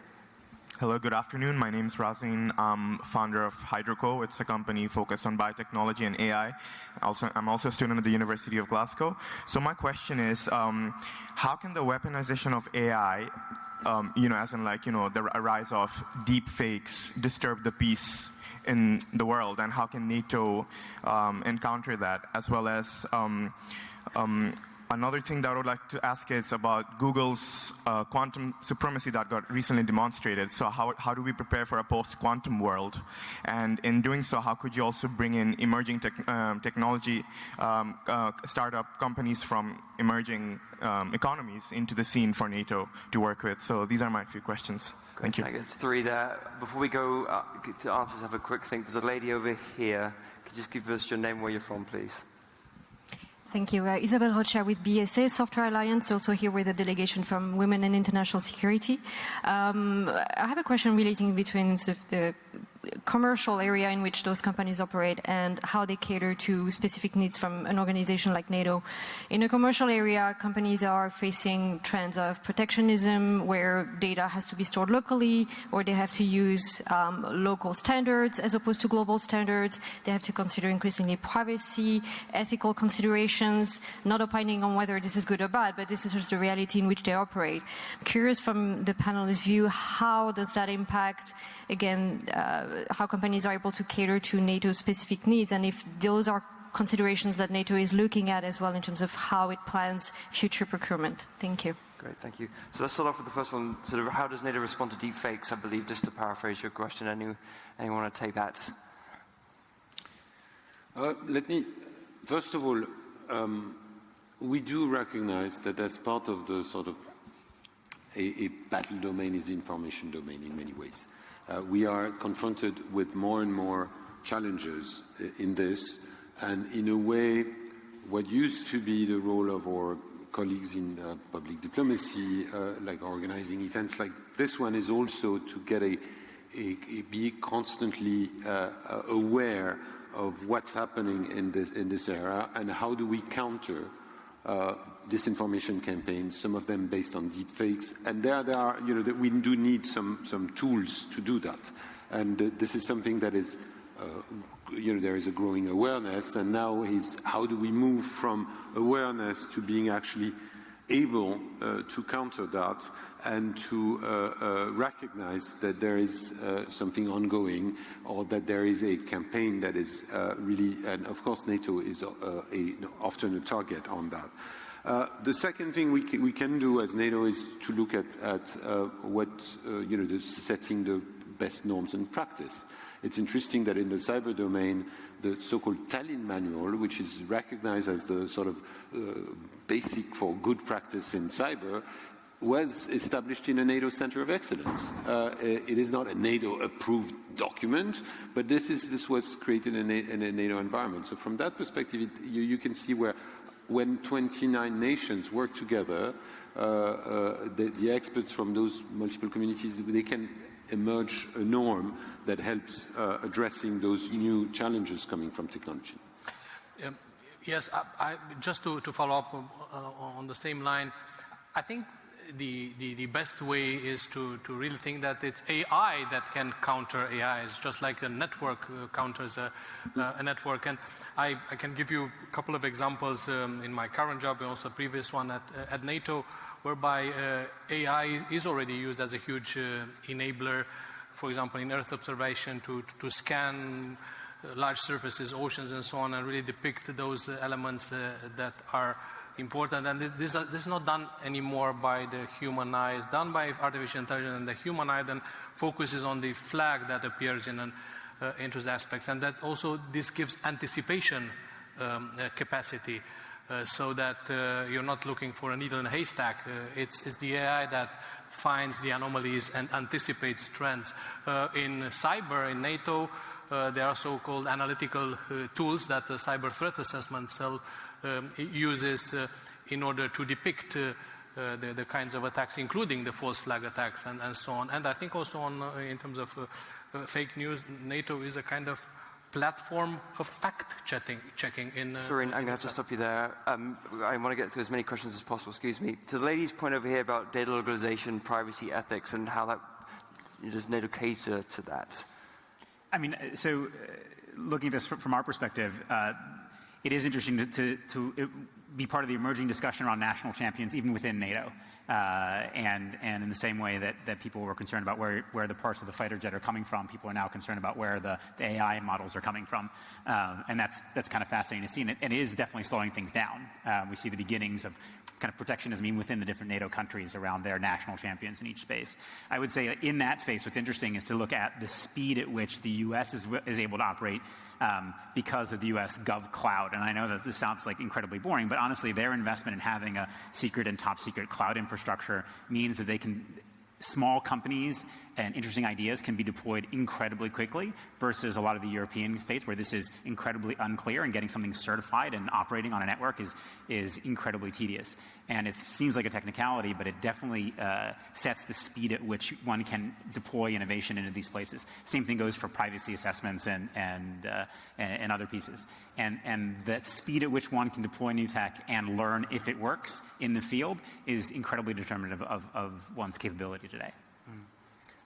Hello, good afternoon. My name is Razin. I'm founder of Hydroco. It's a company focused on biotechnology and AI. I'm also a student at the University of Glasgow. So my question is, how can the weaponization of AI, as in the rise of deep fakes, disturb the peace in the world, and how can NATO encounter that, as well as another thing that I would like to ask is about Google's quantum supremacy that got recently demonstrated. So how do we prepare for a post-quantum world? And in doing so, how could you also bring in emerging technology startup companies from emerging economies into the scene for NATO to work with? So these are my few questions. Thank you. There's three there. Before we go to answers, have a quick think. There's a lady over here. Could you just give us your name, where you're from, please? Thank you. Isabel Rocha with BSA Software Alliance, also here with a delegation from Women in International Security. I have a question relating between the commercial area in which those companies operate and how they cater to specific needs from an organization like NATO. In a commercial area, companies are facing trends of protectionism where data has to be stored locally, or they have to use local standards as opposed to global standards. They have to consider increasingly privacy, ethical considerations, not opining on whether this is good or bad, but this is just the reality in which they operate. I'm curious from the panelist's view, how does that impact, again, how companies are able to cater to NATO's specific needs, and if those are considerations that NATO is looking at as well in terms of how it plans future procurement. Thank you. Great, thank you. So let's start off with the first one. Sort of, how does NATO respond to deep fakes? I believe, just to paraphrase your question. Anyone want to take that? Let me, first of all, we do recognize that as part of the sort of a battle domain is the information domain in many ways. We are confronted with more and more challenges in this, and in a way, what used to be the role of our colleagues in public diplomacy, like organizing events like this one, is also to get be constantly aware of what's happening in this era, and how do we counter disinformation campaigns, some of them based on deep fakes, and there are, that we do need some tools to do that. And this is something that is, there is a growing awareness, and now is how do we move from awareness to being actually able to counter that and to recognize that there is something ongoing, or that there is a campaign that is really, and of course NATO is often a target on that. The second thing we can do as NATO is to look at what, setting the best norms and practice. It's interesting that in the cyber domain, the so-called Tallinn Manual, which is recognized as the sort of basic for good practice in cyber, was established in a NATO Center of Excellence. It is not a NATO-approved document, but this was created in a NATO environment. So from that perspective, you can see where when 29 nations work together, the experts from those multiple communities, they can emerge a norm that helps addressing those new challenges coming from technology. Yes, just to follow up on the same line, I think the best way is to really think that it's AI that can counter AI. It's just like a network counters a network. And I can give you a couple of examples in my current job and also a previous one at NATO, whereby AI is already used as a huge enabler, for example, in Earth observation to scan large surfaces, oceans and so on, and really depict those elements that are important. And this is not done anymore by the human eye. It's done by artificial intelligence, and the human eye then focuses on the flag that appears in those aspects. And that also, this gives anticipation capacity, so that you're not looking for a needle in a haystack. It's the AI that finds the anomalies and anticipates trends. In cyber, in NATO, there are so-called analytical tools that the cyber threat assessment cell uses in order to depict the kinds of attacks, including the false flag attacks and so on. And I think also in terms of fake news, NATO is a kind of platform of fact-checking. Sorry, I'm going to have to stop you there. I want to get through as many questions as possible, excuse me. To the lady's point over here about data localization, privacy, ethics, and how that, does NATO cater to that? I mean, so looking at this from our perspective, it is interesting to be part of the emerging discussion around national champions, even within NATO. And in the same way that people were concerned about where the parts of the fighter jet are coming from, people are now concerned about where the AI models are coming from. And that's kind of fascinating to see. And it is definitely slowing things down. We see the beginnings of kind of protectionism even within the different NATO countries around their national champions in each space. I would say in that space, what's interesting is to look at the speed at which the U.S. is able to operate because of the U.S. Gov Cloud. And I know that this sounds like incredibly boring, but honestly, their investment in having a secret and top secret cloud infrastructure means that they can small companies and interesting ideas can be deployed incredibly quickly versus a lot of the European states where this is incredibly unclear, and getting something certified and operating on a network is incredibly tedious. And it seems like a technicality, but it definitely sets the speed at which one can deploy innovation into these places. Same thing goes for privacy assessments and other pieces. And the speed at which one can deploy new tech and learn if it works in the field is incredibly determinative of one's capability today.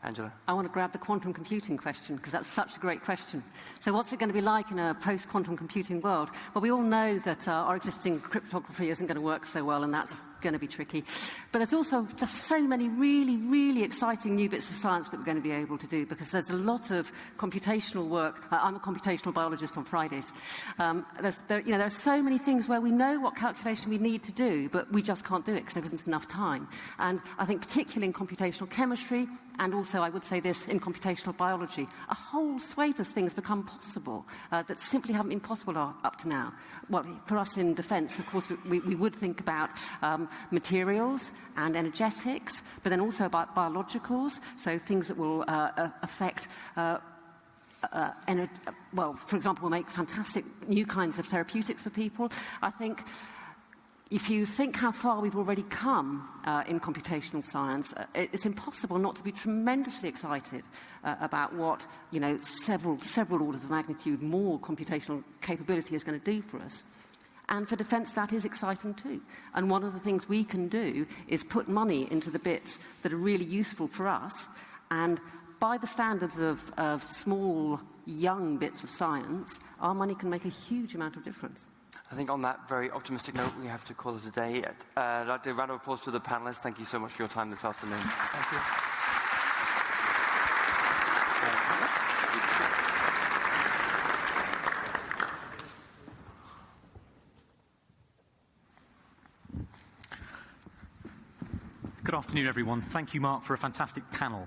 Angela? I want to grab the quantum computing question, because that's such a great question. So what's it going to be like in a post-quantum computing world? Well, we all know that our existing cryptography isn't going to work so well, and that's going to be tricky. But there's also just so many really, really exciting new bits of science that we're going to be able to do, because there's a lot of computational work. I'm a computational biologist on Fridays. There are so many things where we know what calculation we need to do, but we just can't do it because there isn't enough time. And I think particularly in computational chemistry, and also, I would say this, in computational biology, a whole swathe of things become possible that simply haven't been possible up to now. Well, for us in defence, of course, we would think about materials and energetics, but then also about biologicals, so things that will affect for example, will make fantastic new kinds of therapeutics for people. I think if you think how far we've already come in computational science, it's impossible not to be tremendously excited about what, several orders of magnitude more computational capability is going to do for us. And for defence, that is exciting too. And one of the things we can do is put money into the bits that are really useful for us. And by the standards of small, young bits of science, our money can make a huge amount of difference. I think on that very optimistic note, we have to call it a day. I'd like to round of applause to the panelists. Thank you so much for your time this afternoon. Thank you. Good afternoon, everyone. Thank you, Mark, for a fantastic panel.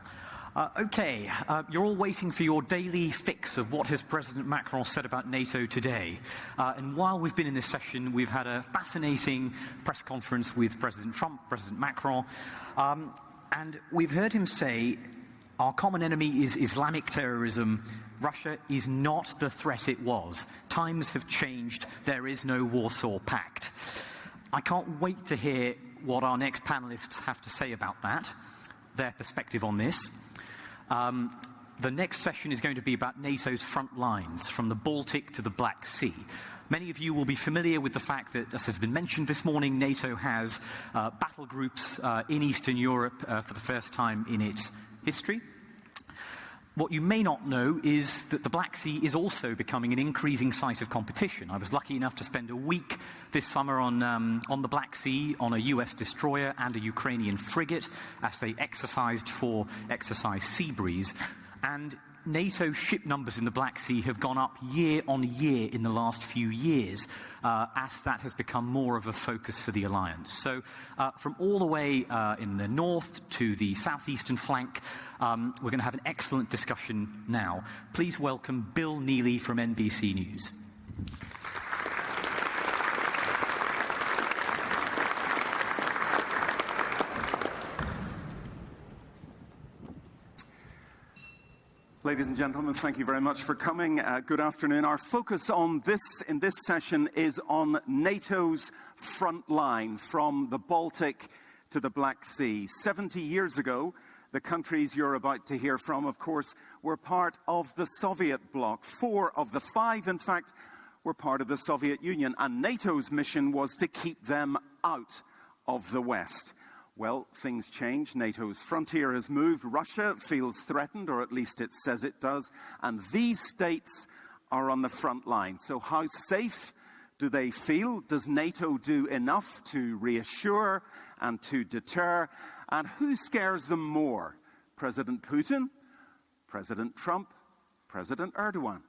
You're all waiting for your daily fix of what has President Macron said about NATO today. And while we've been in this session, we've had a fascinating press conference with President Trump, President Macron, and we've heard him say, our common enemy is Islamic terrorism. Russia is not the threat it was. Times have changed. There is no Warsaw Pact. I can't wait to hear what our next panelists have to say about that, their perspective on this. The next session is going to be about NATO's front lines, from the Baltic to the Black Sea. Many of you will be familiar with the fact that, as has been mentioned this morning, NATO has battle groups in Eastern Europe for the first time in its history. What you may not know is that the Black Sea is also becoming an increasing site of competition. I was lucky enough to spend a week this summer on the Black Sea on a US destroyer and a Ukrainian frigate as they exercised for Exercise Seabreeze. And NATO ship numbers in the Black Sea have gone up year on year in the last few years as that has become more of a focus for the alliance. So from all the way in the north to the southeastern flank, we're going to have an excellent discussion now. Please welcome Bill Neely from NBC News. Ladies and gentlemen, thank you very much for coming. Good afternoon. Our focus in this session is on NATO's front line, from the Baltic to the Black Sea. 70 years ago, the countries you're about to hear from, of course, were part of the Soviet bloc. 4 of the 5, in fact, were part of the Soviet Union, and NATO's mission was to keep them out of the West. Well, things change. NATO's frontier has moved. Russia feels threatened, or at least it says it does. And these states are on the front line. So how safe do they feel? Does NATO do enough to reassure and to deter? And who scares them more? President Putin, President Trump, President Erdogan?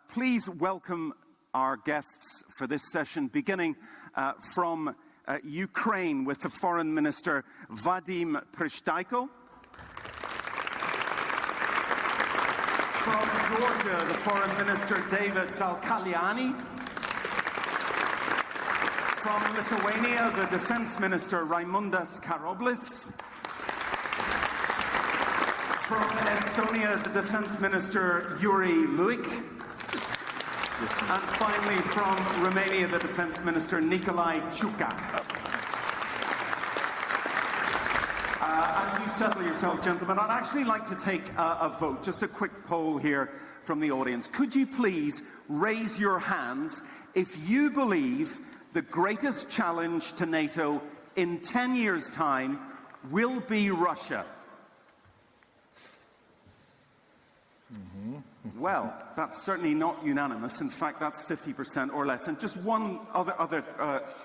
Please welcome our guests for this session, beginning from Ukraine with the Foreign Minister Vadim Prystaiko. From Georgia, the Foreign Minister David Zalkaliani. From Lithuania, the Defense Minister Raimundas Karoblis. From Estonia, the Defence Minister, Yuri Luik. And finally, from Romania, the Defence Minister, Nicolae Ciucă. As you settle yourselves, gentlemen, I'd actually like to take a vote, just a quick poll here from the audience. Could you please raise your hands if you believe the greatest challenge to NATO in 10 years' time will be Russia? Well, that's certainly not unanimous. In fact, that's 50% or less. And just one other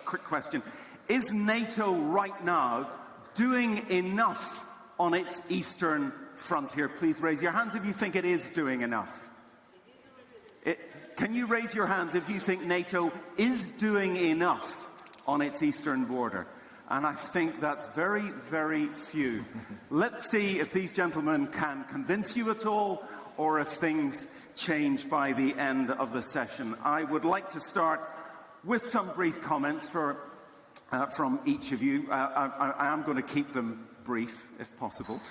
quick question. Is NATO right now doing enough on its eastern frontier? Please raise your hands if you think it is doing enough. Can you raise your hands if you think NATO is doing enough on its eastern border? And I think that's very, very few. Let's see if these gentlemen can convince you at all, or if things change by the end of the session. I would like to start with some brief comments from each of you. I am going to keep them brief, if possible.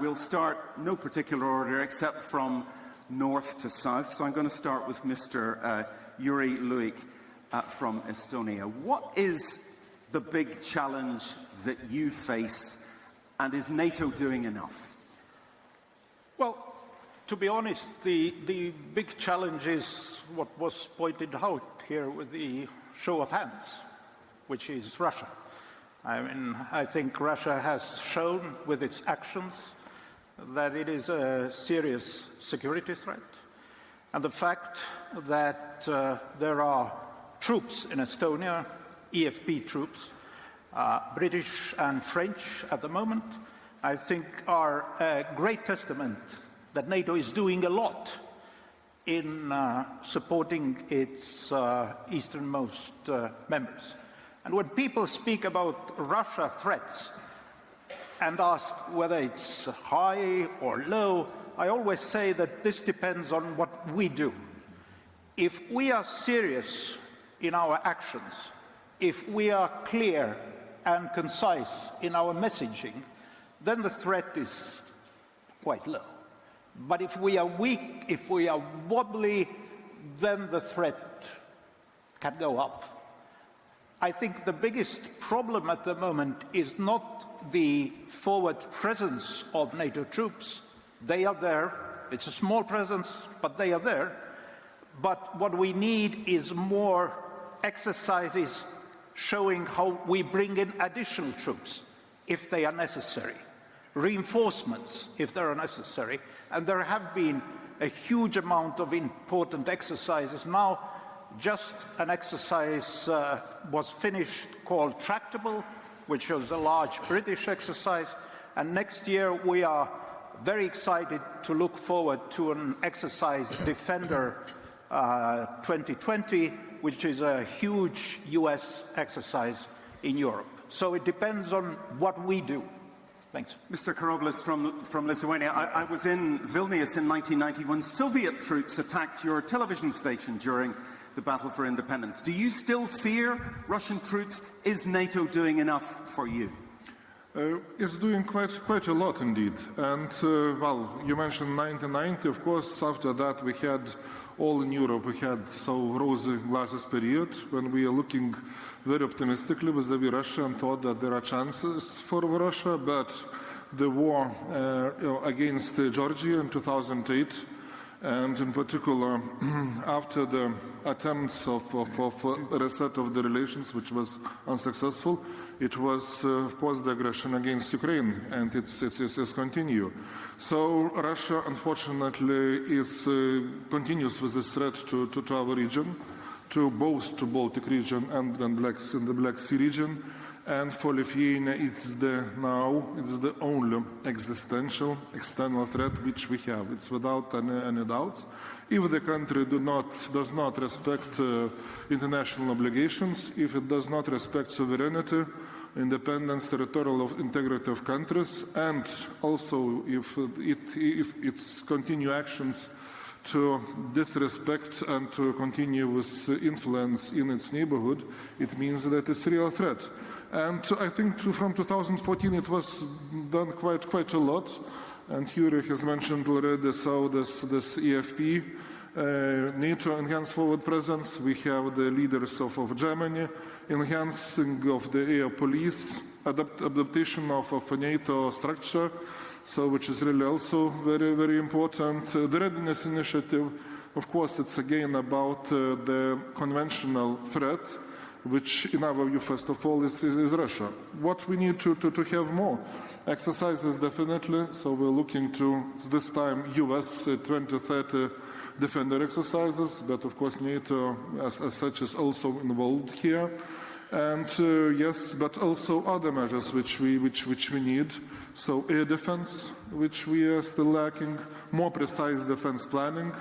We'll start, no particular order, except from north to south. So I'm going to start with Mr. Yuri Luik from Estonia. What is the big challenge that you face, and is NATO doing enough? Well, to be honest, the big challenge is what was pointed out here with the show of hands, which is Russia. I mean, I think Russia has shown with its actions that it is a serious security threat. And the fact that there are troops in Estonia, EFP troops, British and French at the moment, I think are a great testament that NATO is doing a lot in supporting its easternmost members. And when people speak about Russia threats and ask whether it's high or low, I always say that this depends on what we do. If we are serious in our actions, if we are clear and concise in our messaging, then the threat is quite low. But if we are weak, if we are wobbly, then the threat can go up. I think the biggest problem at the moment is not the forward presence of NATO troops. They are there. It's a small presence, but they are there. But what we need is more exercises showing how we bring in additional troops if they are necessary, reinforcements if they are necessary. And there have been a huge amount of important exercises. Now, just an exercise was finished called Tractable, which was a large British exercise. And next year we are very excited to look forward to an exercise, Defender 2020, which is a huge US exercise in Europe. So it depends on what we do. Thanks. Mr. Karoblis from Lithuania. I was in Vilnius in 1990 when Soviet troops attacked your television station during the battle for independence. Do you still fear Russian troops? Is NATO doing enough for you? It's doing quite a lot indeed. And, well, you mentioned 1990. Of course, after that we had, all in Europe, we had so rosy glasses period when we are looking very optimistically vis-à-vis Russia and thought that there are chances for Russia. But the war against Georgia in 2008, and in particular after the attempts of reset of the relations, which was unsuccessful, it was, of course, the aggression against Ukraine, and it's continue. So Russia, unfortunately, continues with this threat to our region, to both to Baltic region and then the Black Sea region. And for Lithuania, it's the only existential external threat which we have. It's without any doubt. If the country does not respect international obligations, if it does not respect sovereignty, independence, territorial integrity of countries, and also if its continue actions to disrespect and to continue with influence in its neighborhood, it means that it's a real threat. And I think from 2014 it was done quite a lot. and Yuri has mentioned already, so this EFP, NATO enhanced forward presence. We have the leaders of Germany, enhancing of the air police, adaptation of a NATO structure, so which is really also very, very important. The readiness initiative, of course, it's again about the conventional threat, which in our view, first of all, is Russia. What we need to have more exercises, definitely. So we're looking to, this time, US 2030 defender exercises, but of course NATO as such is also involved here. And yes, but also other measures which we need. So air defense, which we are still lacking, more precise defense planning,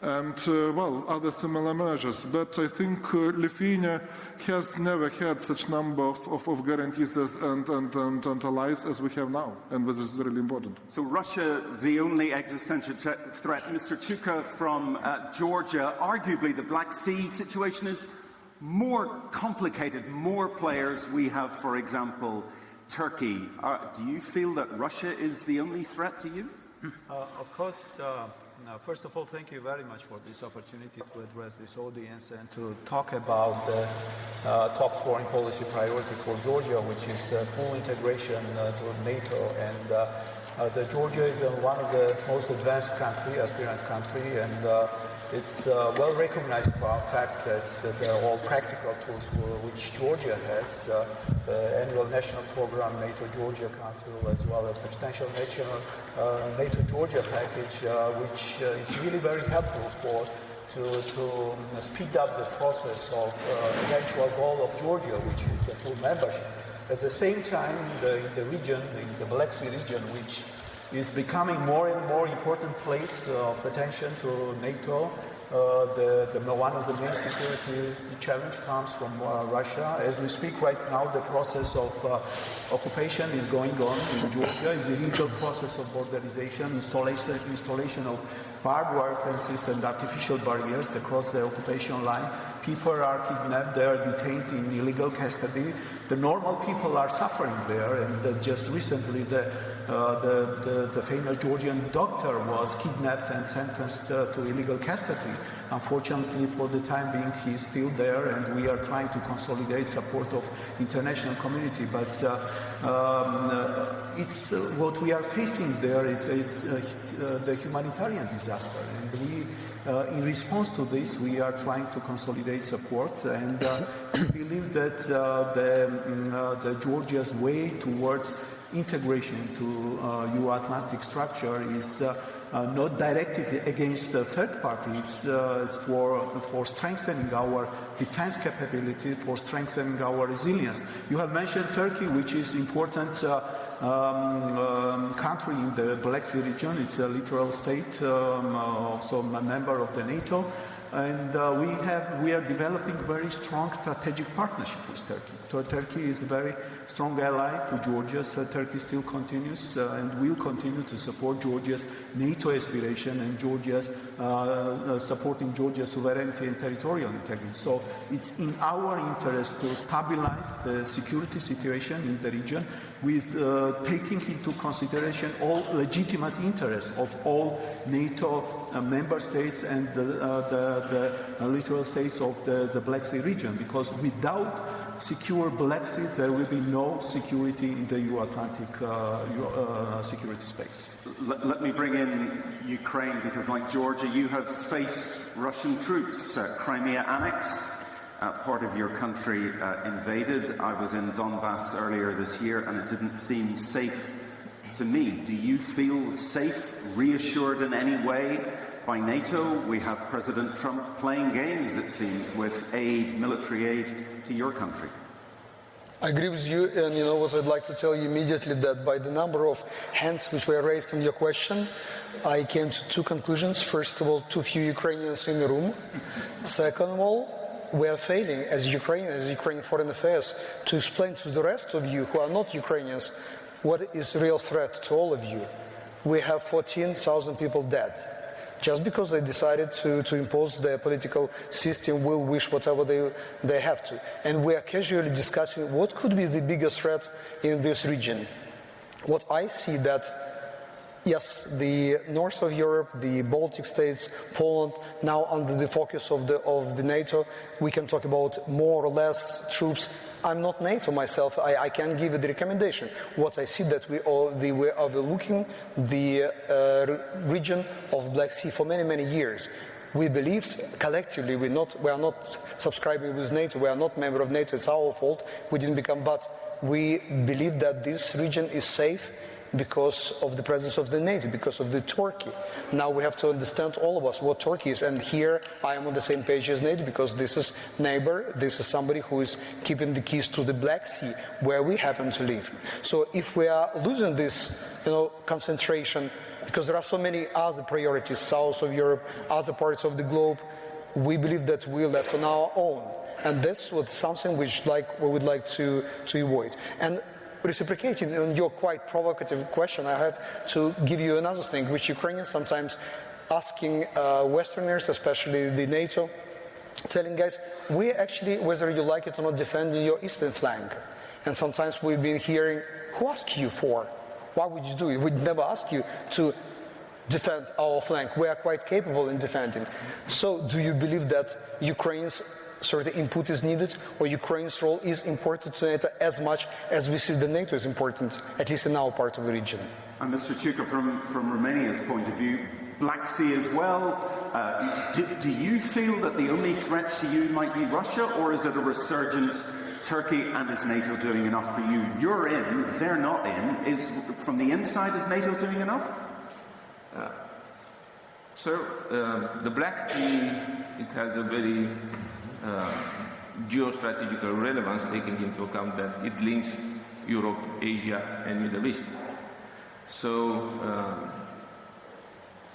and well, other similar measures. But I think Lithuania has never had such number of guarantees and allies as we have now, and this is really important. So Russia, the only existential threat. Mr. Chuka from Georgia, arguably the Black Sea situation is more complicated, more players. We have, for example, Turkey. Do you feel that Russia is the only threat to you? Of course. First of all, thank you very much for this opportunity to address this audience and to talk about the top foreign policy priority for Georgia, which is full integration to NATO. And Georgia is one of the most advanced country, aspirant country, and it's well recognized for our fact that there are all practical tools which Georgia has, the annual national program, NATO Georgia Council, as well as substantial national NATO Georgia package, which is really very helpful to speed up the process of eventual goal of Georgia, which is a full membership. At the same time, the region, the Black Sea region, which is becoming more and more important place of attention to NATO. One of the main security challenge comes from Russia. As we speak right now, the process of occupation is going on in Georgia. It's a legal process of borderization, installation of barbed wire fences and artificial barriers across the occupation line. People are kidnapped, they are detained in illegal custody. The normal people are suffering there, and just recently the famous Georgian doctor was kidnapped and sentenced to illegal custody. Unfortunately, for the time being, he is still there, and we are trying to consolidate support of international community. But it's what we are facing there is the humanitarian disaster, and we. In response to this, we are trying to consolidate support, and we believe that the Georgia's way towards integration to Euro-Atlantic structure is not directed against the third party. It's for strengthening our defense capability, for strengthening our resilience. You have mentioned Turkey, which is important country in the Black Sea region. It's a littoral state, also a member of the NATO, and we are developing very strong strategic partnership with Turkey. So Turkey is a very strong ally to Georgia. So Turkey still continues and will continue to support Georgia's NATO aspiration and Georgia's supporting Georgia's sovereignty and territorial integrity. So it's in our interest to stabilize the security situation in the region with taking into consideration all legitimate interests of all NATO member states and the littoral states of the Black Sea region, because without secure Black Sea, there will be no security in the Euro-Atlantic security space. Let me bring in Ukraine, because like Georgia, you have faced Russian troops, Crimea annexed, part of your country invaded. I was in Donbass earlier this year, and it didn't seem safe to me. Do you feel safe, reassured in any way by NATO? We have President Trump playing games, it seems, with aid, military aid to your country. I agree with you, and you know what I'd like to tell you immediately, that by the number of hands which were raised in your question, I came to two conclusions. First of all, too few Ukrainians in the room. Second of all, we are failing as Ukrainian Foreign Affairs to explain to the rest of you who are not Ukrainians what is the real threat to all of you. We have 14,000 people dead. Just because they decided to impose their political system, will wish whatever they have to. And we are casually discussing what could be the biggest threat in this region. What I see that Yes, the north of Europe, the Baltic states, Poland, now under the focus of the NATO, we can talk about more or less troops. I'm not NATO myself. I can give you the recommendation. What I see that we are overlooking the region of Black Sea for many, many years. We believed collectively we are not subscribing with NATO. We are not member of NATO. It's our fault. We didn't become. But we believe that this region is safe because of the presence of the NATO, because of the Turkey. Now we have to understand, all of us, what Turkey is. And here I am on the same page as NATO, because this is neighbor, this is somebody who is keeping the keys to the Black Sea, where we happen to live. So if we are losing this, concentration, because there are so many other priorities, south of Europe, other parts of the globe, we believe that we're left on our own. And that's something which we would like to avoid. And reciprocating on your quite provocative question, I have to give you another thing, which Ukrainians sometimes asking Westerners, especially the NATO, telling guys, we actually, whether you like it or not, defending your eastern flank. And sometimes we've been hearing, who asked you for? Why would you do it? We'd never ask you to defend our flank. We are quite capable in defending. So do you believe that Ukraine's sort of input is needed, or Ukraine's role is important to NATO as much as we see the NATO is important, at least in our part of the region? And Mr. Chuka, from Romania's point of view, Black Sea as well, do you feel that the only threat to you might be Russia, or is it a resurgent Turkey, and is NATO doing enough for you? You're in, they're not in. From the inside, is NATO doing enough? The Black Sea, it has a very geostrategical relevance, taking into account that it links Europe, Asia, and Middle East. So,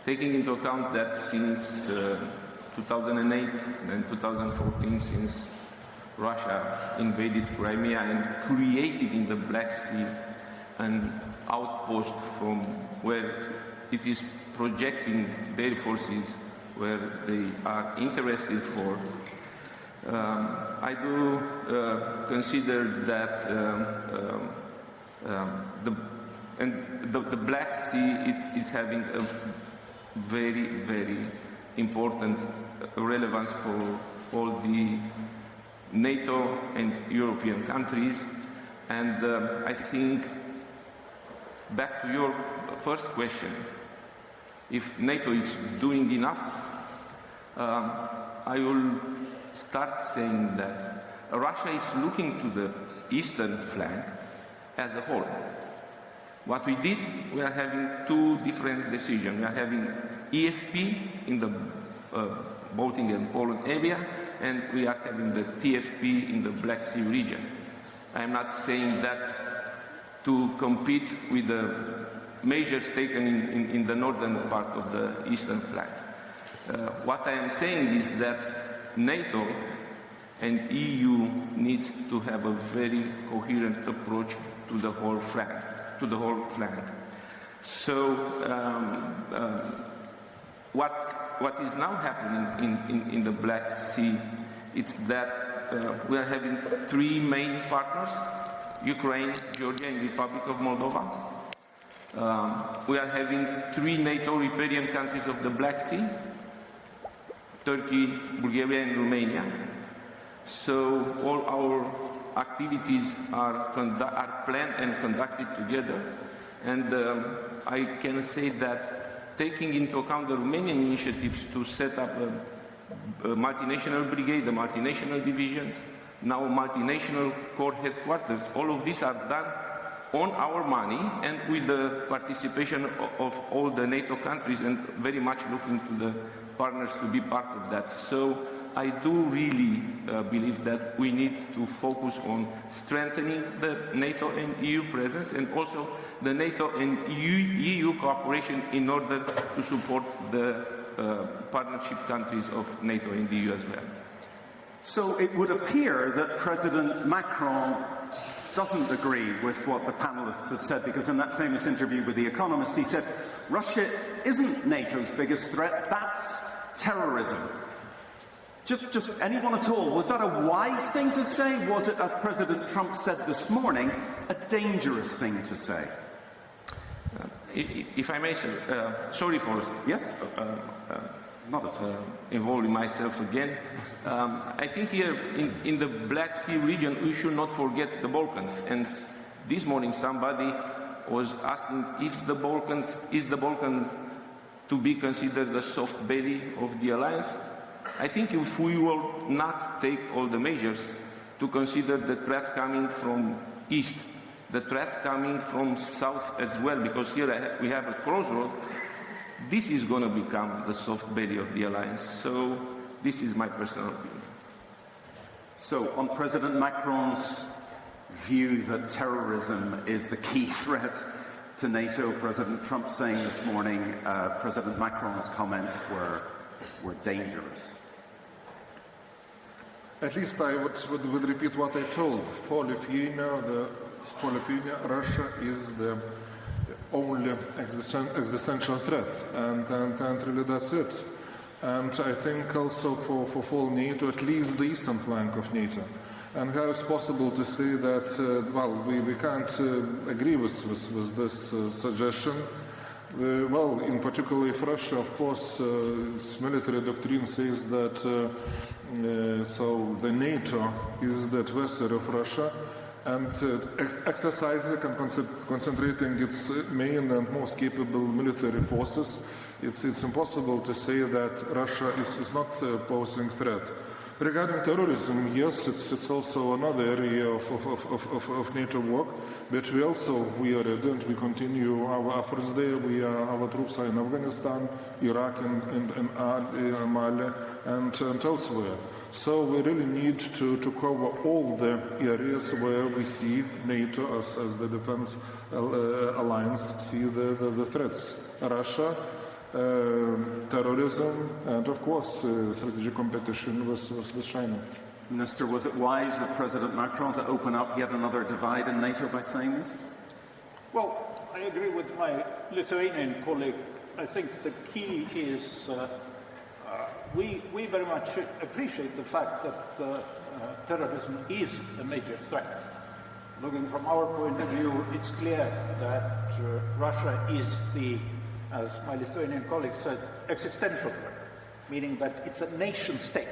taking into account that since 2008 and 2014, since Russia invaded Crimea and created in the Black Sea an outpost from where it is projecting their forces where they are interested for, I do consider that the Black Sea is having a very, very important relevance for all the NATO and European countries. And I think, back to your first question, if NATO is doing enough, I will start saying that Russia is looking to the eastern flank as a whole. What we did, we are having two different decisions. We are having EFP in the Baltic and Poland area, and we are having the TFP in the Black Sea region. I am not saying that to compete with the measures taken in the northern part of the eastern flank. What I am saying is that NATO and EU needs to have a very coherent approach to the whole flank. So what is now happening in the Black Sea, it's that we are having three main partners: Ukraine, Georgia, and Republic of Moldova. We are having three NATO riparian countries of the Black Sea: Turkey, Bulgaria, and Romania. So all our activities are planned and conducted together. And I can say that, taking into account the Romanian initiatives to set up a multinational brigade, a multinational division, now a multinational core headquarters, all of these are done on our money and with the participation of all the NATO countries, and very much looking to the partners to be part of that. So I do really believe that we need to focus on strengthening the NATO and EU presence, and also the NATO and EU cooperation in order to support the partnership countries of NATO and the EU as well. So it would appear that President Macron doesn't agree with what the panelists have said, because in that famous interview with The Economist, he said, Russia isn't NATO's biggest threat, that's terrorism. Just anyone at all, was that a wise thing to say? Was it, as President Trump said this morning, a dangerous thing to say? If I may, sir, sorry for not involving myself again. I think here in the Black Sea region, we should not forget the Balkans. And this morning, somebody was asking if is the Balkan to be considered the soft belly of the alliance. I think if we will not take all the measures to consider the threats coming from east, the threats coming from south as well, because here we have a crossroad, this is going to become the soft belly of the alliance. So this is my personal opinion. So on President Macron's view that terrorism is the key threat to NATO, President Trump saying this morning President Macron's comments were dangerous. At least I would repeat what I told. For Lithuania, Russia is the only existential threat, and really that's it. And I think also for NATO, at least the eastern flank of NATO. And how it's possible to say that, we can't agree with this suggestion. In particular, if Russia, of course, its military doctrine says that so the NATO is the adversary of Russia, and exercising and concentrating its main and most capable military forces, it's impossible to say that Russia is not posing threat. Regarding terrorism, yes, it's also another area of NATO work, but we are ready and we continue our efforts there. Our troops are in Afghanistan, Iraq, and Mali, and elsewhere. So we really need to cover all the areas where we see NATO as the defense alliance see the threats. Russia, terrorism, and of course strategic competition with China. Minister, was it wise of President Macron to open up yet another divide in NATO by saying this? Well, I agree with my Lithuanian colleague. I think the key is we very much appreciate the fact that terrorism is a major threat. Looking from our point of view, it's clear that Russia is as my Lithuanian colleague said, existential threat, meaning that it's a nation state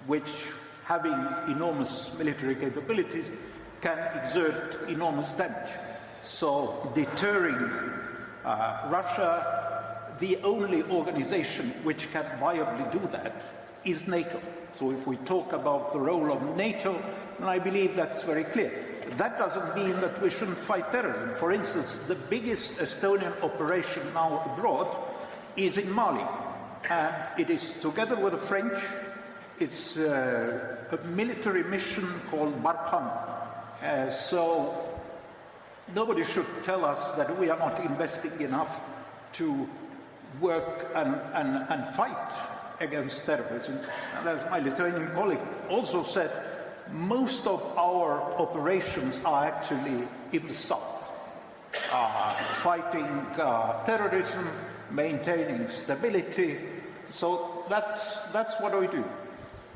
which, having enormous military capabilities, can exert enormous damage. So deterring Russia, the only organization which can viably do that is NATO. So if we talk about the role of NATO, then I believe that's very clear. That doesn't mean that we shouldn't fight terrorism. For instance, the biggest Estonian operation now abroad is in Mali. And it is together with the French. It's a military mission called Barkhane. So nobody should tell us that we are not investing enough to work and fight against terrorism. And as my Lithuanian colleague also said, most of our operations are actually in the south, fighting terrorism, maintaining stability. So that's what we do.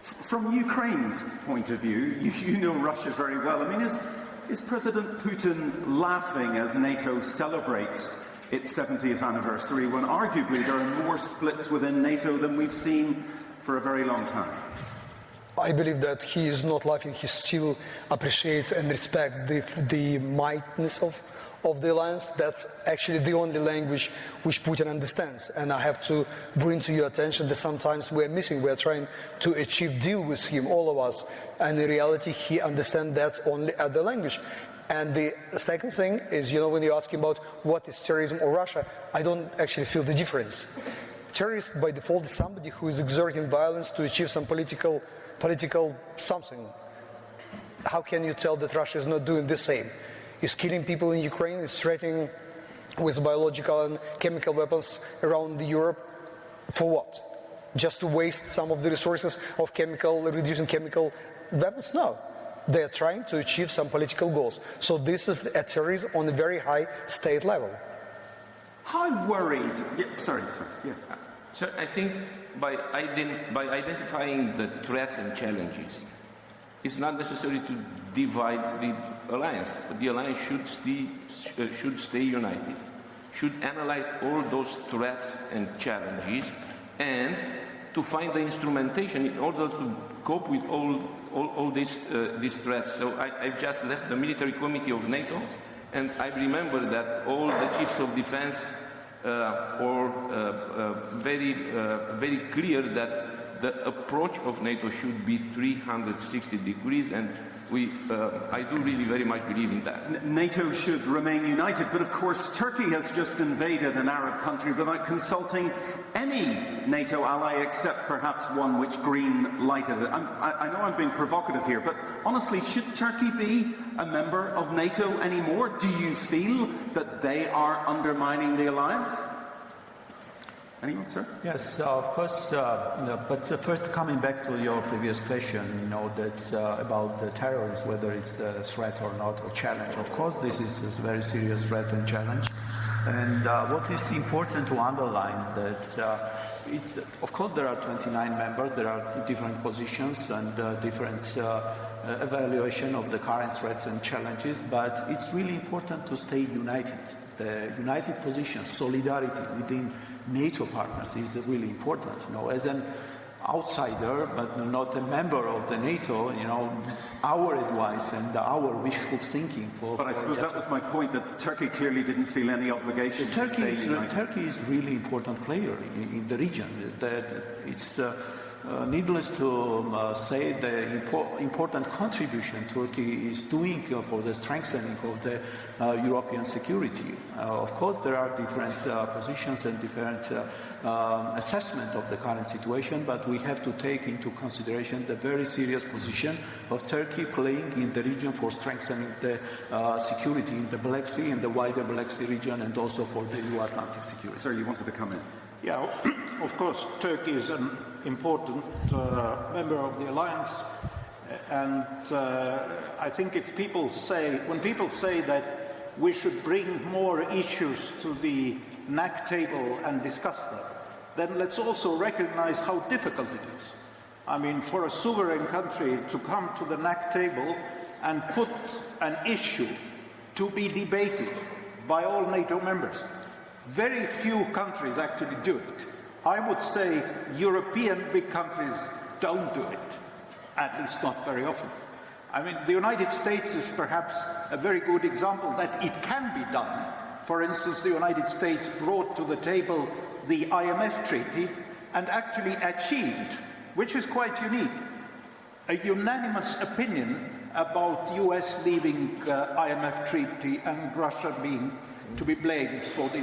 From Ukraine's point of view, you know Russia very well. I mean, is President Putin laughing as NATO celebrates its 70th anniversary when arguably there are more splits within NATO than we've seen for a very long time? I believe that he is not laughing. He still appreciates and respects the mightiness of the alliance. That's actually the only language which Putin understands. And I have to bring to your attention that sometimes we're missing. We're trying to achieve deal with him, all of us. And in reality, he understands that's only other language. And the second thing is, when you're asking about what is terrorism or Russia, I don't actually feel the difference. Terrorist, by default, is somebody who is exerting violence to achieve some political something. How can you tell that Russia is not doing the same? Is killing people in Ukraine, is threatening with biological and chemical weapons around Europe. For what? Just to waste some of the resources of reducing chemical weapons? No. They are trying to achieve some political goals. So this is a terrorism on a very high state level. How worried? Yes. So I think by identifying the threats and challenges, it's not necessary to divide the alliance, but the alliance should stay united. should analyze all those threats and challenges and to find the instrumentation in order to cope with all these threats. So I've just left the military committee of NATO, and I remember that all the chiefs of defense were very clear that the approach of NATO should be 360 degrees, and I do really very much believe in that. NATO should remain united, but of course Turkey has just invaded an Arab country without consulting any NATO ally except perhaps one which green-lighted it. I know I'm being provocative here, but honestly, should Turkey be a member of NATO anymore? Do you feel that they are undermining the alliance? Anyone, sir? Yes, of course. But first, coming back to your previous question, that about the terrorists, whether it's a threat or not, or challenge. Of course, this is a very serious threat and challenge. And what is important to underline that of course, there are 29 members. There are different positions and different evaluation of the current threats and challenges. But it's really important to stay united. The united position, solidarity within NATO partners is really important. As an outsider, but not a member of the NATO, our advice and our wishful thinking for. But I suppose that was my point, that Turkey clearly didn't feel any obligation to stay united. Turkey is a really important player in the region. It's needless to say the important contribution Turkey is doing for the strengthening of the European security. Of course, there are different positions and different assessment of the current situation, but we have to take into consideration the very serious position of Turkey playing in the region for strengthening the security in the Black Sea and the wider Black Sea region, and also for the EU-Atlantic security. Sir, you wanted to come in. Yeah, of course, Turkey is an important member of the alliance, and I think when people say that we should bring more issues to the NAC table and discuss them, then let's also recognize how difficult it is. I mean, for a sovereign country to come to the NAC table and put an issue to be debated by all NATO members. Very few countries actually do it. I would say European big countries don't do it, at least not very often. I mean, the United States is perhaps a very good example that it can be done. For instance, the United States brought to the table the IMF treaty and actually achieved, which is quite unique, a unanimous opinion about US leaving IMF treaty and Russia being to be blamed for the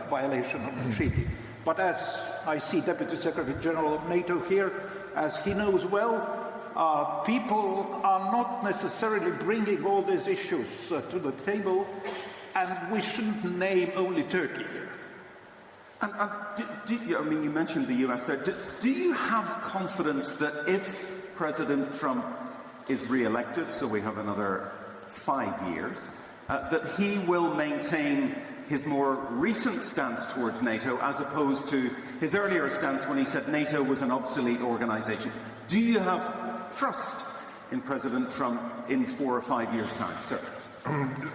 violation of the treaty. But as I see Deputy Secretary General of NATO here, as he knows well, people are not necessarily bringing all these issues to the table, and we shouldn't name only Turkey here. And you mentioned the US there. Do you have confidence that if President Trump is re-elected, so we have another 5 years, that he will maintain his more recent stance towards NATO as opposed to his earlier stance when he said NATO was an obsolete organization? Do you have trust in President Trump in 4 or 5 years' time, sir?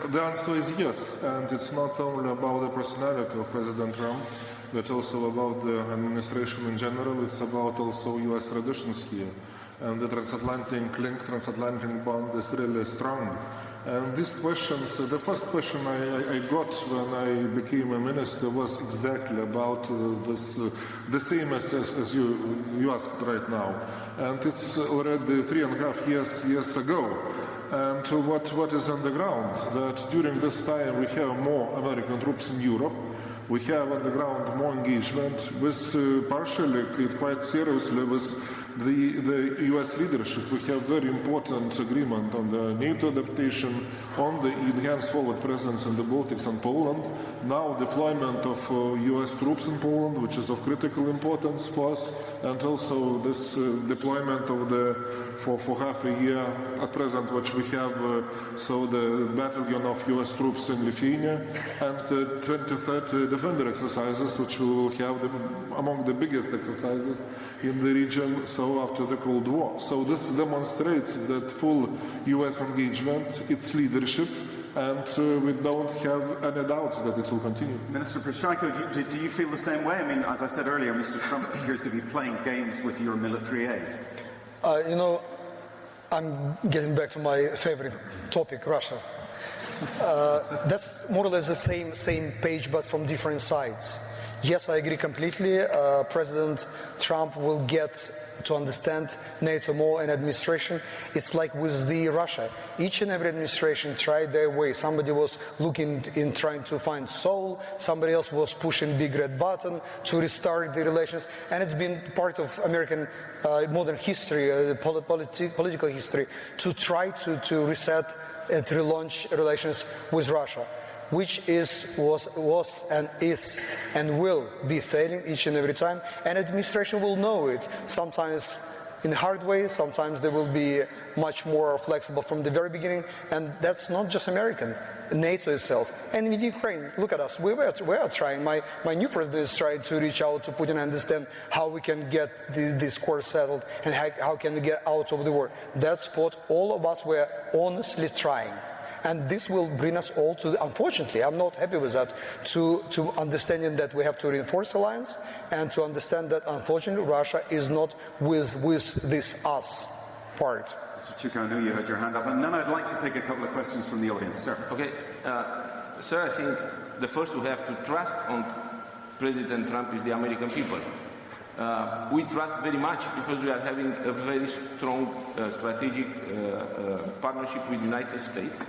The answer is yes, and it's not only about the personality of President Trump, but also about the administration in general. It's about also US traditions here. And the transatlantic link, transatlantic bond is really strong. And these questions, the first question I got when I became a minister was exactly about this, the same as you asked right now. And it's already 3.5 years ago. And what is on the ground, that during this time we have more American troops in Europe. We have on the ground more engagement with partially, quite seriously, with the US leadership. We have very important agreement on the NATO adaptation, on the enhanced forward presence in the Baltics and Poland. Now deployment of US troops in Poland, which is of critical importance for us, and also this deployment of for half a year at present, which we have, so the battalion of US troops in Lithuania, and the 2030 Defender exercises, which we will have among the biggest exercises in the region, so after the Cold War. So this demonstrates that full US engagement, its leadership, and we don't have any doubts that it will continue. Minister Pryszajko, do you feel the same way? I mean, as I said earlier, Mr. Trump appears to be playing games with your military aid. You know, I'm getting back to my favorite topic, Russia. That's more or less the same page, but from different sides. Yes, I agree completely. President Trump will get to understand NATO more and administration. It's like with the Russia. Each and every administration tried their way. Somebody was looking in trying to find Seoul. Somebody else was pushing big red button to restart the relations. And it's been part of American modern history, political history, to try to reset and relaunch relations with Russia, which was and is and will be failing each and every time, and administration will know it. Sometimes in a hard way, sometimes they will be much more flexible from the very beginning, and that's not just American. NATO itself. And in Ukraine, look at us, we are trying. My new president is trying to reach out to Putin and understand how we can get this course settled and how can we get out of the war. That's what all of us were honestly trying. And this will bring us all to, unfortunately, I'm not happy with that, to understanding that we have to reinforce alliance and to understand that, unfortunately, Russia is not with this us part. Mr. Chuk, I know you had your hand up, and then I'd like to take a couple of questions from the audience. Sir. Okay. Sir, I think the first who have to trust on President Trump is the American people. We trust very much because we are having a very strong strategic partnership with the United States.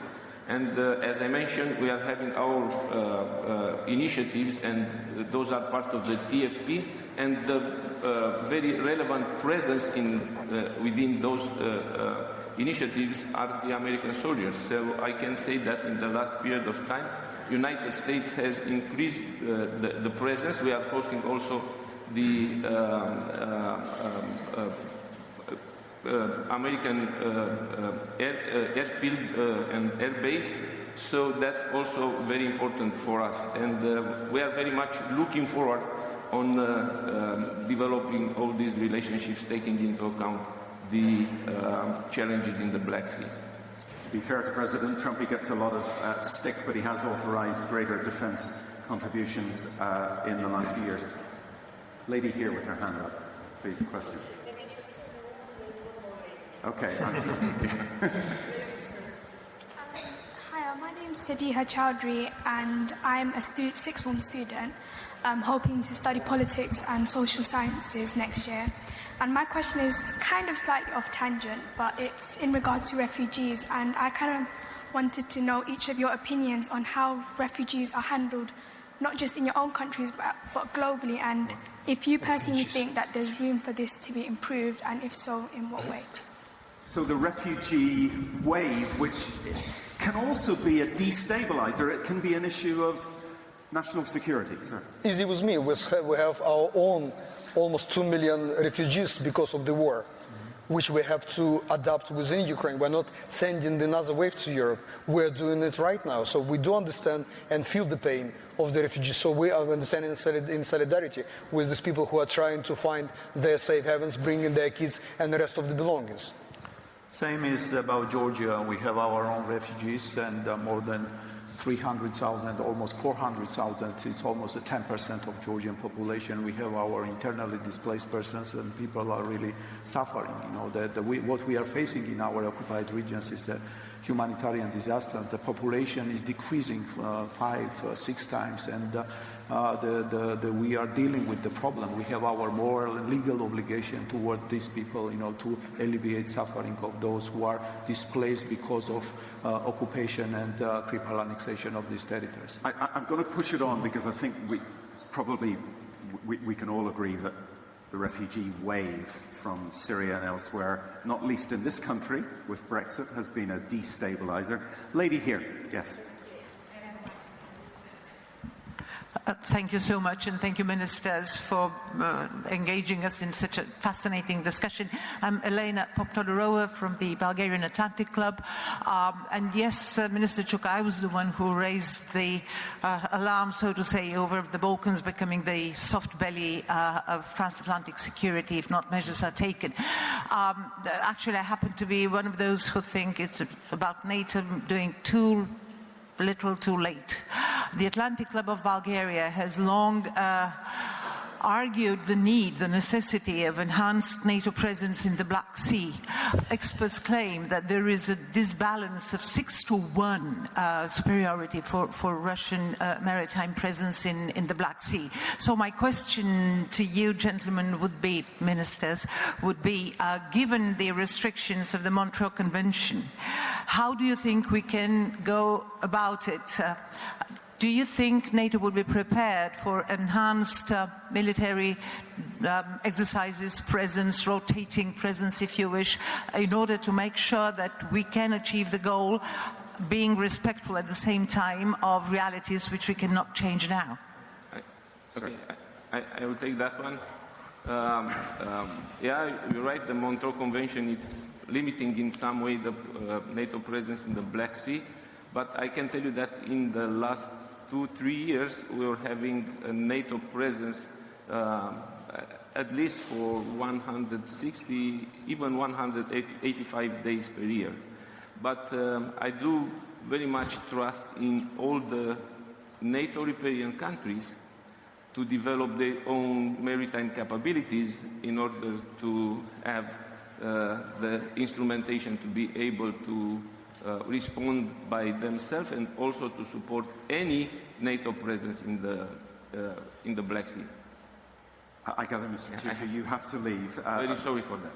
And as I mentioned, we are having our initiatives, and those are part of the TFP, and the very relevant presence within those initiatives are the American soldiers. So I can say that in the last period of time, United States has increased the presence. We are hosting also the American airfield and air base, so that's also very important for us, and we are very much looking forward on developing all these relationships, taking into account the challenges in the Black Sea. To be fair to President Trump, he gets a lot of stick, but he has authorized greater defense contributions in the last few years. Lady here with her hand up, please, a question. Okay. Hi, my name's Sadiha Chowdhury, and I'm a sixth form student hoping to study politics and social sciences next year. And my question is kind of slightly off tangent, but it's in regards to refugees, and I kind of wanted to know each of your opinions on how refugees are handled, not just in your own countries, but globally, and if you personally think that there's room for this to be improved, and if so, in what way? So the refugee wave, which can also be a destabilizer, it can be an issue of national security. Sir. Easy with me. We have our own almost 2 million refugees because of the war, which we have to adapt within Ukraine. We're not sending another wave to Europe. We're doing it right now. So we do understand and feel the pain of the refugees. So we are understanding in solidarity with these people who are trying to find their safe havens, bringing their kids and the rest of the belongings. Same is about Georgia. We have our own refugees, and more than 300,000, almost 400,000. It's almost 10% of Georgian population. We have our internally displaced persons, and people are really suffering. You know, what we are facing in our occupied regions is a humanitarian disaster. The population is decreasing 5-6 times, and we are dealing with the problem. We have our moral and legal obligation toward these people, you know, to alleviate suffering of those who are displaced because of occupation and criminal annexation of these territories. I'm going to push it on because I think we can all agree that the refugee wave from Syria and elsewhere, not least in this country with Brexit, has been a destabilizer. Lady here, yes. Thank you so much, and thank you, ministers, for engaging us in such a fascinating discussion. I'm Elena Poptodorova from the Bulgarian Atlantic Club. And yes, Minister Chuk, I was the one who raised the alarm, so to say, over the Balkans becoming the soft belly of transatlantic security if not measures are taken. Actually, I happen to be one of those who think it's about NATO doing too little too late. The Atlantic Club of Bulgaria has long argued the need, the necessity of enhanced NATO presence in the Black Sea. Experts claim that there is a disbalance of 6-1 superiority for Russian maritime presence in the Black Sea. So my question to you, gentlemen, would be, ministers, would be, given the restrictions of the Montreal Convention, how do you think we can go about it? Do you think NATO would be prepared for enhanced military exercises, presence, rotating presence, if you wish, in order to make sure that we can achieve the goal, being respectful at the same time of realities which we cannot change now? I will take that one. Yeah, you're right, the Montreal Convention is limiting in some way the NATO presence in the Black Sea, but I can tell you that in the last 2-3 years, we were having a NATO presence at least for 160, even 185 days per year. But I do very much trust in all the NATO riparian countries to develop their own maritime capabilities in order to have the instrumentation to be able to respond by themselves and also to support any NATO presence in the Black Sea. I gather, Mr. Chief, you have to leave. Very sorry for that.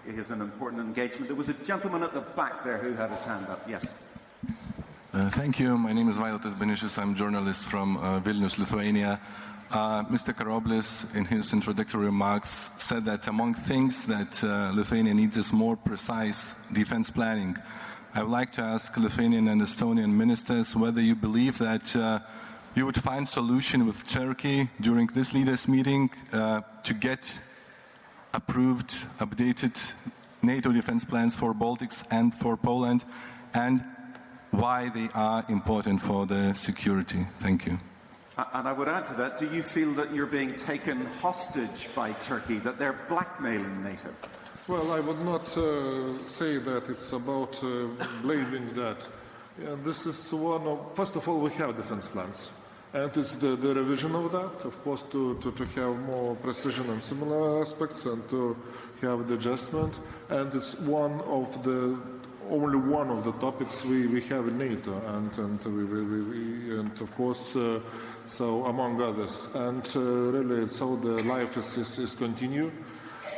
It is an important engagement. There was a gentleman at the back there who had his hand up. Yes. Thank you. My name is Vaidotas Benishis. I'm a journalist from Vilnius, Lithuania. Mr. Karoblis, in his introductory remarks, said that among things that Lithuania needs is more precise defense planning. I would like to ask Lithuanian and Estonian ministers whether you believe that you would find solution with Turkey during this leaders' meeting to get approved, updated NATO defense plans for Baltics and for Poland, and why they are important for the security. Thank you. And I would add to that, do you feel that you're being taken hostage by Turkey, that they're blackmailing NATO? Well, I would not say that it's about blaming that. This is one of, first of all, we have defense plans. And it's the revision of that, of course, to have more precision and similar aspects and to have the adjustment. And it's only one of the topics we have in NATO, and of course, so among others. And really, so the life is continue.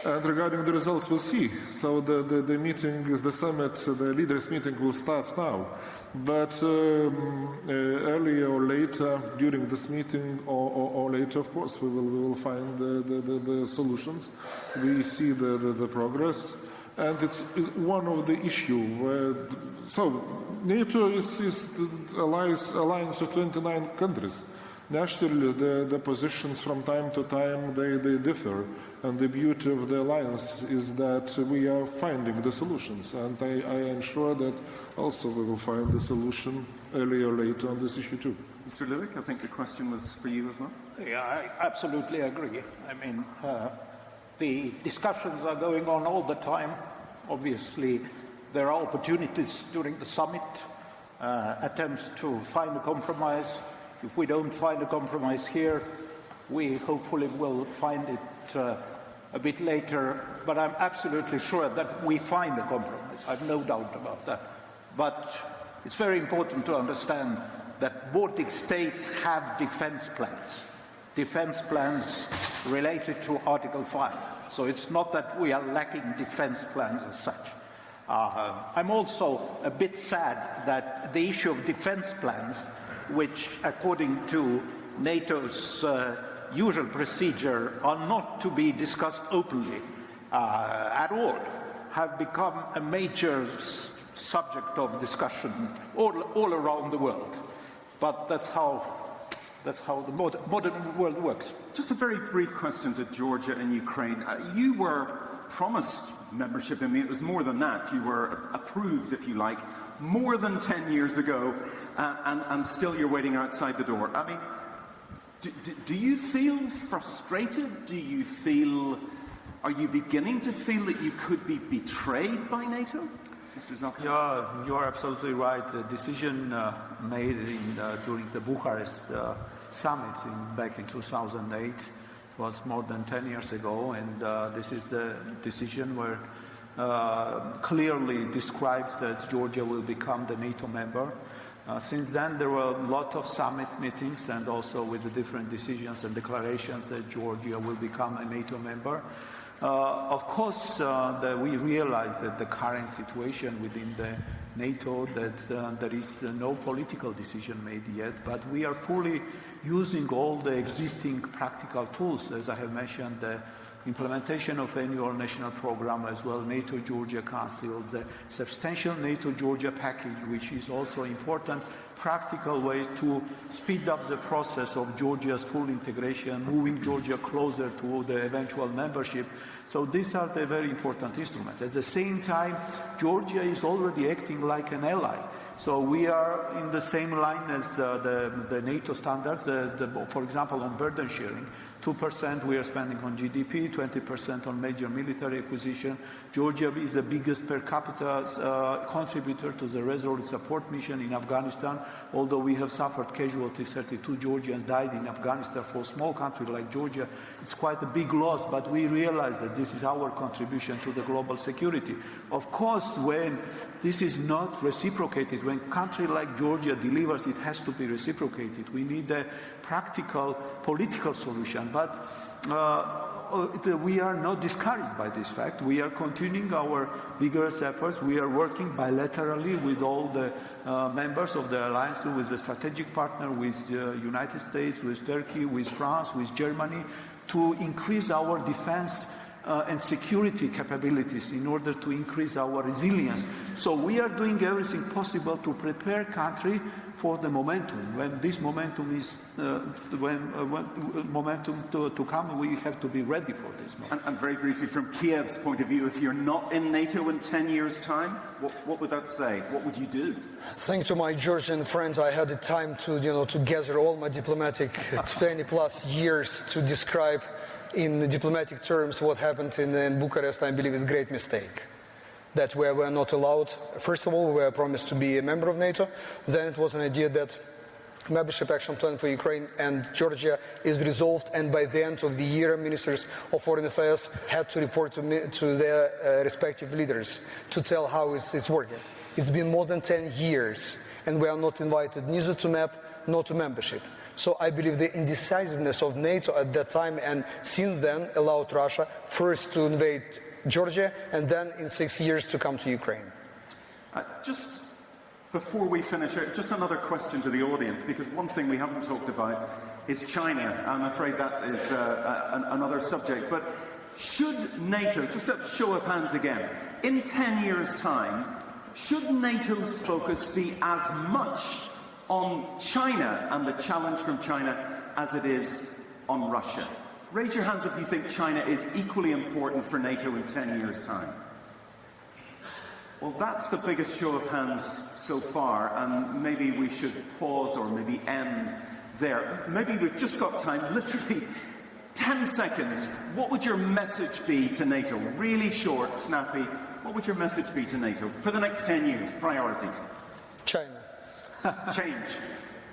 And regarding the results, we'll see. So the meeting, the summit, the leaders' meeting will start now. But earlier or later, during this meeting or later, of course, we will find the solutions. We see the progress. And it's one of the issues. So NATO is the alliance of 29 countries. Naturally, the positions from time to time, they differ. And the beauty of the alliance is that we are finding the solutions. And I am sure that also we will find the solution earlier or later on this issue too. Mr. Lewick, I think the question was for you as well. Yeah, I absolutely agree. I mean, the discussions are going on all the time. Obviously, there are opportunities during the summit, attempts to find a compromise. If we don't find a compromise here, we hopefully will find it a bit later. But I'm absolutely sure that we find a compromise. I have no doubt about that. But it's very important to understand that Baltic states have defense plans related to Article 5. So it's not that we are lacking defense plans as such. I'm also a bit sad that the issue of defense plans, which according to NATO's usual procedure are not to be discussed openly at all, have become a major subject of discussion all around the world. But that's how the modern world works. Just a very brief question to Georgia and Ukraine. You were promised membership. I mean, it was more than that. You were approved, if you like, more than 10 years ago, and still you're waiting outside the door. I mean, do you feel frustrated? Are you beginning to feel that you could be betrayed by NATO? Mr. Zalkan? Yeah, you are absolutely right. The decision made during the Bucharest summit back in 2008 was more than 10 years ago, and this is the decision where clearly describes that Georgia will become the NATO member. Since then, there were a lot of summit meetings and also with the different decisions and declarations that Georgia will become a NATO member. Of course, we realize that the current situation within the NATO, that there is no political decision made yet, but we are fully using all the existing practical tools, as I have mentioned, the implementation of annual national program as well, NATO-Georgia Council, the substantial NATO-Georgia package, which is also important practical way to speed up the process of Georgia's full integration, moving Georgia closer to the eventual membership. So these are the very important instruments. At the same time, Georgia is already acting like an ally. So we are in the same line as the NATO standards, for example, on burden sharing. 2% we are spending on GDP, 20% on major military acquisition. Georgia is the biggest per capita contributor to the resolute support mission in Afghanistan. Although we have suffered casualties, 32 Georgians died in Afghanistan. For a small country like Georgia, it's quite a big loss, but we realize that this is our contribution to the global security. Of course, when this is not reciprocated, when a country like Georgia delivers, it has to be reciprocated. We need a practical political solution, but we are not discouraged by this fact. We are continuing our vigorous efforts. We are working bilaterally with all the members of the alliance, with the strategic partner, with the United States, with Turkey, with France, with Germany, to increase our defense and security capabilities in order to increase our resilience. So we are doing everything possible to prepare country for the momentum. When this momentum is, momentum to come, we have to be ready for this moment. And very briefly, from Kiev's point of view, if you're not in NATO in 10 years' time, what would that say? What would you do? Thanks to my Georgian friends, I had the time to gather all my diplomatic 20+ years to describe in diplomatic terms what happened in Bucharest. I believe is a great mistake. That we were not allowed. First of all, we were promised to be a member of NATO. Then it was an idea that membership action plan for Ukraine and Georgia is resolved, and by the end of the year, ministers of foreign affairs had to report to their respective leaders to tell how it's working. It's been more than 10 years, and we are not invited neither to MEP nor to membership. So I believe the indecisiveness of NATO at that time and since then allowed Russia first to invade Georgia and then in 6 years to come to Ukraine. Just before we finish, just another question to the audience, because one thing we haven't talked about is China. I'm afraid that is another subject. But should NATO, just a show of hands again, in 10 years' time, should NATO's focus be as much on China and the challenge from China as it is on Russia? Raise your hands if you think China is equally important for NATO in 10 years' time. Well, that's the biggest show of hands so far, and maybe we should pause or maybe end there. Maybe we've just got time, literally 10 seconds. What would your message be to NATO? Really short, snappy. What would your message be to NATO for the next 10 years? Priorities. China. Change.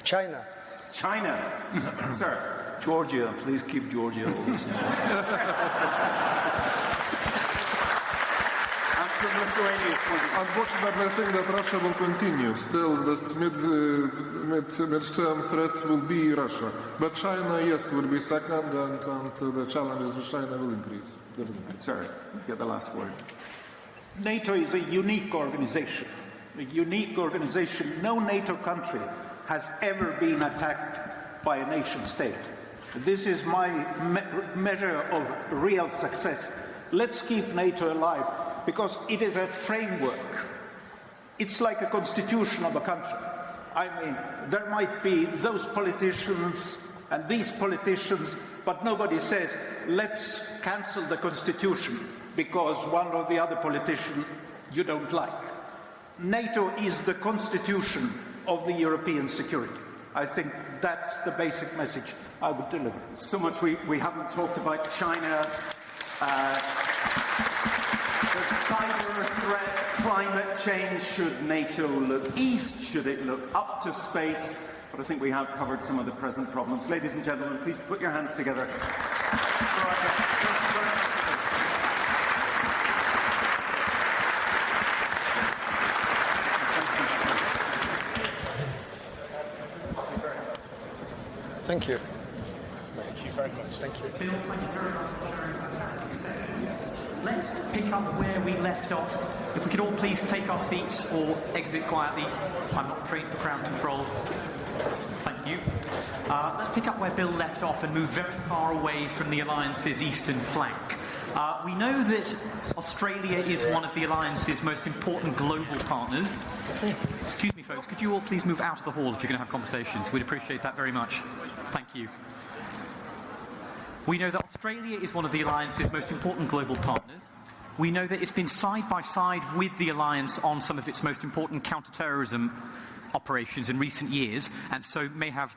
China. China. Sir. Georgia. Please keep Georgia. Unfortunately, I think that Russia will continue. Still, this mid-term threat will be Russia. But China, yes, will be second, and the challenges with China will increase. Definitely. Sir, you get the last word. NATO is a unique organization. A unique organization. No NATO country has ever been attacked by a nation state. This is my measure of real success. Let's keep NATO alive, because it is a framework. It's like a constitution of a country. I mean, there might be those politicians and these politicians, but nobody says, let's cancel the constitution because one or the other politician you don't like. NATO is the constitution of the European security. I think that's the basic message I would deliver. So much we haven't talked about China. The cyber threat, climate change, should NATO look east, should it look up to space? But I think we have covered some of the present problems. Ladies and gentlemen, please put your hands together. Thank you. Thank you very much. Thank you. Bill, thank you very much for sharing a fantastic session. Let's pick up where we left off. If we could all please take our seats or exit quietly. I'm not trained for crowd control. Thank you. Let's pick up where Bill left off and move very far away from the Alliance's eastern flank. We know that Australia is one of the Alliance's most important global partners. Excuse me, folks, could you all please move out of the hall if you're going to have conversations? We'd appreciate that very much. Thank you. We know that Australia is one of the Alliance's most important global partners. We know that it's been side by side with the Alliance on some of its most important counter-terrorism operations in recent years, and so may have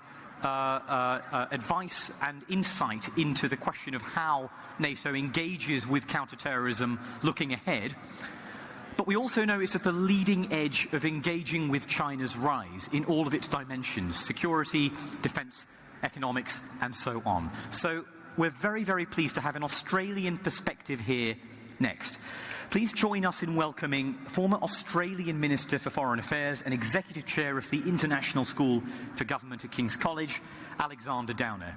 advice and insight into the question of how NATO engages with counter-terrorism looking ahead. But we also know it's at the leading edge of engaging with China's rise in all of its dimensions: security, defence, economics, and so on. So we're very, very pleased to have an Australian perspective here next. Please join us in welcoming former Australian Minister for Foreign Affairs and Executive Chair of the International School for Government at King's College, Alexander Downer.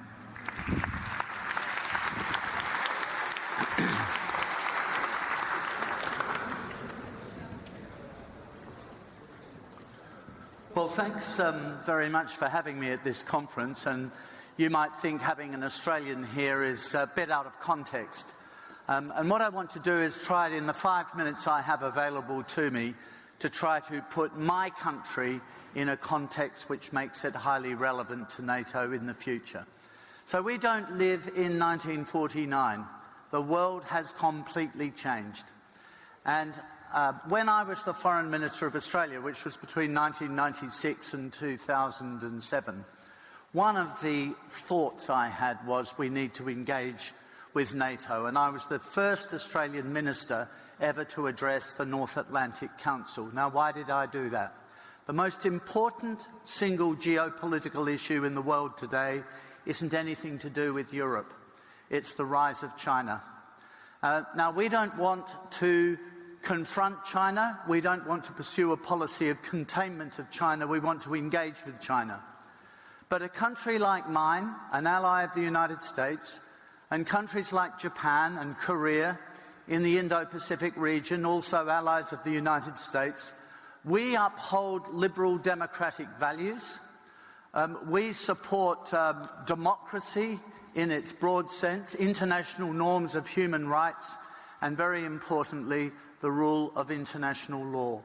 Well, thanks very much for having me at this conference, and you might think having an Australian here is a bit out of context. And what I want to do is try in the 5 minutes I have available to me to try to put my country in a context which makes it highly relevant to NATO in the future. So we don't live in 1949. The world has completely changed. And when I was the Foreign Minister of Australia, which was between 1996 and 2007, one of the thoughts I had was we need to engage with NATO, and I was the first Australian minister ever to address the North Atlantic Council. Now, why did I do that? The most important single geopolitical issue in the world today isn't anything to do with Europe. It's the rise of China. Now, we don't want to confront China. We don't want to pursue a policy of containment of China. We want to engage with China. But a country like mine, an ally of the United States, and countries like Japan and Korea in the Indo-Pacific region, also allies of the United States, we uphold liberal democratic values. We support democracy in its broad sense, international norms of human rights, and very importantly, the rule of international law.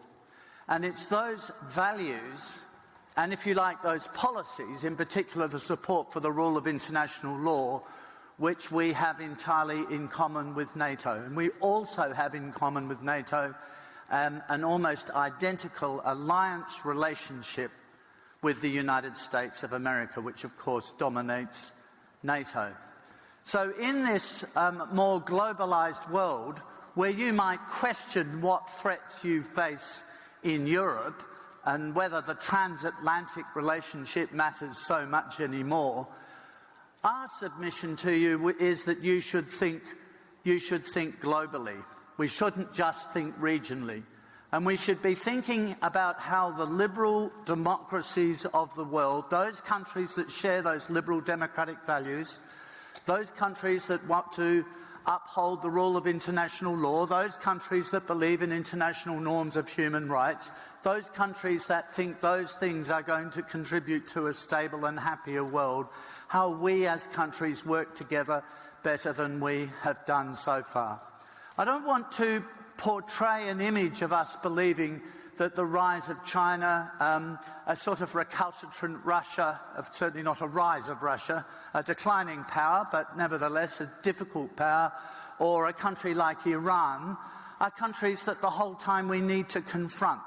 And it's those values, and if you like, those policies, in particular the support for the rule of international law, which we have entirely in common with NATO. And we also have in common with NATO an almost identical alliance relationship with the United States of America, which of course dominates NATO. So in this more globalized world, where you might question what threats you face in Europe and whether the transatlantic relationship matters so much anymore, our submission to you is that you should think globally. We shouldn't just think regionally. And we should be thinking about how the liberal democracies of the world, those countries that share those liberal democratic values, those countries that want to uphold the rule of international law, those countries that believe in international norms of human rights, those countries that think those things are going to contribute to a stable and happier world, how we as countries work together better than we have done so far. I don't want to portray an image of us believing that the rise of China, a sort of recalcitrant Russia, certainly not a rise of Russia, a declining power, but nevertheless a difficult power, or a country like Iran, are countries that the whole time we need to confront.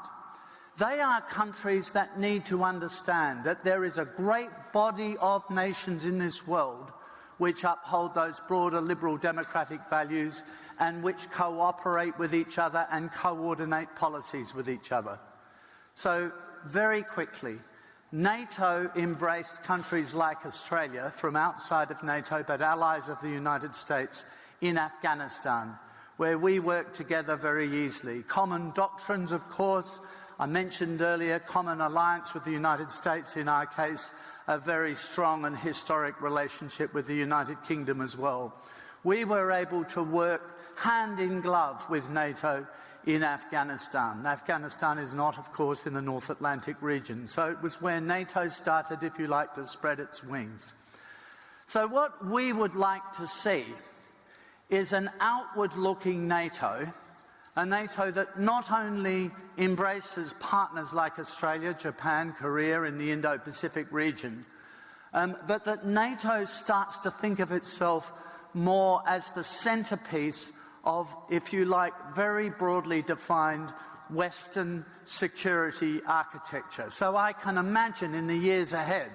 They are countries that need to understand that there is a great body of nations in this world which uphold those broader liberal democratic values and which cooperate with each other and coordinate policies with each other. So, very quickly, NATO embraced countries like Australia from outside of NATO, but allies of the United States, in Afghanistan, where we work together very easily. Common doctrines, of course. I mentioned earlier, common alliance with the United States, in our case, a very strong and historic relationship with the United Kingdom as well. We were able to work hand in glove with NATO in Afghanistan. Afghanistan is not, of course, in the North Atlantic region, so it was where NATO started, if you like, to spread its wings. So what we would like to see is an outward-looking NATO, a NATO that not only embraces partners like Australia, Japan, Korea in the Indo-Pacific region, but that NATO starts to think of itself more as the centrepiece of, if you like, very broadly defined Western security architecture. So I can imagine in the years ahead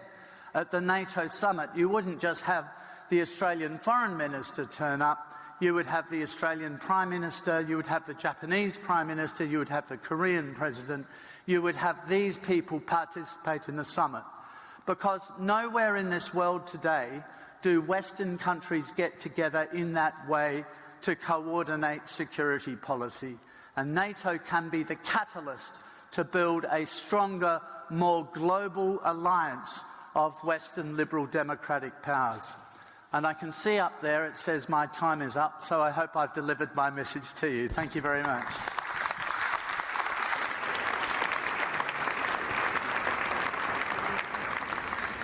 at the NATO summit, you wouldn't just have the Australian Foreign Minister turn up, you would have the Australian Prime Minister, you would have the Japanese Prime Minister, you would have the Korean President, you would have these people participate in the summit. Because nowhere in this world today do Western countries get together in that way to coordinate security policy. And NATO can be the catalyst to build a stronger, more global alliance of Western liberal democratic powers. And I can see up there it says my time is up, so I hope I've delivered my message to you. Thank you very much.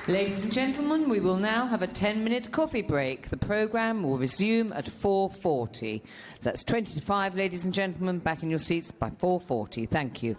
Ladies and gentlemen, we will now have a 10-minute coffee break. The programme will resume at 4:40. That's 20 to 5, ladies and gentlemen, back in your seats by 4:40. Thank you.